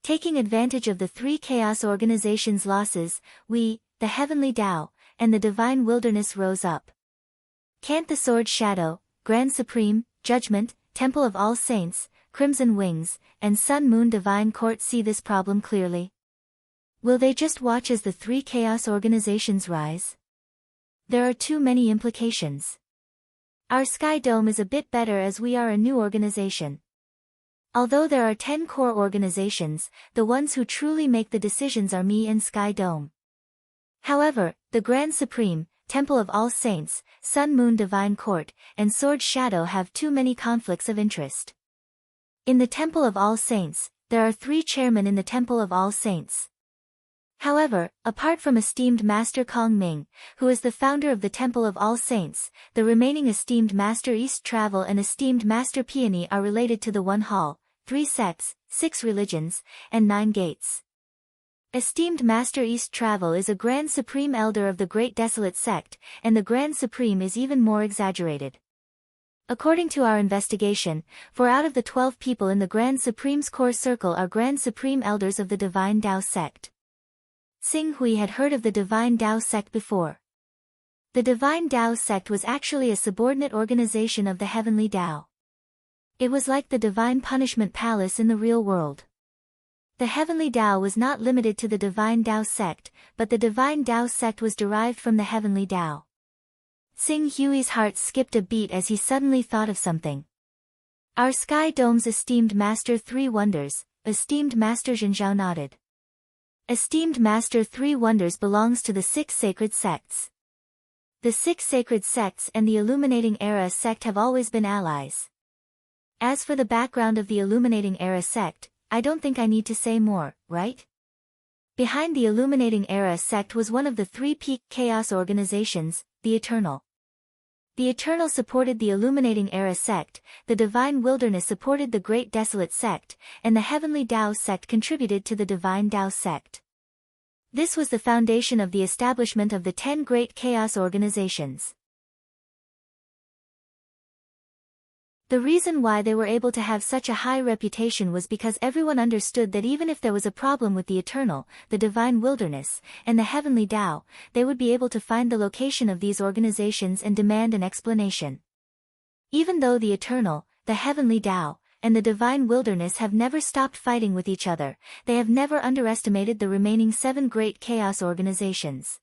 Taking advantage of the three chaos organizations' losses, we, the heavenly Tao, and the divine wilderness rose up. Can't the sword shadow, Grand Supreme, Judgment, Temple of All Saints, Crimson Wings, and Sun Moon Divine Court see this problem clearly? Will they just watch as the three chaos organizations rise? There are too many implications. Our Sky Dome is a bit better as we are a new organization. Although there are 10 core organizations, the ones who truly make the decisions are me and Sky Dome. However, the Grand Supreme, Temple of All Saints, Sun Moon Divine Court, and Sword Shadow have too many conflicts of interest. In the Temple of All Saints, there are 3 chairmen in the Temple of All Saints. However, apart from esteemed Master Kong Ming, who is the founder of the Temple of All Saints, the remaining esteemed Master East Travel and esteemed Master Peony are related to the One Hall, 3 sects, 6 religions, and 9 gates. Esteemed Master East Travel is a Grand Supreme Elder of the Great Desolate Sect, and the Grand Supreme is even more exaggerated. According to our investigation, 4 out of the 12 people in the Grand Supreme's core circle are Grand Supreme Elders of the Divine Tao Sect. Xing Hui had heard of the Divine Tao Sect before. The Divine Tao Sect was actually a subordinate organization of the Heavenly Tao. It was like the Divine Punishment Palace in the real world. The Heavenly Tao was not limited to the Divine Tao Sect, but the Divine Tao Sect was derived from the Heavenly Tao. Xing Hui's heart skipped a beat as he suddenly thought of something. Our Sky Dome's esteemed Master 3 Wonders, esteemed Master Zhenjiao nodded. Esteemed Master 3 Wonders belongs to the 6 sacred sects. The 6 sacred sects and the Illuminating Era sect have always been allies. As for the background of the Illuminating Era sect, I don't think I need to say more, right? Behind the Illuminating Era sect was one of the 3 peak chaos organizations, the Eternal. The Eternal supported the Illuminating Era sect, the Divine Wilderness supported the Great Desolate sect, and the Heavenly Tao sect contributed to the Divine Tao sect. This was the foundation of the establishment of the 10 great chaos organizations. The reason why they were able to have such a high reputation was because everyone understood that even if there was a problem with the Eternal, the Divine Wilderness, and the Heavenly Tao, they would be able to find the location of these organizations and demand an explanation. Even though the Eternal, the Heavenly Tao, and the Divine Wilderness have never stopped fighting with each other, they have never underestimated the remaining 7 great chaos organizations.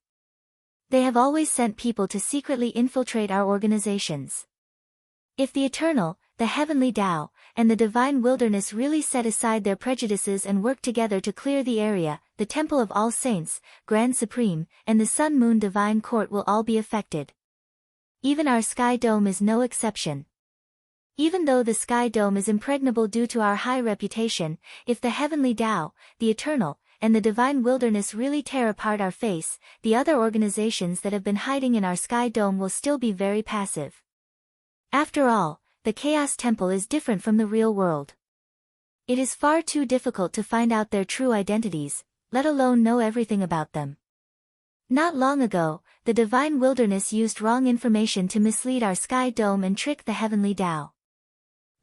They have always sent people to secretly infiltrate our organizations. If the Eternal, the Heavenly Tao, and the Divine Wilderness really set aside their prejudices and work together to clear the area, the Temple of All Saints, Grand Supreme, and the Sun Moon Divine Court will all be affected. Even our Sky Dome is no exception. Even though the Sky Dome is impregnable due to our high reputation, if the Heavenly Tao, the Eternal, and the Divine Wilderness really tear apart our face, the other organizations that have been hiding in our Sky Dome will still be very passive. After all, the Chaos Temple is different from the real world. It is far too difficult to find out their true identities, let alone know everything about them. Not long ago, the Divine Wilderness used wrong information to mislead our Sky Dome and trick the Heavenly Tao.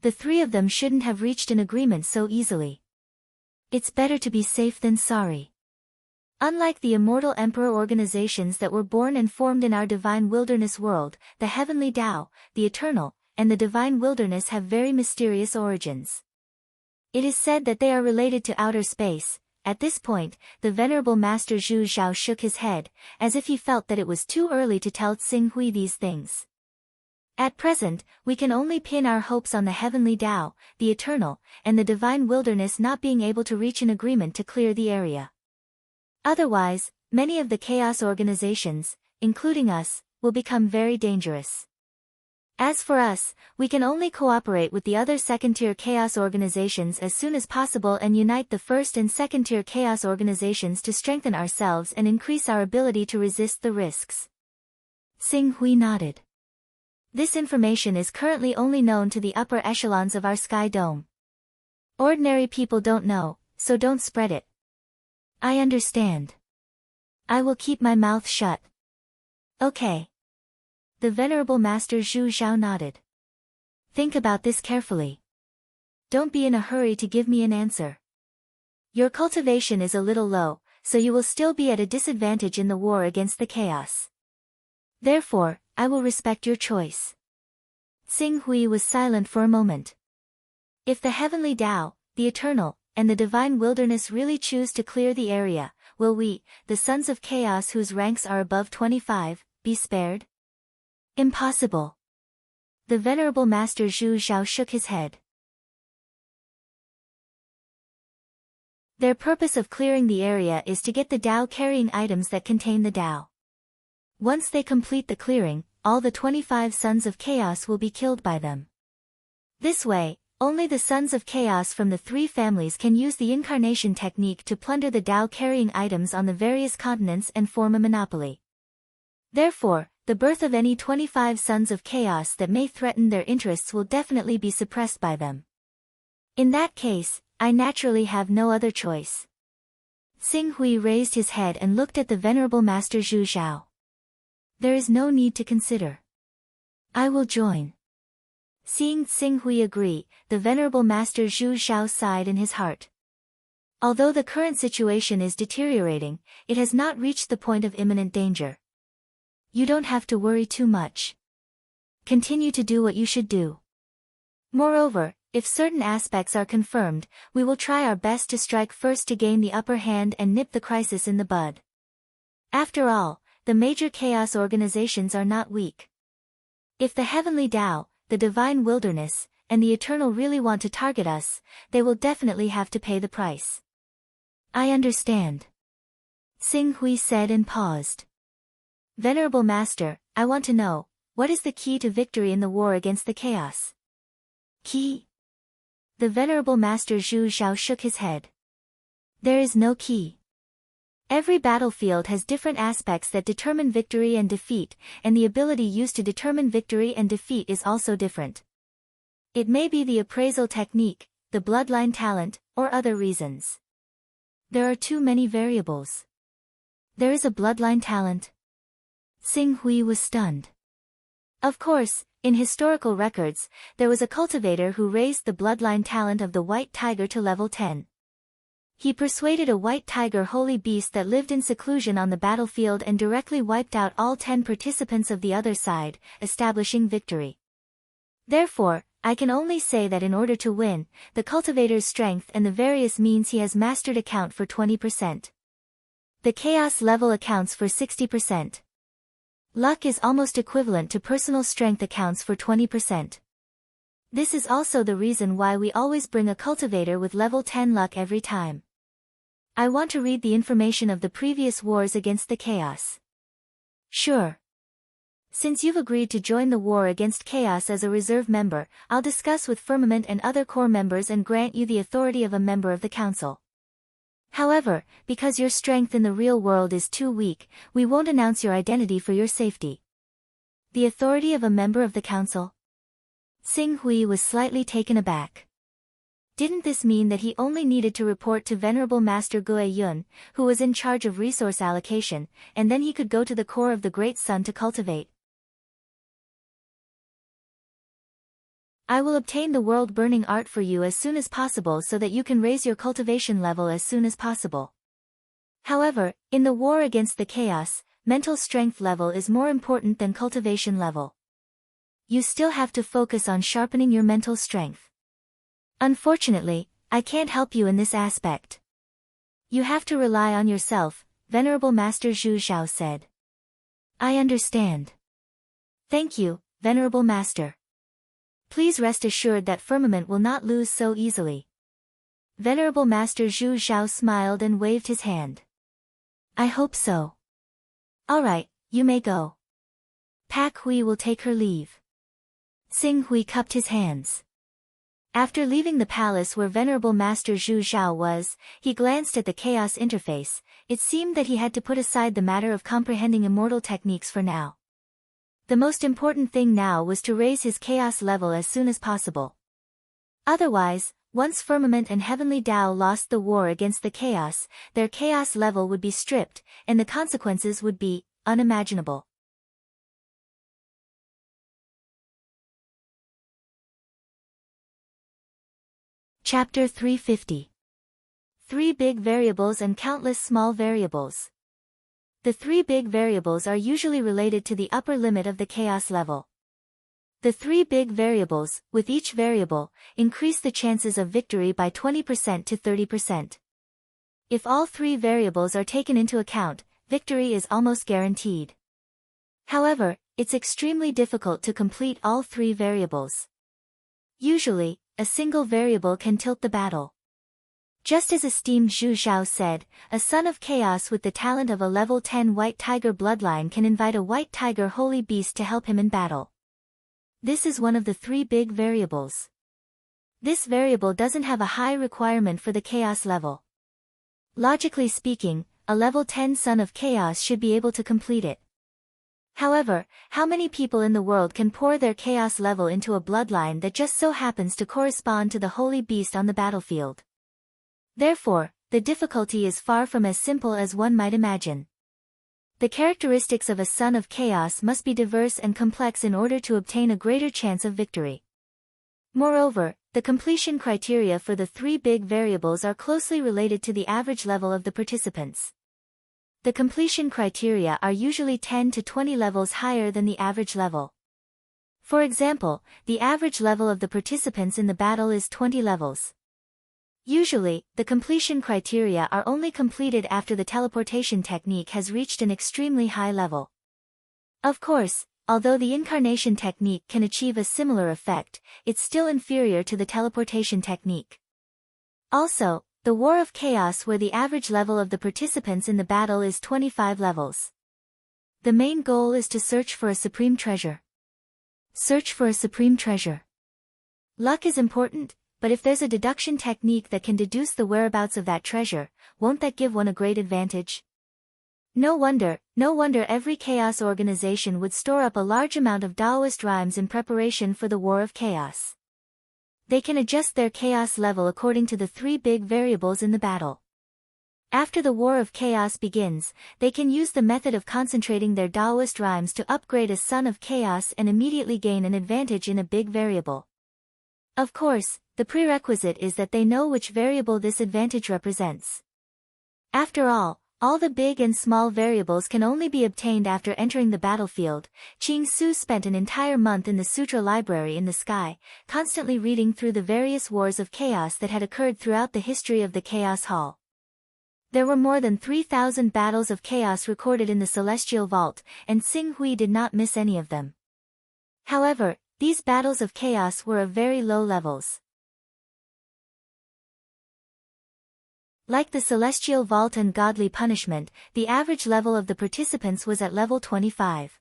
The 3 of them shouldn't have reached an agreement so easily. It's better to be safe than sorry. Unlike the Immortal Emperor organizations that were born and formed in our Divine Wilderness world, the Heavenly Tao, the Eternal, and the Divine Wilderness have very mysterious origins. It is said that they are related to outer space. At this point, the Venerable Master Zhu Zhao shook his head, as if he felt that it was too early to tell Xing Hui these things. At present, we can only pin our hopes on the Heavenly Tao, the Eternal, and the Divine Wilderness not being able to reach an agreement to clear the area. Otherwise, many of the chaos organizations, including us, will become very dangerous. As for us, we can only cooperate with the other second-tier chaos organizations as soon as possible and unite the first and second-tier chaos organizations to strengthen ourselves and increase our ability to resist the risks. Xing Hui nodded. This information is currently only known to the upper echelons of our Sky Dome. Ordinary people don't know, so don't spread it. I understand. I will keep my mouth shut. Okay. The Venerable Master Zhu Zhao nodded. Think about this carefully. Don't be in a hurry to give me an answer. Your cultivation is a little low, so you will still be at a disadvantage in the war against the chaos. Therefore, I will respect your choice. Xing Hui was silent for a moment. If the heavenly Tao, the eternal, and the divine wilderness really choose to clear the area, will we, the sons of chaos whose ranks are above 25, be spared? Impossible. The Venerable Master Zhu Zhao shook his head. Their purpose of clearing the area is to get the Tao carrying items that contain the Tao. Once they complete the clearing, all the 25 sons of chaos will be killed by them. This way, only the sons of chaos from the three families can use the incarnation technique to plunder the Tao carrying items on the various continents and form a monopoly. Therefore, the birth of any 25 sons of chaos that may threaten their interests will definitely be suppressed by them. In that case, I naturally have no other choice. Xing Hui raised his head and looked at the Venerable Master Zhu Zhao. There is no need to consider. I will join. Seeing Xing Hui agree, the Venerable Master Zhu Zhao sighed in his heart. Although the current situation is deteriorating, it has not reached the point of imminent danger. You don't have to worry too much. Continue to do what you should do. Moreover, if certain aspects are confirmed, we will try our best to strike first to gain the upper hand and nip the crisis in the bud. After all, the major chaos organizations are not weak. If the heavenly Tao, the divine wilderness, and the eternal really want to target us, they will definitely have to pay the price. I understand. Xing Hui said and paused. Venerable Master, I want to know, what is the key to victory in the war against the chaos? Key? The Venerable Master Zhu Zhao shook his head. There is no key. Every battlefield has different aspects that determine victory and defeat, and the ability used to determine victory and defeat is also different. It may be the appraisal technique, the bloodline talent, or other reasons. There are too many variables. There is a bloodline talent. Xing Hui was stunned. Of course, in historical records, there was a cultivator who raised the bloodline talent of the white tiger to level 10. He persuaded a white tiger holy beast that lived in seclusion on the battlefield and directly wiped out all 10 participants of the other side, establishing victory. Therefore, I can only say that in order to win, the cultivator's strength and the various means he has mastered account for 20%. The chaos level accounts for 60%. Luck is almost equivalent to personal strength accounts for 20%. This is also the reason why we always bring a cultivator with level 10 luck every time. I want to read the information of the previous wars against the chaos. Sure. Since you've agreed to join the war against chaos as a reserve member, I'll discuss with Firmament and other core members and grant you the authority of a member of the council. However, because your strength in the real world is too weak, we won't announce your identity for your safety. The authority of a member of the council? Xing Hui was slightly taken aback. Didn't this mean that he only needed to report to Venerable Master Gue Yun, who was in charge of resource allocation, and then he could go to the core of the Great Sun to cultivate? I will obtain the world-burning art for you as soon as possible so that you can raise your cultivation level as soon as possible. However, in the war against the chaos, mental strength level is more important than cultivation level. You still have to focus on sharpening your mental strength. Unfortunately, I can't help you in this aspect. You have to rely on yourself, Venerable Master Zhu Zhao said. I understand. Thank you, Venerable Master. Please rest assured that Firmament will not lose so easily. Venerable Master Zhu Zhao smiled and waved his hand. I hope so. Alright, you may go. Pak Hui will take her leave. Xing Hui cupped his hands. After leaving the palace where Venerable Master Zhu Zhao was, he glanced at the chaos interface. It seemed that he had to put aside the matter of comprehending immortal techniques for now. The most important thing now was to raise his chaos level as soon as possible. Otherwise, Once firmament and heavenly Tao lost the war against the chaos, their chaos level would be stripped, and the consequences would be unimaginable. Chapter 350. Three big variables and countless small variables. The three big variables are usually related to the upper limit of the chaos level. The three big variables, with each variable, increase the chances of victory by 20% to 30%. If all three variables are taken into account, victory is almost guaranteed. However, it's extremely difficult to complete all three variables. Usually, a single variable can tilt the battle. Just as esteemed Zhu Xiao said, a son of chaos with the talent of a level 10 white tiger bloodline can invite a white tiger holy beast to help him in battle. This is one of the three big variables. This variable doesn't have a high requirement for the chaos level. Logically speaking, a level 10 son of chaos should be able to complete it. However, how many people in the world can pour their chaos level into a bloodline that just so happens to correspond to the holy beast on the battlefield? Therefore, the difficulty is far from as simple as one might imagine. The characteristics of a son of chaos must be diverse and complex in order to obtain a greater chance of victory. Moreover, the completion criteria for the three big variables are closely related to the average level of the participants. The completion criteria are usually 10 to 20 levels higher than the average level. For example, the average level of the participants in the battle is 20 levels. Usually, the completion criteria are only completed after the teleportation technique has reached an extremely high level. Of course, although the incarnation technique can achieve a similar effect, it's still inferior to the teleportation technique. Also, the War of Chaos where the average level of the participants in the battle is 25 levels. The main goal is to search for a supreme treasure. Search for a supreme treasure. Luck is important, but if there's a deduction technique that can deduce the whereabouts of that treasure, won't that give one a great advantage? No wonder every chaos organization would store up a large amount of Taoist rhymes in preparation for the War of Chaos. They can adjust their chaos level according to the three big variables in the battle. After the War of Chaos begins, they can use the method of concentrating their Taoist rhymes to upgrade a son of chaos and immediately gain an advantage in a big variable. Of course, the prerequisite is that they know which variable this advantage represents. After all the big and small variables can only be obtained after entering the battlefield. Qing Su spent an entire month in the Sutra Library in the sky, constantly reading through the various wars of chaos that had occurred throughout the history of the Chaos Hall. There were more than 3,000 battles of chaos recorded in the Celestial Vault, and Xing Hui did not miss any of them. However, these battles of chaos were of very low levels. Like the Celestial Vault and Godly Punishment, the average level of the participants was at level 25.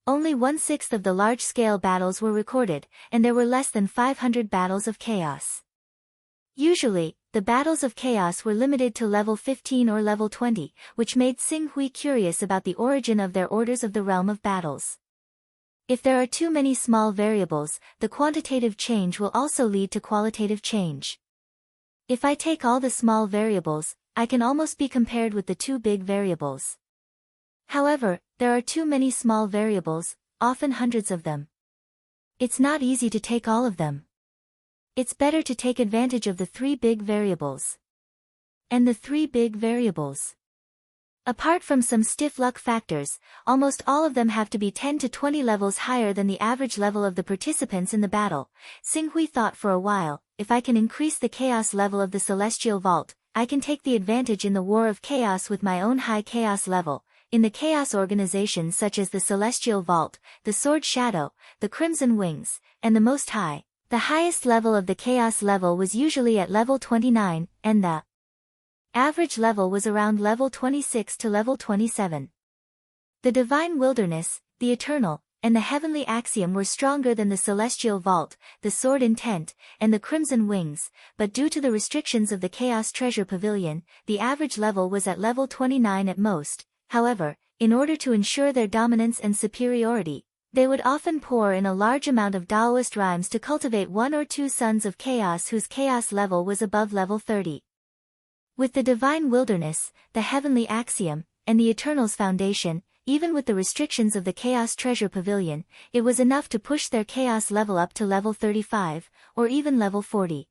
Only 1/6 of the large-scale battles were recorded, and there were less than 500 battles of chaos. Usually, the battles of chaos were limited to level 15 or level 20, which made Xing Hui curious about the origin of their orders of the realm of battles. If there are too many small variables, the quantitative change will also lead to qualitative change. If I take all the small variables, I can almost be compared with the two big variables. However, there are too many small variables, often hundreds of them. It's not easy to take all of them. It's better to take advantage of the three big variables. And the three big variables. Apart from some stiff luck factors, almost all of them have to be 10 to 20 levels higher than the average level of the participants in the battle. Xing Hui thought for a while, if I can increase the chaos level of the Celestial Vault, I can take the advantage in the War of Chaos with my own high chaos level. In the chaos organizations such as the Celestial Vault, the Sword Shadow, the Crimson Wings, and the Most High, the highest level of the chaos level was usually at level 29, and the average level was around level 26 to level 27. The Divine Wilderness, the Eternal, and the Heavenly Axiom were stronger than the Celestial Vault, the Sword Intent, and the Crimson Wings, but due to the restrictions of the Chaos Treasure Pavilion, the average level was at level 29 at most. However, in order to ensure their dominance and superiority, They would often pour in a large amount of Taoist rhymes to cultivate one or two sons of chaos whose chaos level was above level 30. With the divine wilderness, the heavenly axiom, and the Eternal's foundation, even with the restrictions of the Chaos Treasure Pavilion, it was enough to push their chaos level up to level 35, or even level 40.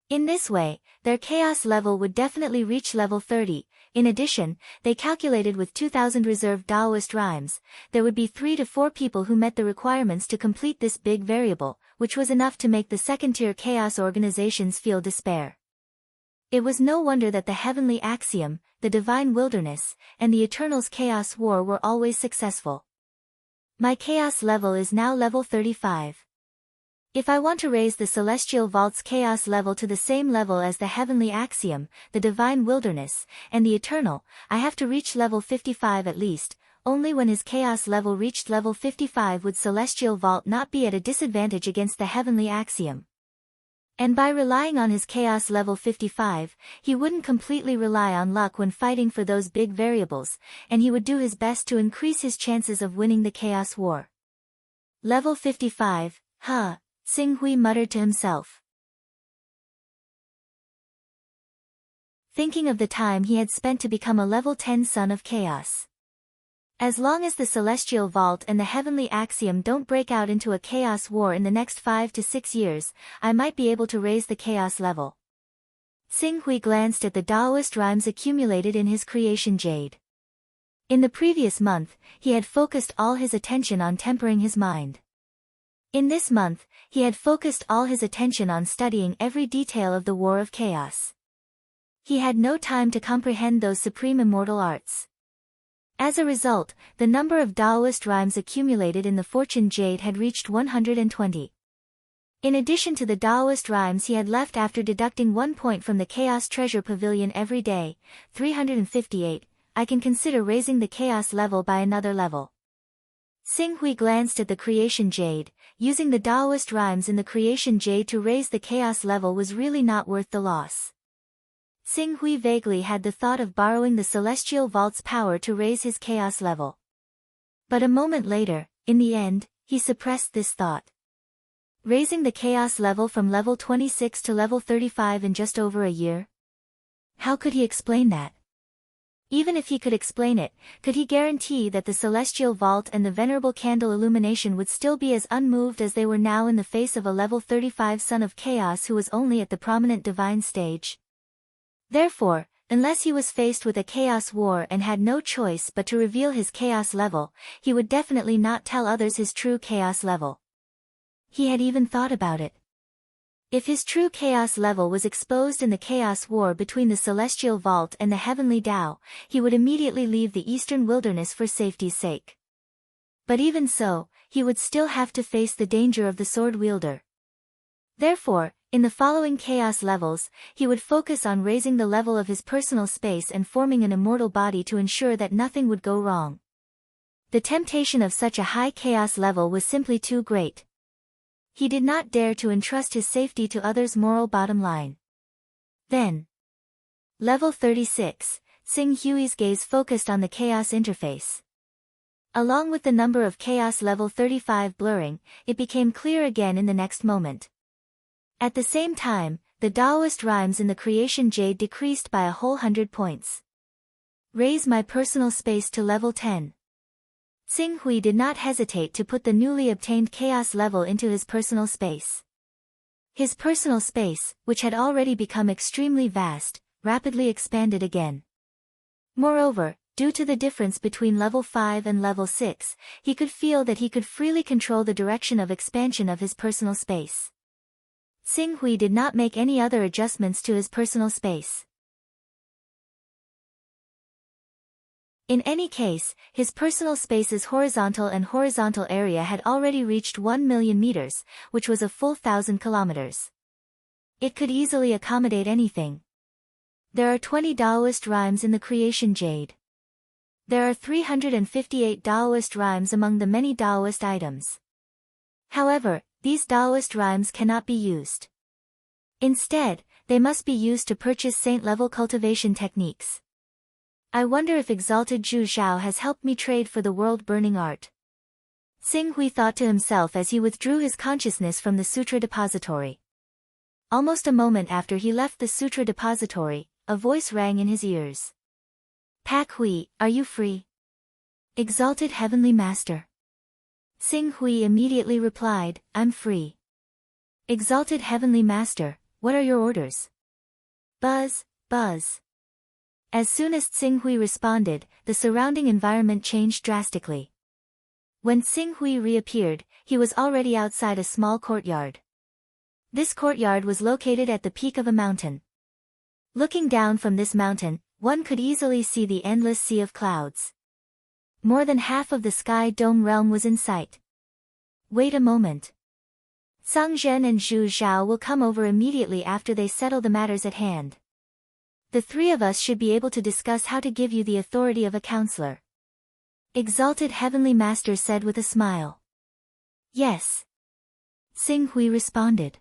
In this way, their chaos level would definitely reach level 30. In addition, they calculated with 2,000 reserved Taoist rhymes, there would be 3 to 4 people who met the requirements to complete this big variable, which was enough to make the second-tier chaos organizations feel despair. It was no wonder that the heavenly axiom, the divine wilderness, and the Eternal's chaos war were always successful. My chaos level is now level 35. If I want to raise the Celestial Vault's chaos level to the same level as the heavenly axiom, the divine wilderness, and the Eternal, I have to reach level 55 at least. Only when his chaos level reached level 55 would Celestial Vault not be at a disadvantage against the heavenly axiom. And by relying on his chaos level 55, he wouldn't completely rely on luck when fighting for those big variables, and he would do his best to increase his chances of winning the chaos war. Level 55, huh, Xing Hui muttered to himself. Thinking of the time he had spent to become a level 10 son of chaos. As long as the Celestial Vault and the Heavenly Axiom don't break out into a chaos war in the next 5 to 6 years, I might be able to raise the chaos level. Xing Hui glanced at the Taoist rhymes accumulated in his creation jade. In the previous month, he had focused all his attention on tempering his mind. In this month, he had focused all his attention on studying every detail of the War of Chaos. He had no time to comprehend those supreme immortal arts. As a result, the number of Taoist rhymes accumulated in the Fortune Jade had reached 120. In addition to the Taoist rhymes he had left after deducting 1 point from the Chaos Treasure Pavilion every day, 358, I can consider raising the Chaos level by another level. Xing Hui glanced at the Creation Jade. Using the Taoist rhymes in the Creation Jade to raise the Chaos level was really not worth the loss. Xing Hui vaguely had the thought of borrowing the Celestial Vault's power to raise his chaos level. But a moment later, in the end, he suppressed this thought. Raising the chaos level from level 26 to level 35 in just over a year? How could he explain that? Even if he could explain it, could he guarantee that the Celestial Vault and the Venerable Candle Illumination would still be as unmoved as they were now in the face of a level 35 Son of Chaos who was only at the prominent divine stage? Therefore, unless he was faced with a chaos war and had no choice but to reveal his chaos level, he would definitely not tell others his true chaos level. He had even thought about it. If his true chaos level was exposed in the chaos war between the Celestial Vault and the Heavenly Tao, he would immediately leave the Eastern Wilderness for safety's sake. But even so, he would still have to face the danger of the sword wielder. Therefore, in the following chaos levels, he would focus on raising the level of his personal space and forming an immortal body to ensure that nothing would go wrong. The temptation of such a high chaos level was simply too great. He did not dare to entrust his safety to others' moral bottom line. Then, level 36, Xing Hui's gaze focused on the chaos interface. Along with the number of chaos level 35 blurring, it became clear again in the next moment. At the same time, the Taoist rhymes in the Creation Jade decreased by a whole 100 points. Raise my personal space to level 10. Xing Hui did not hesitate to put the newly obtained chaos level into his personal space. His personal space, which had already become extremely vast, rapidly expanded again. Moreover, due to the difference between level 5 and level 6, he could feel that he could freely control the direction of expansion of his personal space. Xing Hui did not make any other adjustments to his personal space. In any case, his personal space's horizontal and horizontal area had already reached 1 million meters, which was a full 1,000 kilometers. It could easily accommodate anything. There are 20 Taoist rhymes in the Creation Jade. There are 358 Taoist rhymes among the many Taoist items. However, these Taoist rhymes cannot be used. Instead, they must be used to purchase saint-level cultivation techniques. I wonder if Exalted Zhu Zhao has helped me trade for the world-burning art. Xing Hui thought to himself as he withdrew his consciousness from the sutra depository. Almost a moment after he left the sutra depository, a voice rang in his ears. Pak Hui, are you free? Exalted Heavenly Master. Xing Hui immediately replied, I'm free. Exalted Heavenly Master, what are your orders? Buzz, buzz. As soon as Xing Hui responded, the surrounding environment changed drastically. When Xing Hui reappeared, he was already outside a small courtyard. This courtyard was located at the peak of a mountain. Looking down from this mountain, one could easily see the endless sea of clouds. More than half of the sky dome realm was in sight. Wait a moment. Sang Zhen and Zhu Zhao will come over immediately after they settle the matters at hand. The three of us should be able to discuss how to give you the authority of a counselor. Exalted Heavenly Master said with a smile. Yes. Xing Hui responded.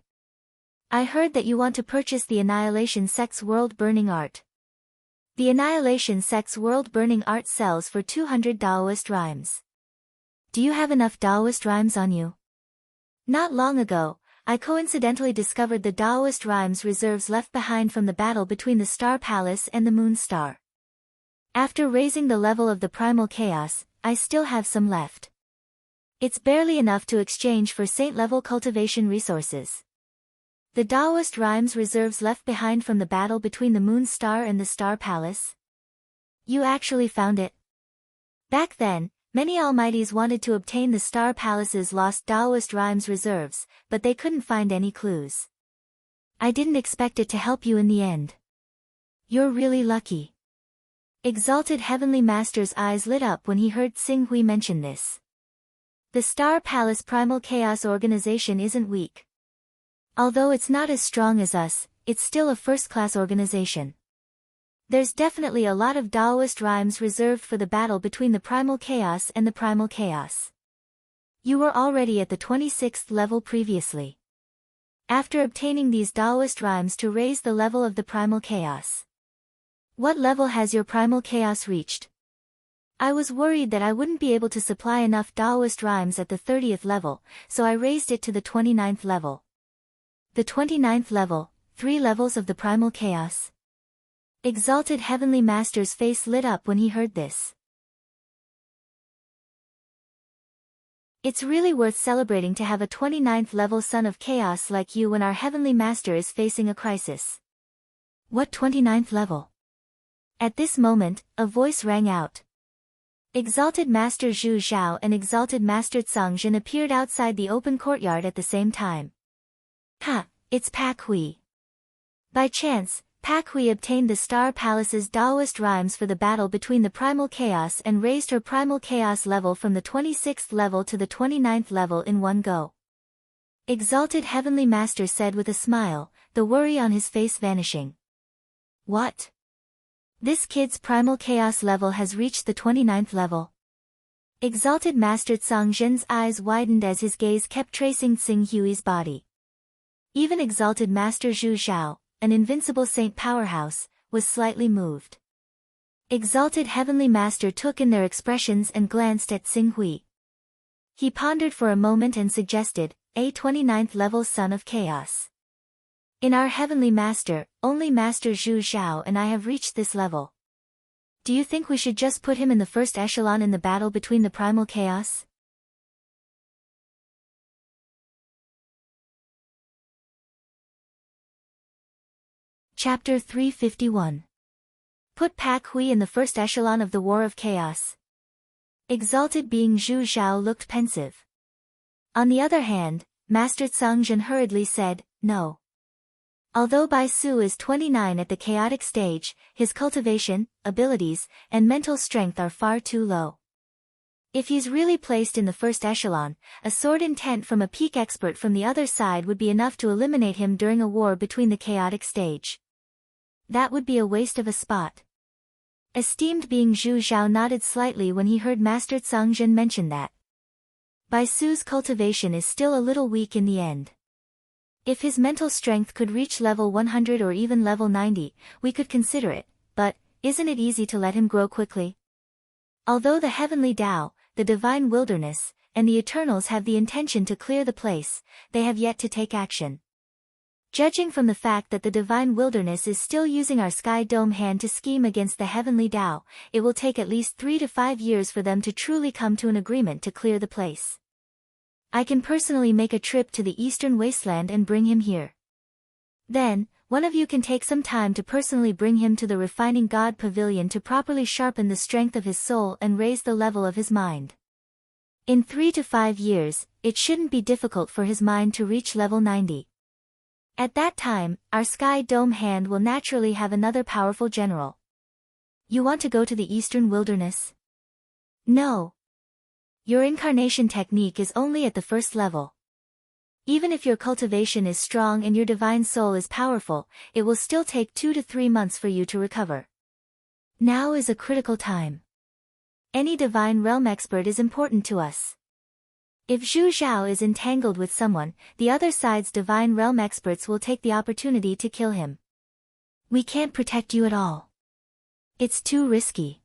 I heard that you want to purchase the Annihilation Sect's World Burning Art. The Annihilation Sect's World Burning Art sells for 200 Daoist rhymes. Do you have enough Daoist rhymes on you? Not long ago, I coincidentally discovered the Daoist rhymes reserves left behind from the battle between the Star Palace and the Moon Star. After raising the level of the Primal Chaos, I still have some left. It's barely enough to exchange for Saint-level cultivation resources. The Daoist rhymes reserves left behind from the battle between the Moon Star and the Star Palace? You actually found it? Back then, many almighties wanted to obtain the Star Palace's lost Daoist rhymes reserves, but they couldn't find any clues. I didn't expect it to help you in the end. You're really lucky. Exalted Heavenly Master's eyes lit up when he heard Xing Hui mention this. The Star Palace Primal Chaos organization isn't weak. Although it's not as strong as us, it's still a first-class organization. There's definitely a lot of Daoist rhymes reserved for the battle between the Primal Chaos and the Primal Chaos. You were already at the 26th level previously. After obtaining these Daoist rhymes to raise the level of the Primal Chaos. What level has your Primal Chaos reached? I was worried that I wouldn't be able to supply enough Daoist rhymes at the 30th level, so I raised it to the 29th level. The 29th level, 3 levels of the Primal Chaos. Exalted Heavenly Master's face lit up when he heard this. It's really worth celebrating to have a 29th level Son of Chaos like you when our Heavenly Master is facing a crisis. What 29th level? At this moment, a voice rang out. Exalted Master Zhu Zhao and Exalted Master Sang Zhen appeared outside the open courtyard at the same time. Ha, it's Pak Hui. By chance, Pak Hui obtained the Star Palace's Daoist rhymes for the battle between the Primal Chaos and raised her Primal Chaos level from the 26th level to the 29th level in one go. Exalted Heavenly Master said with a smile, the worry on his face vanishing. What? This kid's Primal Chaos level has reached the 29th level. Exalted Master Sang Zhen's eyes widened as his gaze kept tracing Xing Hui's body. Even Exalted Master Zhu Zhao, an invincible saint powerhouse, was slightly moved. Exalted Heavenly Master took in their expressions and glanced at Xing Hui. He pondered for a moment and suggested, a 29th level Son of Chaos. In our Heavenly Master, only Master Zhu Zhao and I have reached this level. Do you think we should just put him in the first echelon in the battle between the Primal Chaos? Chapter 351. Put Pak Hui in the first echelon of the War of Chaos. Exalted Being Zhu Zhao looked pensive. On the other hand, Master Sang Zhen hurriedly said, no. Although Bai Su is 29 at the chaotic stage, his cultivation, abilities, and mental strength are far too low. If he's really placed in the first echelon, a sword intent from a peak expert from the other side would be enough to eliminate him during a war between the chaotic stage. That would be a waste of a spot. Esteemed Being Zhu Zhao nodded slightly when he heard Master Sang Zhen mention that. Bai Su's cultivation is still a little weak in the end. If his mental strength could reach level 100 or even level 90, we could consider it, but, isn't it easy to let him grow quickly? Although the Heavenly Tao, the Divine Wilderness, and the Eternals have the intention to clear the place, they have yet to take action. Judging from the fact that the divine wilderness is still using our sky dome hand to scheme against the heavenly Tao, it will take at least 3 to 5 years for them to truly come to an agreement to clear the place. I can personally make a trip to the eastern wasteland and bring him here. Then, one of you can take some time to personally bring him to the refining God pavilion to properly sharpen the strength of his soul and raise the level of his mind. In 3 to 5 years, it shouldn't be difficult for his mind to reach level 90. At that time, our sky dome hand will naturally have another powerful general. You want to go to the eastern wilderness? No. Your incarnation technique is only at the first level. Even if your cultivation is strong and your divine soul is powerful, it will still take 2 to 3 months for you to recover. Now is a critical time. Any divine realm expert is important to us. If Zhu Zhao is entangled with someone, the other side's divine realm experts will take the opportunity to kill him. We can't protect you at all. It's too risky.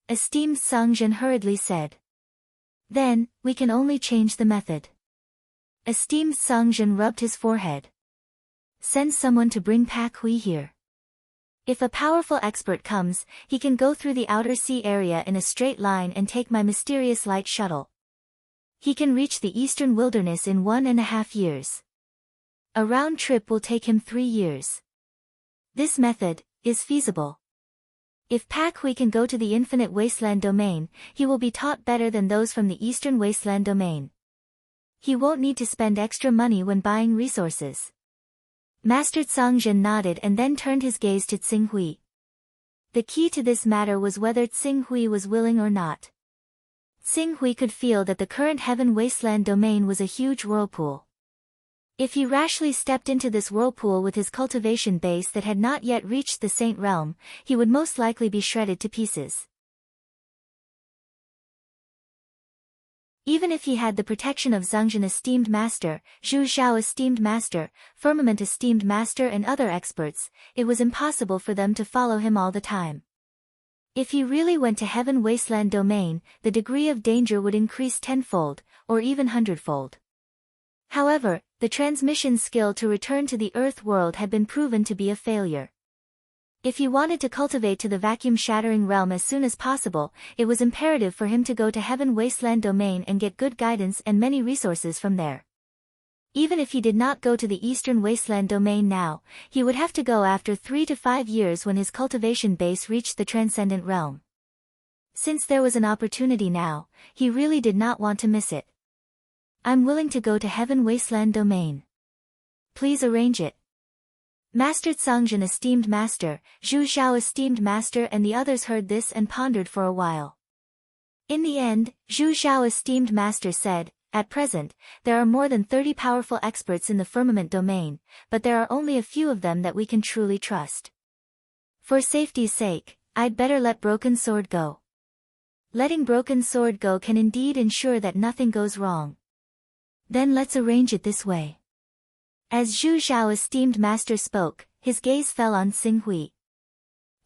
Esteemed Sung Jin hurriedly said. Then, we can only change the method. Esteemed Sung Jin rubbed his forehead. Send someone to bring Pak Hui here. If a powerful expert comes, he can go through the outer sea area in a straight line and take my mysterious light shuttle. He can reach the eastern wilderness in 1.5 years. A round trip will take him 3 years. This method is feasible. If Pak Hui can go to the infinite wasteland domain, he will be taught better than those from the eastern wasteland domain. He won't need to spend extra money when buying resources. Master Tsang Jin nodded and then turned his gaze to Tsing Hui. The key to this matter was whether Tsing Hui was willing or not. Tsing Hui could feel that the current heaven wasteland domain was a huge whirlpool. If he rashly stepped into this whirlpool with his cultivation base that had not yet reached the Saint Realm, he would most likely be shredded to pieces. Even if he had the protection of Zhongjin esteemed master, Zhu Zhao esteemed master, Firmament esteemed master and other experts, it was impossible for them to follow him all the time. If he really went to Heaven Wasteland domain, the degree of danger would increase tenfold, or even hundredfold. However, the transmission skill to return to the Earth world had been proven to be a failure. If he wanted to cultivate to the vacuum-shattering realm as soon as possible, it was imperative for him to go to Heaven Wasteland domain and get good guidance and many resources from there. Even if he did not go to the Eastern Wasteland domain now, he would have to go after 3 to 5 years when his cultivation base reached the Transcendent Realm. Since there was an opportunity now, he really did not want to miss it. I'm willing to go to Heaven Wasteland domain. Please arrange it. Master Tsongjin esteemed master, Zhu Zhao esteemed master and the others heard this and pondered for a while. In the end, Zhu Zhao esteemed master said, at present, there are more than 30 powerful experts in the firmament domain, but there are only a few of them that we can truly trust. For safety's sake, I'd better let Broken Sword go. Letting Broken Sword go can indeed ensure that nothing goes wrong. Then let's arrange it this way. As Zhu Zhao esteemed master spoke, his gaze fell on Tsing Hui.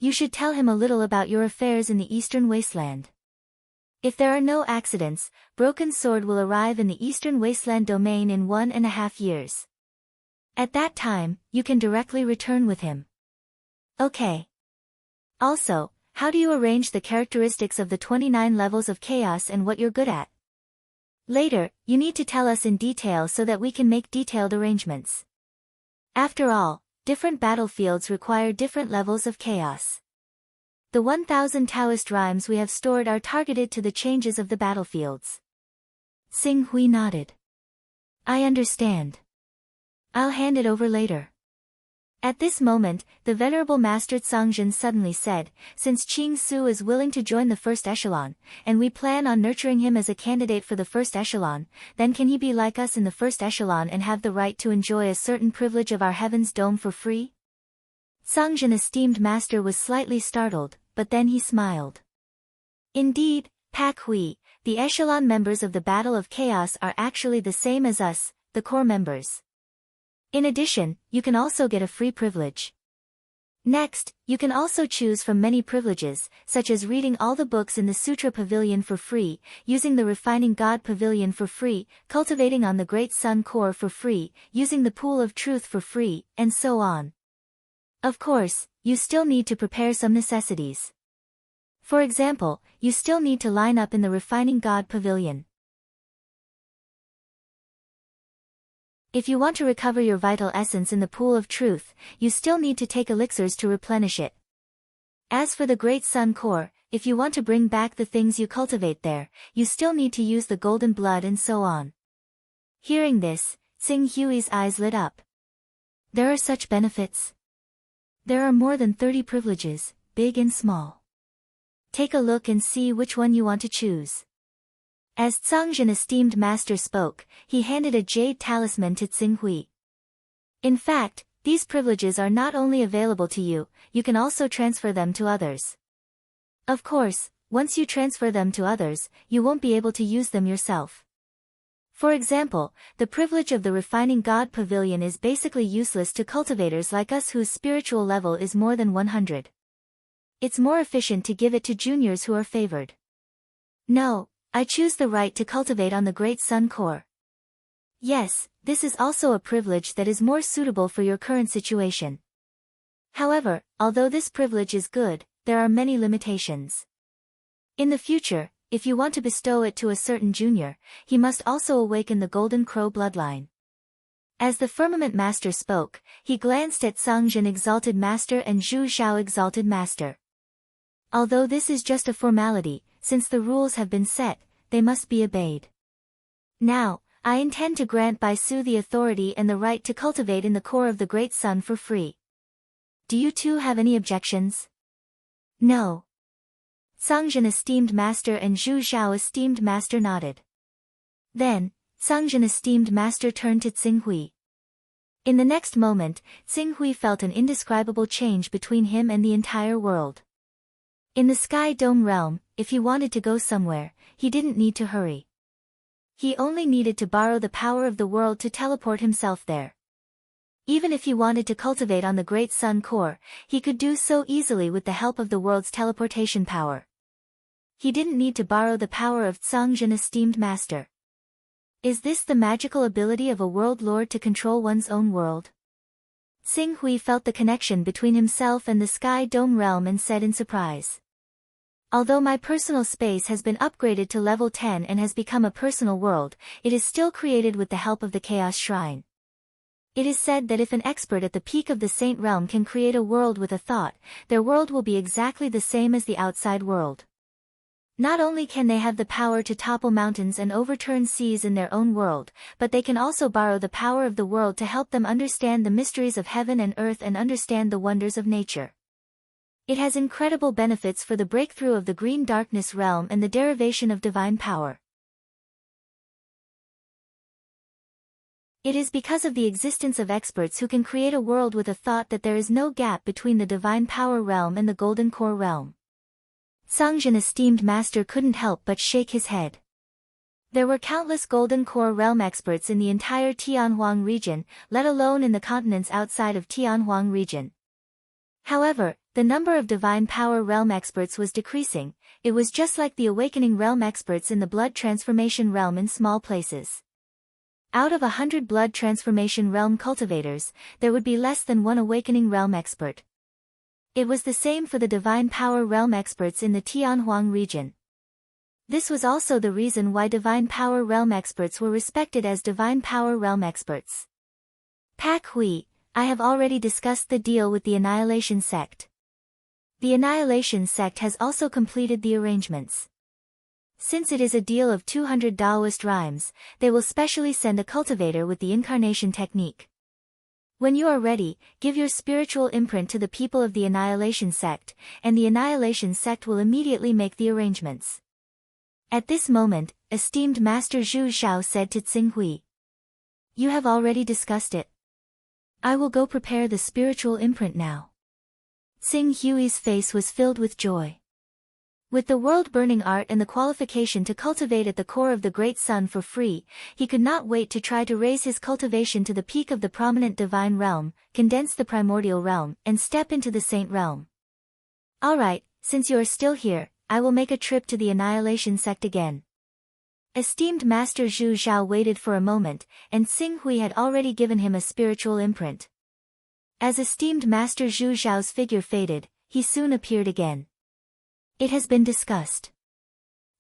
You should tell him a little about your affairs in the Eastern Wasteland. If there are no accidents, Broken Sword will arrive in the Eastern Wasteland domain in 1.5 years. At that time, you can directly return with him. Okay. Also, how do you arrange the characteristics of the 29 levels of chaos and what you're good at? Later, you need to tell us in detail so that we can make detailed arrangements. After all, different battlefields require different levels of chaos. The 1000 Taoist rhymes we have stored are targeted to the changes of the battlefields. Tsing Hui nodded. I understand. I'll hand it over later. At this moment, the venerable Master Tsongjin suddenly said, since Qing Su is willing to join the first echelon, and we plan on nurturing him as a candidate for the first echelon, then can he be like us in the first echelon and have the right to enjoy a certain privilege of our heaven's dome for free? Tsongjin esteemed master was slightly startled, but then he smiled. Indeed, Pak Hui, the echelon members of the Battle of Chaos are actually the same as us, the core members. In addition, you can also get a free privilege. Next, you can also choose from many privileges, such as reading all the books in the Sutra Pavilion for free, using the Refining God Pavilion for free, cultivating on the Great Sun Core for free, using the Pool of Truth for free, and so on. Of course, you still need to prepare some necessities. For example, you still need to line up in the Refining God Pavilion. If you want to recover your vital essence in the Pool of Truth, you still need to take elixirs to replenish it. As for the Great Sun Core, if you want to bring back the things you cultivate there, you still need to use the golden blood and so on. Hearing this, Tsing Hui's eyes lit up. There are such benefits. There are more than 30 privileges, big and small. Take a look and see which one you want to choose. As Tsangzhen esteemed master spoke, he handed a jade talisman to Tsing Hui. In fact, these privileges are not only available to you, you can also transfer them to others. Of course, once you transfer them to others, you won't be able to use them yourself. For example, the privilege of the Refining God Pavilion is basically useless to cultivators like us whose spiritual level is more than 100. It's more efficient to give it to juniors who are favored. No, I choose the right to cultivate on the Great Sun Core. Yes, this is also a privilege that is more suitable for your current situation. However, although this privilege is good, there are many limitations. In the future, if you want to bestow it to a certain junior, he must also awaken the Golden Crow bloodline. As the Firmament Master spoke, he glanced at Tsangzhen Exalted Master and Zhu Xiao Exalted Master. Although this is just a formality, since the rules have been set, they must be obeyed. Now, I intend to grant Bai Su the authority and the right to cultivate in the core of the Great Sun for free. Do you two have any objections? No. Tsangzhen esteemed master and Zhu Xiao esteemed master nodded. Then, Tsangzhen esteemed master turned to Tsing Hui. In the next moment, Tsing Hui felt an indescribable change between him and the entire world. In the Sky Dome realm, if he wanted to go somewhere, he didn't need to hurry. He only needed to borrow the power of the world to teleport himself there. Even if he wanted to cultivate on the Great Sun Core, he could do so easily with the help of the world's teleportation power. He didn't need to borrow the power of Tsangzhen esteemed master. Is this the magical ability of a world lord to control one's own world? Tsing Hui felt the connection between himself and the Sky Dome realm and said in surprise. Although my personal space has been upgraded to level 10 and has become a personal world, it is still created with the help of the Chaos Shrine. It is said that if an expert at the peak of the Saint Realm can create a world with a thought, their world will be exactly the same as the outside world. Not only can they have the power to topple mountains and overturn seas in their own world, but they can also borrow the power of the world to help them understand the mysteries of heaven and earth and understand the wonders of nature. It has incredible benefits for the breakthrough of the green darkness realm and the derivation of divine power. It is because of the existence of experts who can create a world with a thought that there is no gap between the divine power realm and the golden core realm. Tsangzhen esteemed master couldn't help but shake his head. There were countless golden core realm experts in the entire Tianhuang region, let alone in the continents outside of Tianhuang region. However, the number of divine power realm experts was decreasing. It was just like the awakening realm experts in the blood transformation realm in small places. Out of 100 blood transformation realm cultivators, there would be less than one awakening realm expert. It was the same for the divine power realm experts in the Tianhuang region. This was also the reason why divine power realm experts were respected as divine power realm experts. Pak Hui, I have already discussed the deal with the Annihilation Sect. The Annihilation Sect has also completed the arrangements. Since it is a deal of 200 Taoist rhymes, they will specially send a cultivator with the incarnation technique. When you are ready, give your spiritual imprint to the people of the Annihilation Sect, and the Annihilation Sect will immediately make the arrangements. At this moment, esteemed Master Zhu Xiao said to Tsing Hui. You have already discussed it. I will go prepare the spiritual imprint now. Tsing Hui's face was filled with joy. With the world-burning art and the qualification to cultivate at the core of the great sun for free, he could not wait to try to raise his cultivation to the peak of the prominent divine realm, condense the primordial realm, and step into the saint realm. Alright, since you are still here, I will make a trip to the Annihilation sect again. Esteemed Master Zhu Zhao waited for a moment, and Xing Hui had already given him a spiritual imprint. As esteemed Master Zhu Zhao's figure faded, he soon appeared again. It has been discussed.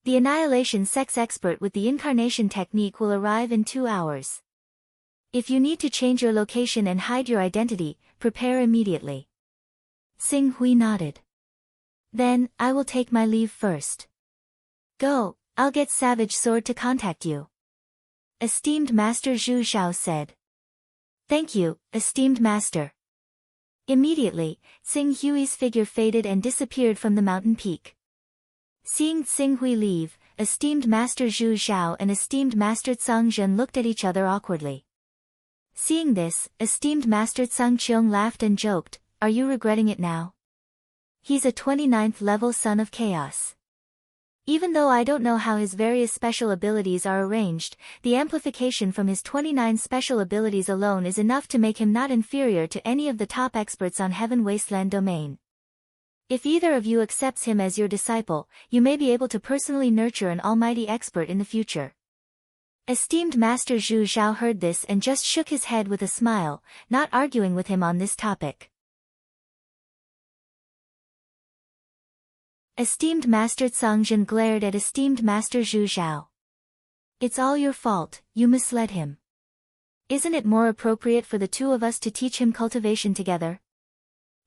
The Annihilation sect's expert with the incarnation technique will arrive in 2 hours. If you need to change your location and hide your identity, prepare immediately. Xing Hui nodded. Then, I will take my leave first. Go, I'll get Savage Sword to contact you. Esteemed Master Zhu Zhao said. Thank you, esteemed master. Immediately, Xing Hui's figure faded and disappeared from the mountain peak. Seeing Xing Hui leave, esteemed Master Zhu Zhao and esteemed Master Cang Zhen looked at each other awkwardly. Seeing this, esteemed Master Cang Qiong laughed and joked, "Are you regretting it now? He's a 29th level son of chaos. Even though I don't know how his various special abilities are arranged, the amplification from his 29 special abilities alone is enough to make him not inferior to any of the top experts on Heaven Wasteland domain. If either of you accepts him as your disciple, you may be able to personally nurture an almighty expert in the future." Esteemed Master Zhu Zhao heard this and just shook his head with a smile, not arguing with him on this topic. Esteemed Master Cang Zhen glared at esteemed Master Zhu Zhao. It's all your fault, you misled him. Isn't it more appropriate for the two of us to teach him cultivation together?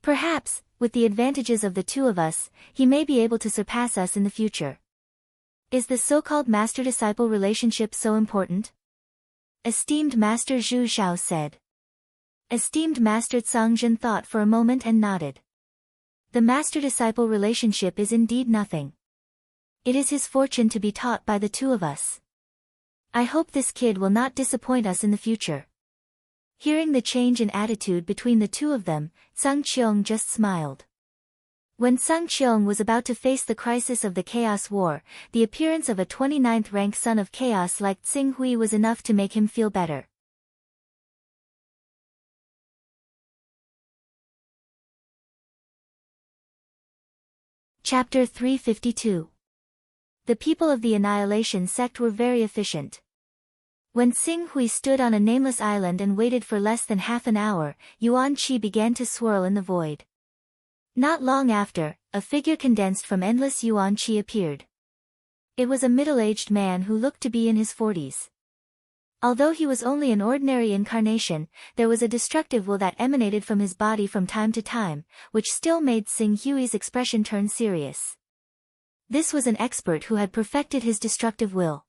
Perhaps, with the advantages of the two of us, he may be able to surpass us in the future. Is the so-called master-disciple relationship so important? Esteemed Master Zhu Zhao said. Esteemed Master Cang Zhen thought for a moment and nodded. The master-disciple relationship is indeed nothing. It is his fortune to be taught by the two of us. I hope this kid will not disappoint us in the future. Hearing the change in attitude between the two of them, Cang Qiong just smiled. When Cang Qiong was about to face the crisis of the Chaos War, the appearance of a 29th rank son of chaos like Xing Hui was enough to make him feel better. Chapter 352. The people of the Annihilation sect were very efficient. When Xing Hui stood on a nameless island and waited for less than half an hour, Yuan Qi began to swirl in the void. Not long after, a figure condensed from endless Yuan Qi appeared. It was a middle-aged man who looked to be in his 40s. Although he was only an ordinary incarnation, there was a destructive will that emanated from his body from time to time, which still made Xing Hui's expression turn serious. This was an expert who had perfected his destructive will.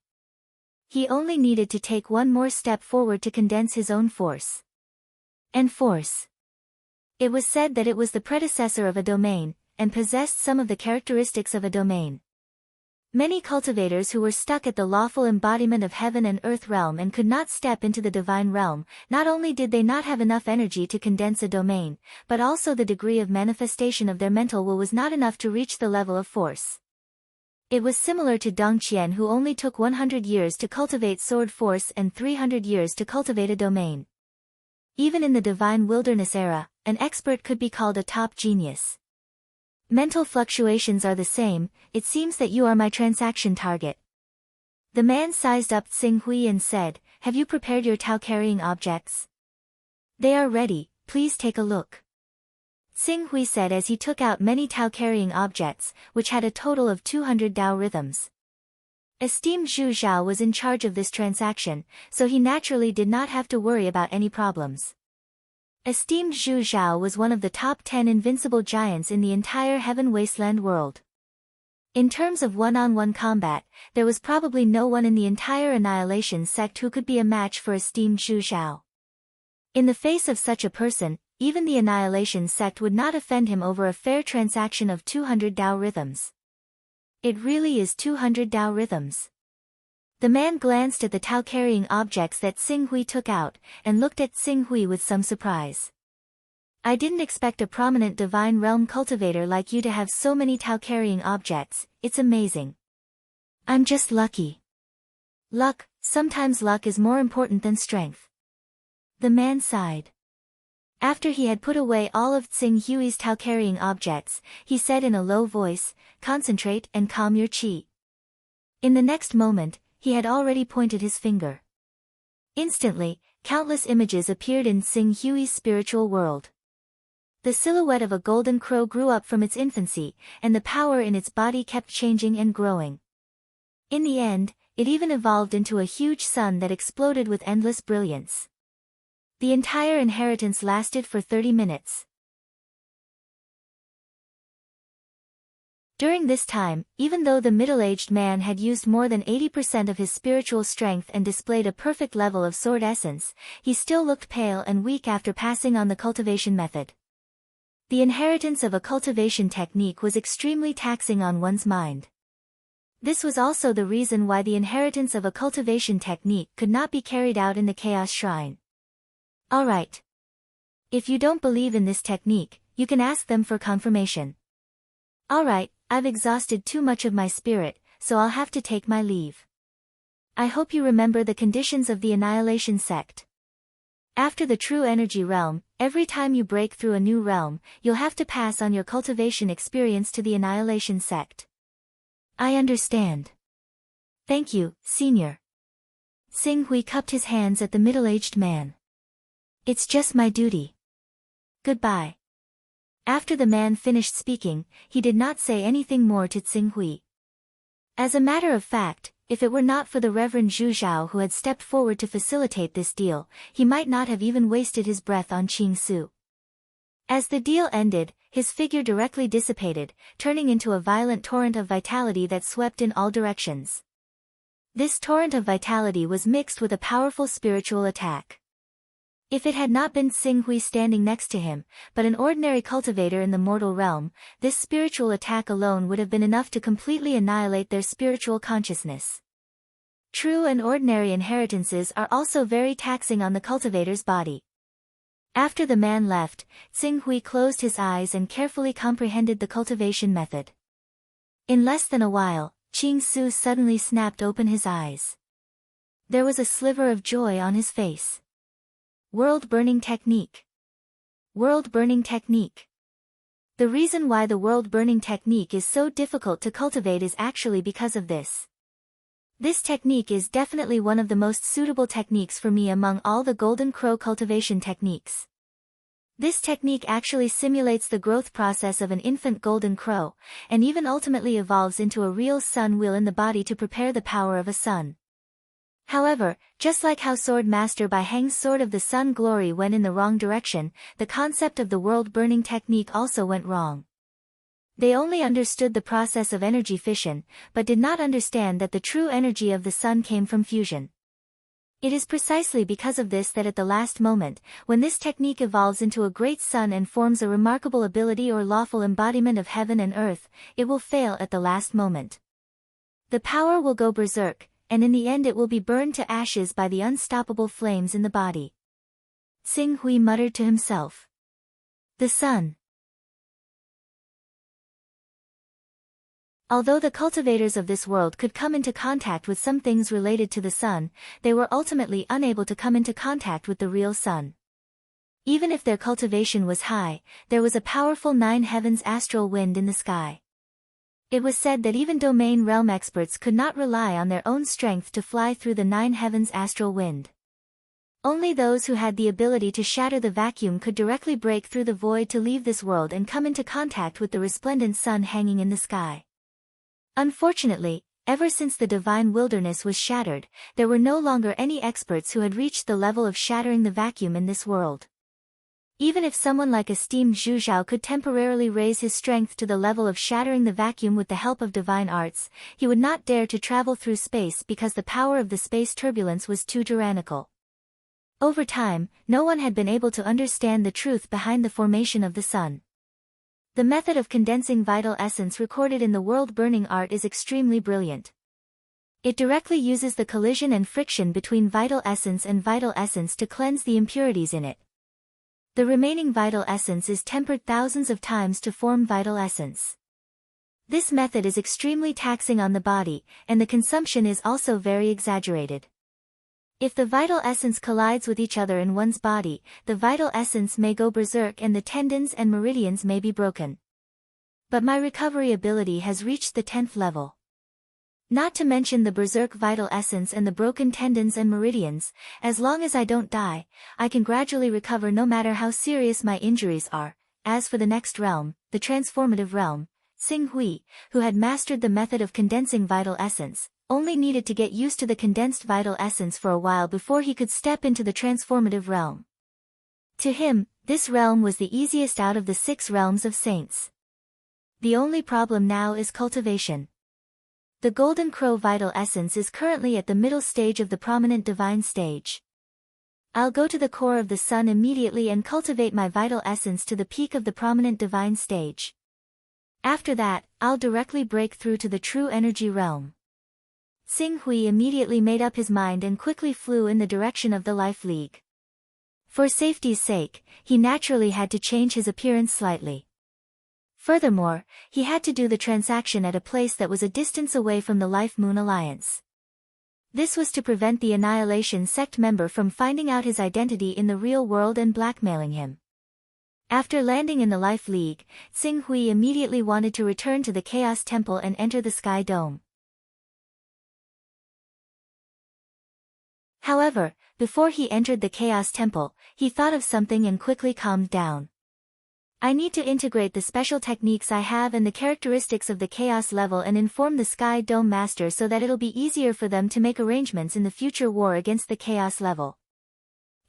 He only needed to take one more step forward to condense his own force. And force. It was said that it was the predecessor of a domain, and possessed some of the characteristics of a domain. Many cultivators who were stuck at the lawful embodiment of heaven and earth realm and could not step into the divine realm, not only did they not have enough energy to condense a domain, but also the degree of manifestation of their mental will was not enough to reach the level of force. It was similar to Dong Qian, who only took 100 years to cultivate sword force and 300 years to cultivate a domain. Even in the divine wilderness era, an expert could be called a top genius. Mental fluctuations are the same. It seems that you are my transaction target. The man sized up Xing Hui and said, "Have you prepared your Tao-carrying objects?" "They are ready, please take a look." Xing Hui said as he took out many Tao-carrying objects, which had a total of 200 Tao rhythms. Esteemed Zhu Zhao was in charge of this transaction, so he naturally did not have to worry about any problems. Esteemed Zhu Zhao was one of the top 10 invincible giants in the entire Heaven Wasteland world. In terms of one-on-one combat, there was probably no one in the entire Annihilation sect who could be a match for esteemed Zhu Zhao. In the face of such a person, even the Annihilation sect would not offend him over a fair transaction of 200 Tao rhythms. It really is 200 Tao rhythms. The man glanced at the Tao-carrying objects that Xing Hui took out, and looked at Xing Hui with some surprise. I didn't expect a prominent divine realm cultivator like you to have so many Tao-carrying objects, it's amazing. I'm just lucky. Luck, sometimes luck is more important than strength. The man sighed. After he had put away all of Tsing Hui's Tao-carrying objects, he said in a low voice, "Concentrate and calm your qi." In the next moment, he had already pointed his finger. Instantly, countless images appeared in Tsing Hui's spiritual world. The silhouette of a golden crow grew up from its infancy, and the power in its body kept changing and growing. In the end, it even evolved into a huge sun that exploded with endless brilliance. The entire inheritance lasted for 30 minutes. During this time, even though the middle-aged man had used more than 80% of his spiritual strength and displayed a perfect level of sword essence, he still looked pale and weak after passing on the cultivation method. The inheritance of a cultivation technique was extremely taxing on one's mind. This was also the reason why the inheritance of a cultivation technique could not be carried out in the Chaos Shrine. Alright. If you don't believe in this technique, you can ask them for confirmation. Alright, I've exhausted too much of my spirit, so I'll have to take my leave. I hope you remember the conditions of the Annihilation Sect. After the true energy realm, every time you break through a new realm, you'll have to pass on your cultivation experience to the Annihilation Sect. I understand. Thank you, Senior. Tsing Hui cupped his hands at the middle-aged man. It's just my duty. Goodbye. After the man finished speaking, he did not say anything more to Tsing Hui. As a matter of fact, if it were not for the Reverend Zhu Zhao who had stepped forward to facilitate this deal, he might not have even wasted his breath on Qing Su. As the deal ended, his figure directly dissipated, turning into a violent torrent of vitality that swept in all directions. This torrent of vitality was mixed with a powerful spiritual attack. If it had not been Tsing Hui standing next to him, but an ordinary cultivator in the mortal realm, this spiritual attack alone would have been enough to completely annihilate their spiritual consciousness. True and ordinary inheritances are also very taxing on the cultivator's body. After the man left, Tsing Hui closed his eyes and carefully comprehended the cultivation method. In less than a while, Qing Su suddenly snapped open his eyes. There was a sliver of joy on his face. World-burning technique. World-burning technique. The reason why the world-burning technique is so difficult to cultivate is actually because of this. This technique is definitely one of the most suitable techniques for me among all the Golden Crow cultivation techniques. This technique actually simulates the growth process of an infant golden crow, and even ultimately evolves into a real sun wheel in the body to prepare the power of a sun. However, just like how Sword Master Bai Heng's Sword of the Sun Glory went in the wrong direction, the concept of the world-burning technique also went wrong. They only understood the process of energy fission, but did not understand that the true energy of the sun came from fusion. It is precisely because of this that at the last moment, when this technique evolves into a great sun and forms a remarkable ability or lawful embodiment of heaven and earth, it will fail at the last moment. The power will go berserk, and in the end it will be burned to ashes by the unstoppable flames in the body. Tsing Hui muttered to himself. The sun. Although the cultivators of this world could come into contact with some things related to the sun, they were ultimately unable to come into contact with the real sun. Even if their cultivation was high, there was a powerful 9 heavens astral wind in the sky. It was said that even domain realm experts could not rely on their own strength to fly through the 9 heavens astral wind. Only those who had the ability to shatter the vacuum could directly break through the void to leave this world and come into contact with the resplendent sun hanging in the sky. Unfortunately, ever since the divine wilderness was shattered, there were no longer any experts who had reached the level of shattering the vacuum in this world. Even if someone like esteemed Zhu Zhao could temporarily raise his strength to the level of shattering the vacuum with the help of divine arts, he would not dare to travel through space because the power of the space turbulence was too tyrannical. Over time, no one had been able to understand the truth behind the formation of the sun. The method of condensing vital essence recorded in the world-burning art is extremely brilliant. It directly uses the collision and friction between vital essence and vital essence to cleanse the impurities in it. The remaining vital essence is tempered thousands of times to form vital essence. This method is extremely taxing on the body, and the consumption is also very exaggerated. If the vital essence collides with each other in one's body, the vital essence may go berserk and the tendons and meridians may be broken. But my recovery ability has reached the 10th level. Not to mention the berserk vital essence and the broken tendons and meridians, as long as I don't die, I can gradually recover no matter how serious my injuries are. As for the next realm, the transformative realm, Xing Hui, who had mastered the method of condensing vital essence, only needed to get used to the condensed vital essence for a while before he could step into the transformative realm. To him, this realm was the easiest out of the 6 realms of saints. The only problem now is cultivation. The Golden Crow vital essence is currently at the middle stage of the prominent divine stage. I'll go to the core of the sun immediately and cultivate my vital essence to the peak of the prominent divine stage. After that, I'll directly break through to the true energy realm. Xing Hui immediately made up his mind and quickly flew in the direction of the Life League. For safety's sake, he naturally had to change his appearance slightly. Furthermore, he had to do the transaction at a place that was a distance away from the Life Moon Alliance. This was to prevent the Annihilation Sect member from finding out his identity in the real world and blackmailing him. After landing in the Life League, Xing Hui immediately wanted to return to the Chaos Temple and enter the Sky Dome. However, before he entered the Chaos Temple, he thought of something and quickly calmed down. I need to integrate the special techniques I have and the characteristics of the Chaos level and inform the Sky Dome Master so that it'll be easier for them to make arrangements in the future war against the Chaos level.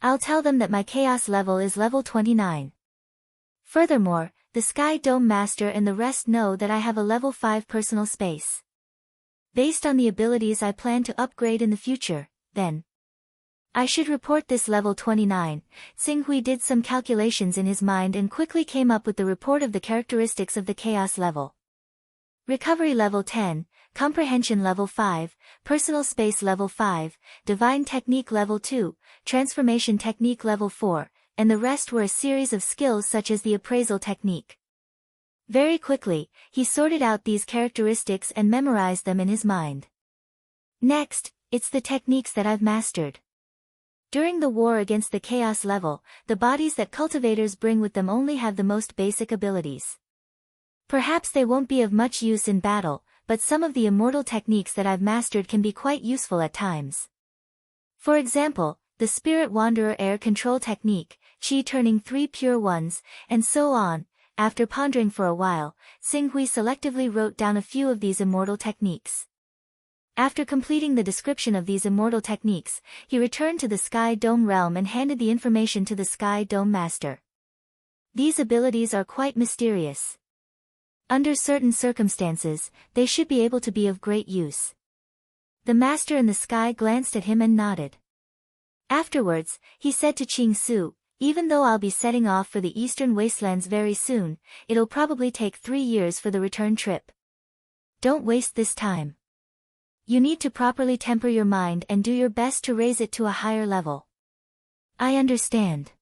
I'll tell them that my Chaos level is level 29. Furthermore, the Sky Dome Master and the rest know that I have a level 5 personal space. Based on the abilities I plan to upgrade in the future, then I should report this level 29. Xing Hui did some calculations in his mind and quickly came up with the report of the characteristics of the Chaos level. Recovery level 10, Comprehension level 5, Personal Space level 5, Divine Technique level 2, Transformation Technique level 4, and the rest were a series of skills such as the Appraisal Technique. Very quickly, he sorted out these characteristics and memorized them in his mind. Next, it's the techniques that I've mastered. During the war against the Chaos level, the bodies that cultivators bring with them only have the most basic abilities. Perhaps they won't be of much use in battle, but some of the immortal techniques that I've mastered can be quite useful at times. For example, the Spirit Wanderer Air Control Technique, Qi turning 3 pure ones, and so on. After pondering for a while, Xing Hui selectively wrote down a few of these immortal techniques. After completing the description of these immortal techniques, he returned to the Sky Dome realm and handed the information to the Sky Dome Master. These abilities are quite mysterious. Under certain circumstances, they should be able to be of great use. The Master in the sky glanced at him and nodded. Afterwards, he said to Qing Su, "Even though I'll be setting off for the Eastern Wastelands very soon, it'll probably take 3 years for the return trip. Don't waste this time. You need to properly temper your mind and do your best to raise it to a higher level." "I understand.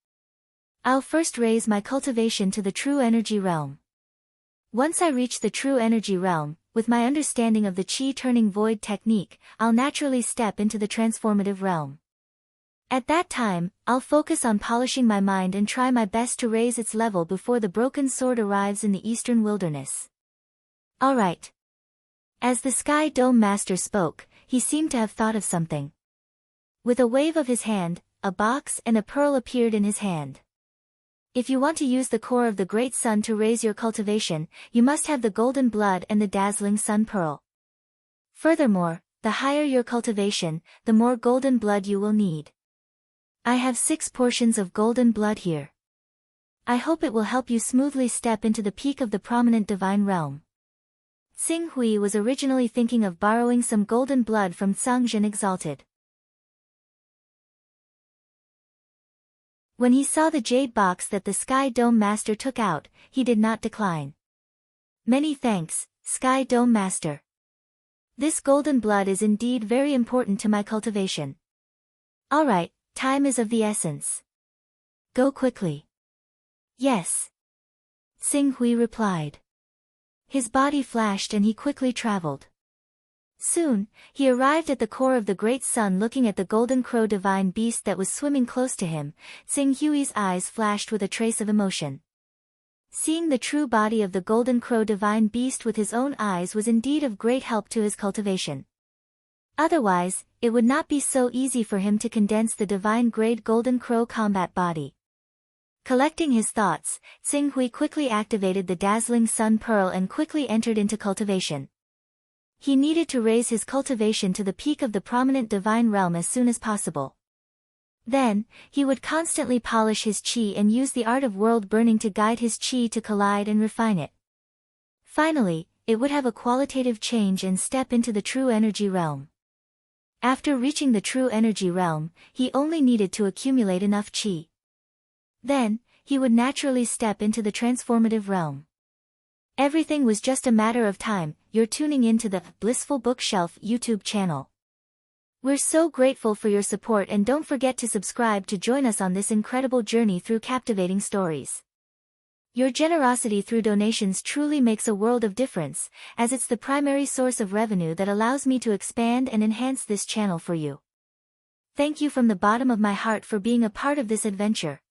I'll first raise my cultivation to the true energy realm. Once I reach the true energy realm, with my understanding of the Qi turning void technique, I'll naturally step into the transformative realm. At that time, I'll focus on polishing my mind and try my best to raise its level before the broken sword arrives in the eastern wilderness." "All right." As the Sky Dome Master spoke, he seemed to have thought of something. With a wave of his hand, a box and a pearl appeared in his hand. "If you want to use the core of the Great Sun to raise your cultivation, you must have the golden blood and the dazzling sun pearl. Furthermore, the higher your cultivation, the more golden blood you will need. I have 6 portions of golden blood here. I hope it will help you smoothly step into the peak of the prominent divine realm." Xing Hui was originally thinking of borrowing some golden blood from Zhang Exalted. When he saw the jade box that the Sky Dome Master took out, he did not decline. "Many thanks, Sky Dome Master. This golden blood is indeed very important to my cultivation. Alright, time is of the essence. Go quickly." Yes. Xing Hui replied. His body flashed and he quickly traveled. Soon, he arrived at the core of the great sun looking at the golden crow divine beast that was swimming close to him. Xing Hui's eyes flashed with a trace of emotion. Seeing the true body of the golden crow divine beast with his own eyes was indeed of great help to his cultivation. Otherwise, it would not be so easy for him to condense the divine grade golden crow combat body. Collecting his thoughts, Xing Hui quickly activated the dazzling sun pearl and quickly entered into cultivation. He needed to raise his cultivation to the peak of the prominent divine realm as soon as possible. Then, he would constantly polish his qi and use the art of world burning to guide his qi to collide and refine it. Finally, it would have a qualitative change and step into the true energy realm. After reaching the true energy realm, he only needed to accumulate enough qi. Then, he would naturally step into the transformative realm. Everything was just a matter of time. You're tuning into the Blissful Bookshelf YouTube channel. We're so grateful for your support and don't forget to subscribe to join us on this incredible journey through captivating stories. Your generosity through donations truly makes a world of difference, as it's the primary source of revenue that allows me to expand and enhance this channel for you. Thank you from the bottom of my heart for being a part of this adventure.